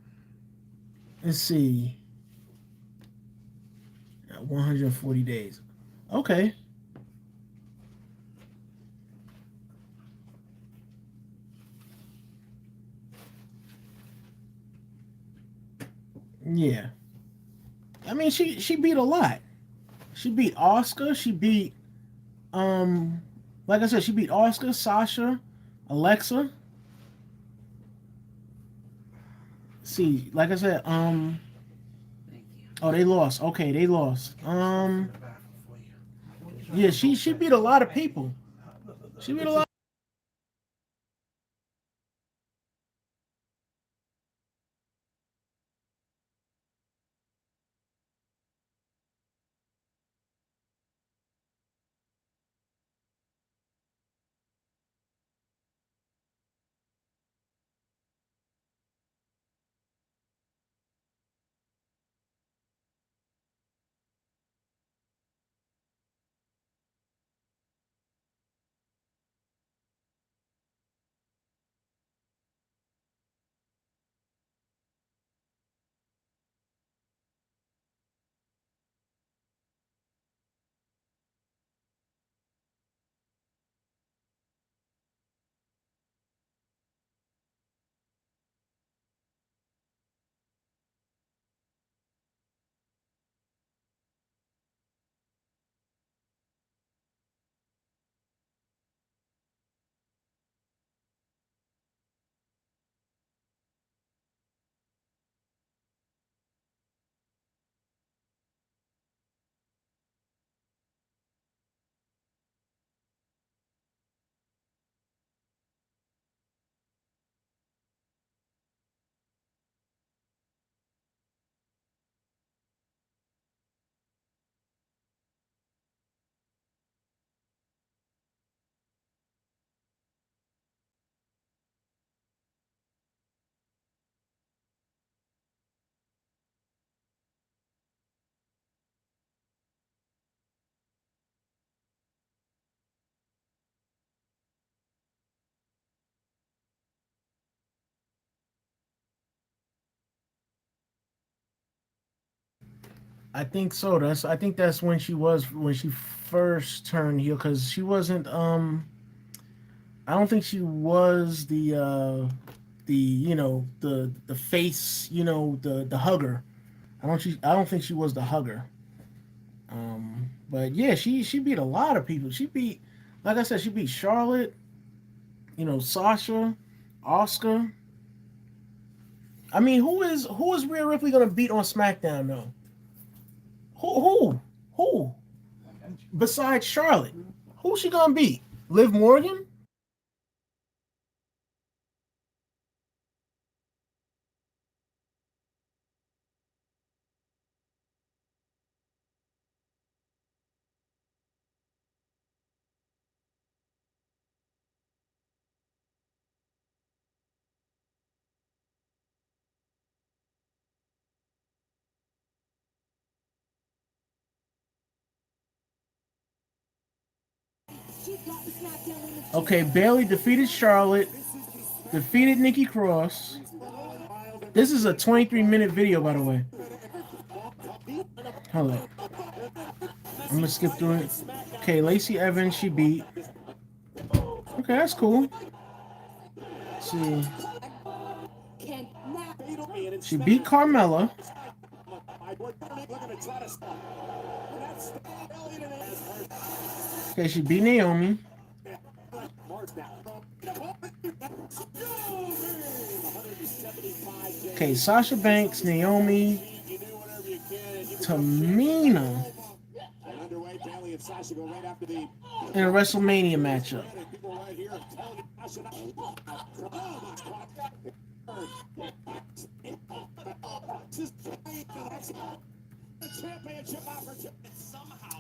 A: Let's see. 140 days. Okay. Yeah. I mean, she beat a lot. She beat Oscar. She beat um, like I said, she beat Oscar, Sasha, Alexa. See, like I said, oh, they lost. Okay, they lost. Yeah, she beat a lot of people. She beat a lot. I think so. I think that's when she first turned heel because she wasn't. I don't think she was the the face. The hugger. I don't think she was the hugger. But yeah, she beat a lot of people. She beat, like I said, she beat Charlotte. Sasha, Oscar. I mean, who is Rhea Ripley gonna beat on SmackDown though? Who? Besides Charlotte, who's she gonna beat? Liv Morgan? Okay, Bailey defeated Charlotte, defeated Nikki Cross. This is a 23-minute video, by the way. Hold up. I'm gonna skip through it. Okay, Okay, Lacey Evans, she beat. Okay, that's cool. Let's see. She beat Carmella. Okay, she beat Naomi. Okay, Sasha Banks, Naomi, Tamina in a WrestleMania matchup.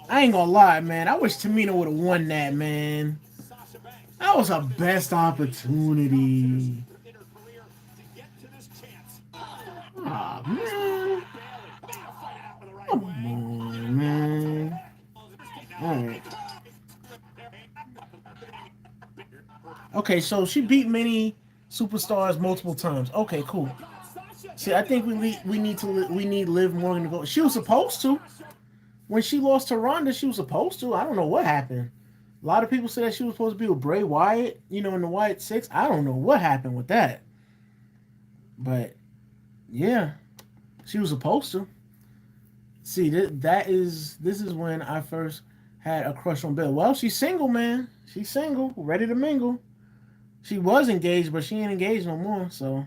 A: I ain't gonna lie, man. I wish Tamina would have won that, man. That was her best opportunity. Aw, man. Come on, man. Alright. Okay, so she beat many superstars multiple times. Okay, cool. See, I think we need Liv Morgan to go. She was supposed to. When she lost to Ronda, she was supposed to. I don't know what happened. A lot of people say that she was supposed to be with Bray Wyatt, in the Wyatt Six. I don't know what happened with that. But yeah, she was supposed to. See, this is when I first had a crush on Bill. Well, she's single, man. She's single, ready to mingle. She was engaged, but she ain't engaged no more. So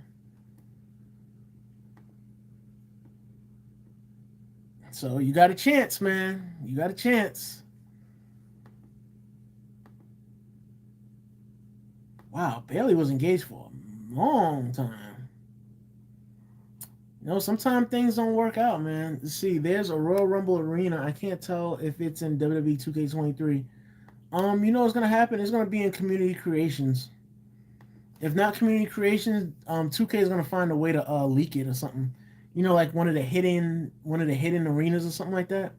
A: you got a chance, man. You got a chance. Wow, Bailey was engaged for a long time. Sometimes things don't work out, man. See, there's a Royal Rumble arena. I can't tell if it's in WWE 2K23. What's gonna happen? It's gonna be in Community Creations. If not Community Creations, 2K is gonna find a way to leak it or something. Like one of the hidden arenas or something like that.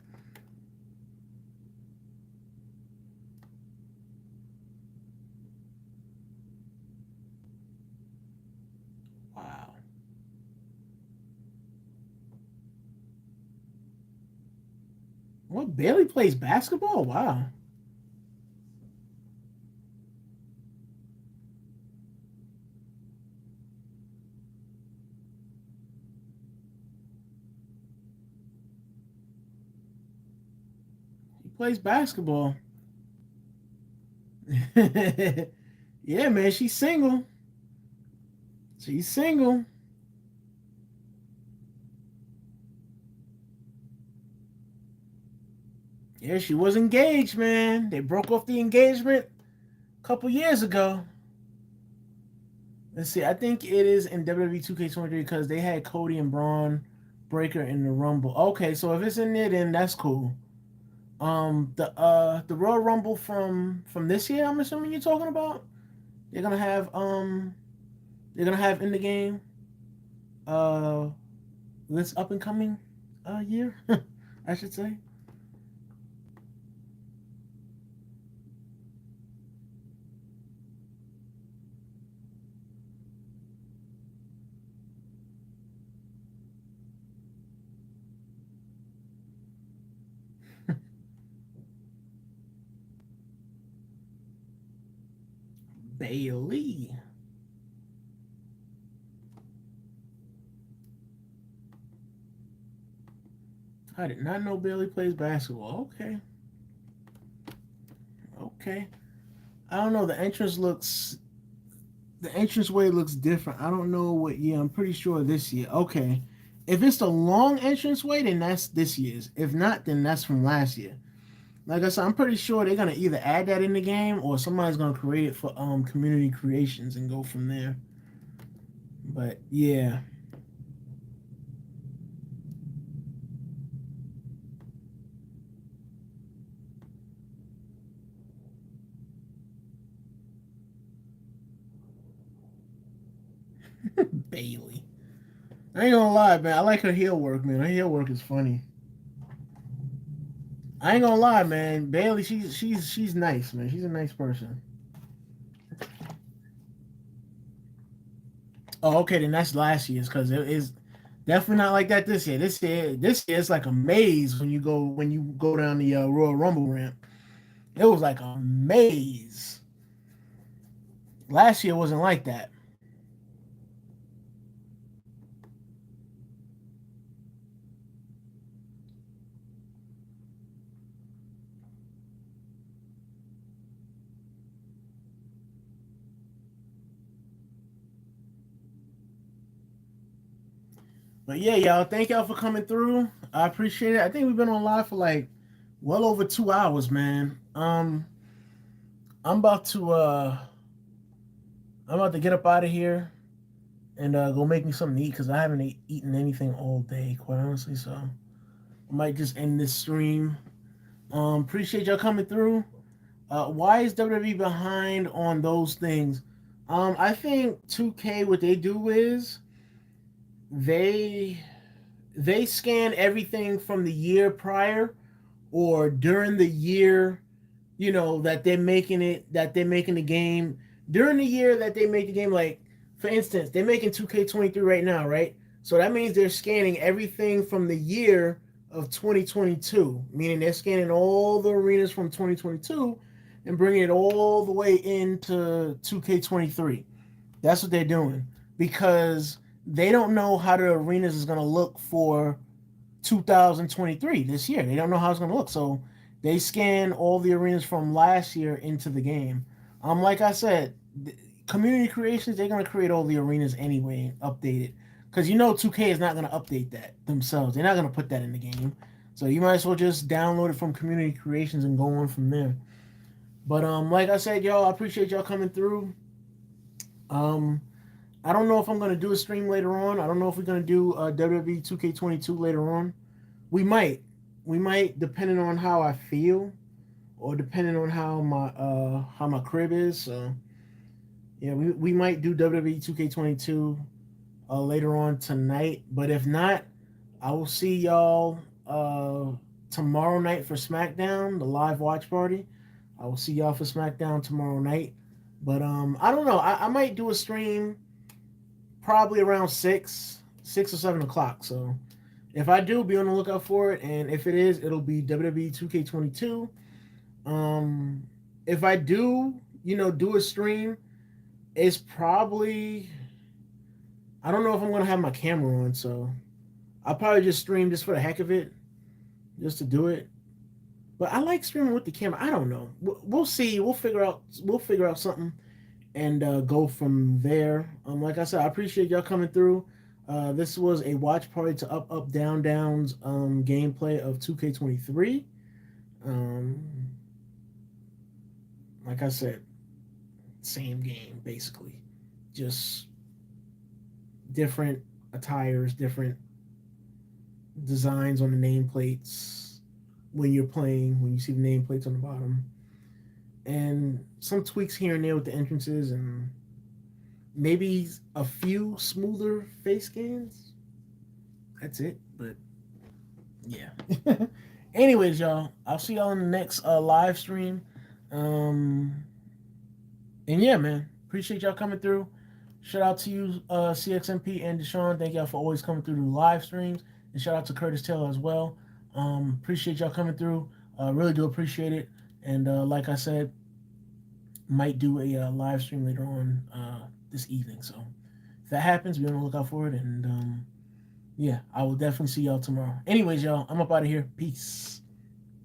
A: Wow. What, Bailey plays basketball? Wow. Plays basketball. Yeah, man, she's single. She's single. Yeah, she was engaged, man. They broke off the engagement a couple years ago. Let's see. I think it is in WWE 2K23 because they had Cody and Braun Breaker in the Rumble. Okay, so if it's in there, then that's cool. The Royal Rumble from this year, I'm assuming you're talking about. They're gonna have in the game this up and coming year, I should say. Bailey. I did not know Bailey plays basketball. Okay. Okay. I don't know. The entranceway looks different. I don't know what year. I'm pretty sure this year. Okay. If it's the long entranceway, then that's this year's. If not, then that's from last year. Like I said, I'm pretty sure they're gonna either add that in the game or somebody's gonna create it for community creations and go from there. But yeah. Bailey. I ain't gonna lie, man. I like her heel work, man. Her heel work is funny. I ain't gonna lie, man. Bailey, she's nice, man. She's a nice person. Oh, okay, then that's last year's because it is definitely not like that this year. This year it's like a maze when you go down the Royal Rumble ramp. It was like a maze. Last year wasn't like that. But yeah, y'all, thank y'all for coming through. I appreciate it. I think we've been on live for like well over 2 hours, man. I'm about to I'm about to get up out of here and go make me something to eat because I haven't eaten anything all day, quite honestly. So I might just end this stream. Appreciate y'all coming through. Why is WWE behind on those things? I think 2K what they do is they they scan everything from the year prior or during the year, that they're making the game during the year that they make the game. Like, for instance, they're making 2K23 right now, right? So that means they're scanning everything from the year of 2022, meaning they're scanning all the arenas from 2022 and bringing it all the way into 2K23. That's what they're doing because they don't know how the arenas is going to look for 2023 this year. They don't know how it's going to look. So they scan all the arenas from last year into the game. Like I said, community creations, they're going to create all the arenas anyway and update it. Because 2K is not going to update that themselves. They're not going to put that in the game. So you might as well just download it from community creations and go on from there. But like I said, y'all, I appreciate y'all coming through. Um, I don't know if I'm gonna do a stream later on. I don't know if we're gonna do WWE 2K22 later on. We might, depending on how I feel, or depending on how my crib is. So yeah, we might do WWE 2K22 later on tonight. But if not, I will see y'all tomorrow night for SmackDown, the live watch party. I will see y'all for SmackDown tomorrow night. But I don't know. I might do a stream probably around 6 or 7 o'clock. So if I do, be on the lookout for it. And if it is, it'll be WWE 2K22. If I do, do a stream, it's probably, I don't know if I'm gonna have my camera on, so I'll probably just stream just for the heck of it, just to do it. But I like streaming with the camera. I don't know. We'll see. We'll figure out. We'll figure out something and go from there. Like I said, I appreciate y'all coming through. This was a watch party to Up Down Down's gameplay of 2K23. Um, like I said, same game basically, just different attires, different designs on the nameplates when you're playing. When you see the nameplates on the bottom, and some tweaks here and there with the entrances and maybe a few smoother face scans. That's it. But yeah. Anyways, y'all, I'll see y'all in the next live stream. And yeah, man, appreciate y'all coming through. Shout out to you, CXMP and Deshaun. Thank y'all for always coming through the live streams. And shout out to Curtis Taylor as well. Appreciate y'all coming through. Really do appreciate it. And like I said, might do a live stream later on this evening. So if that happens, be on the lookout for it. And yeah, I will definitely see y'all tomorrow. Anyways, y'all, I'm up out of here. Peace.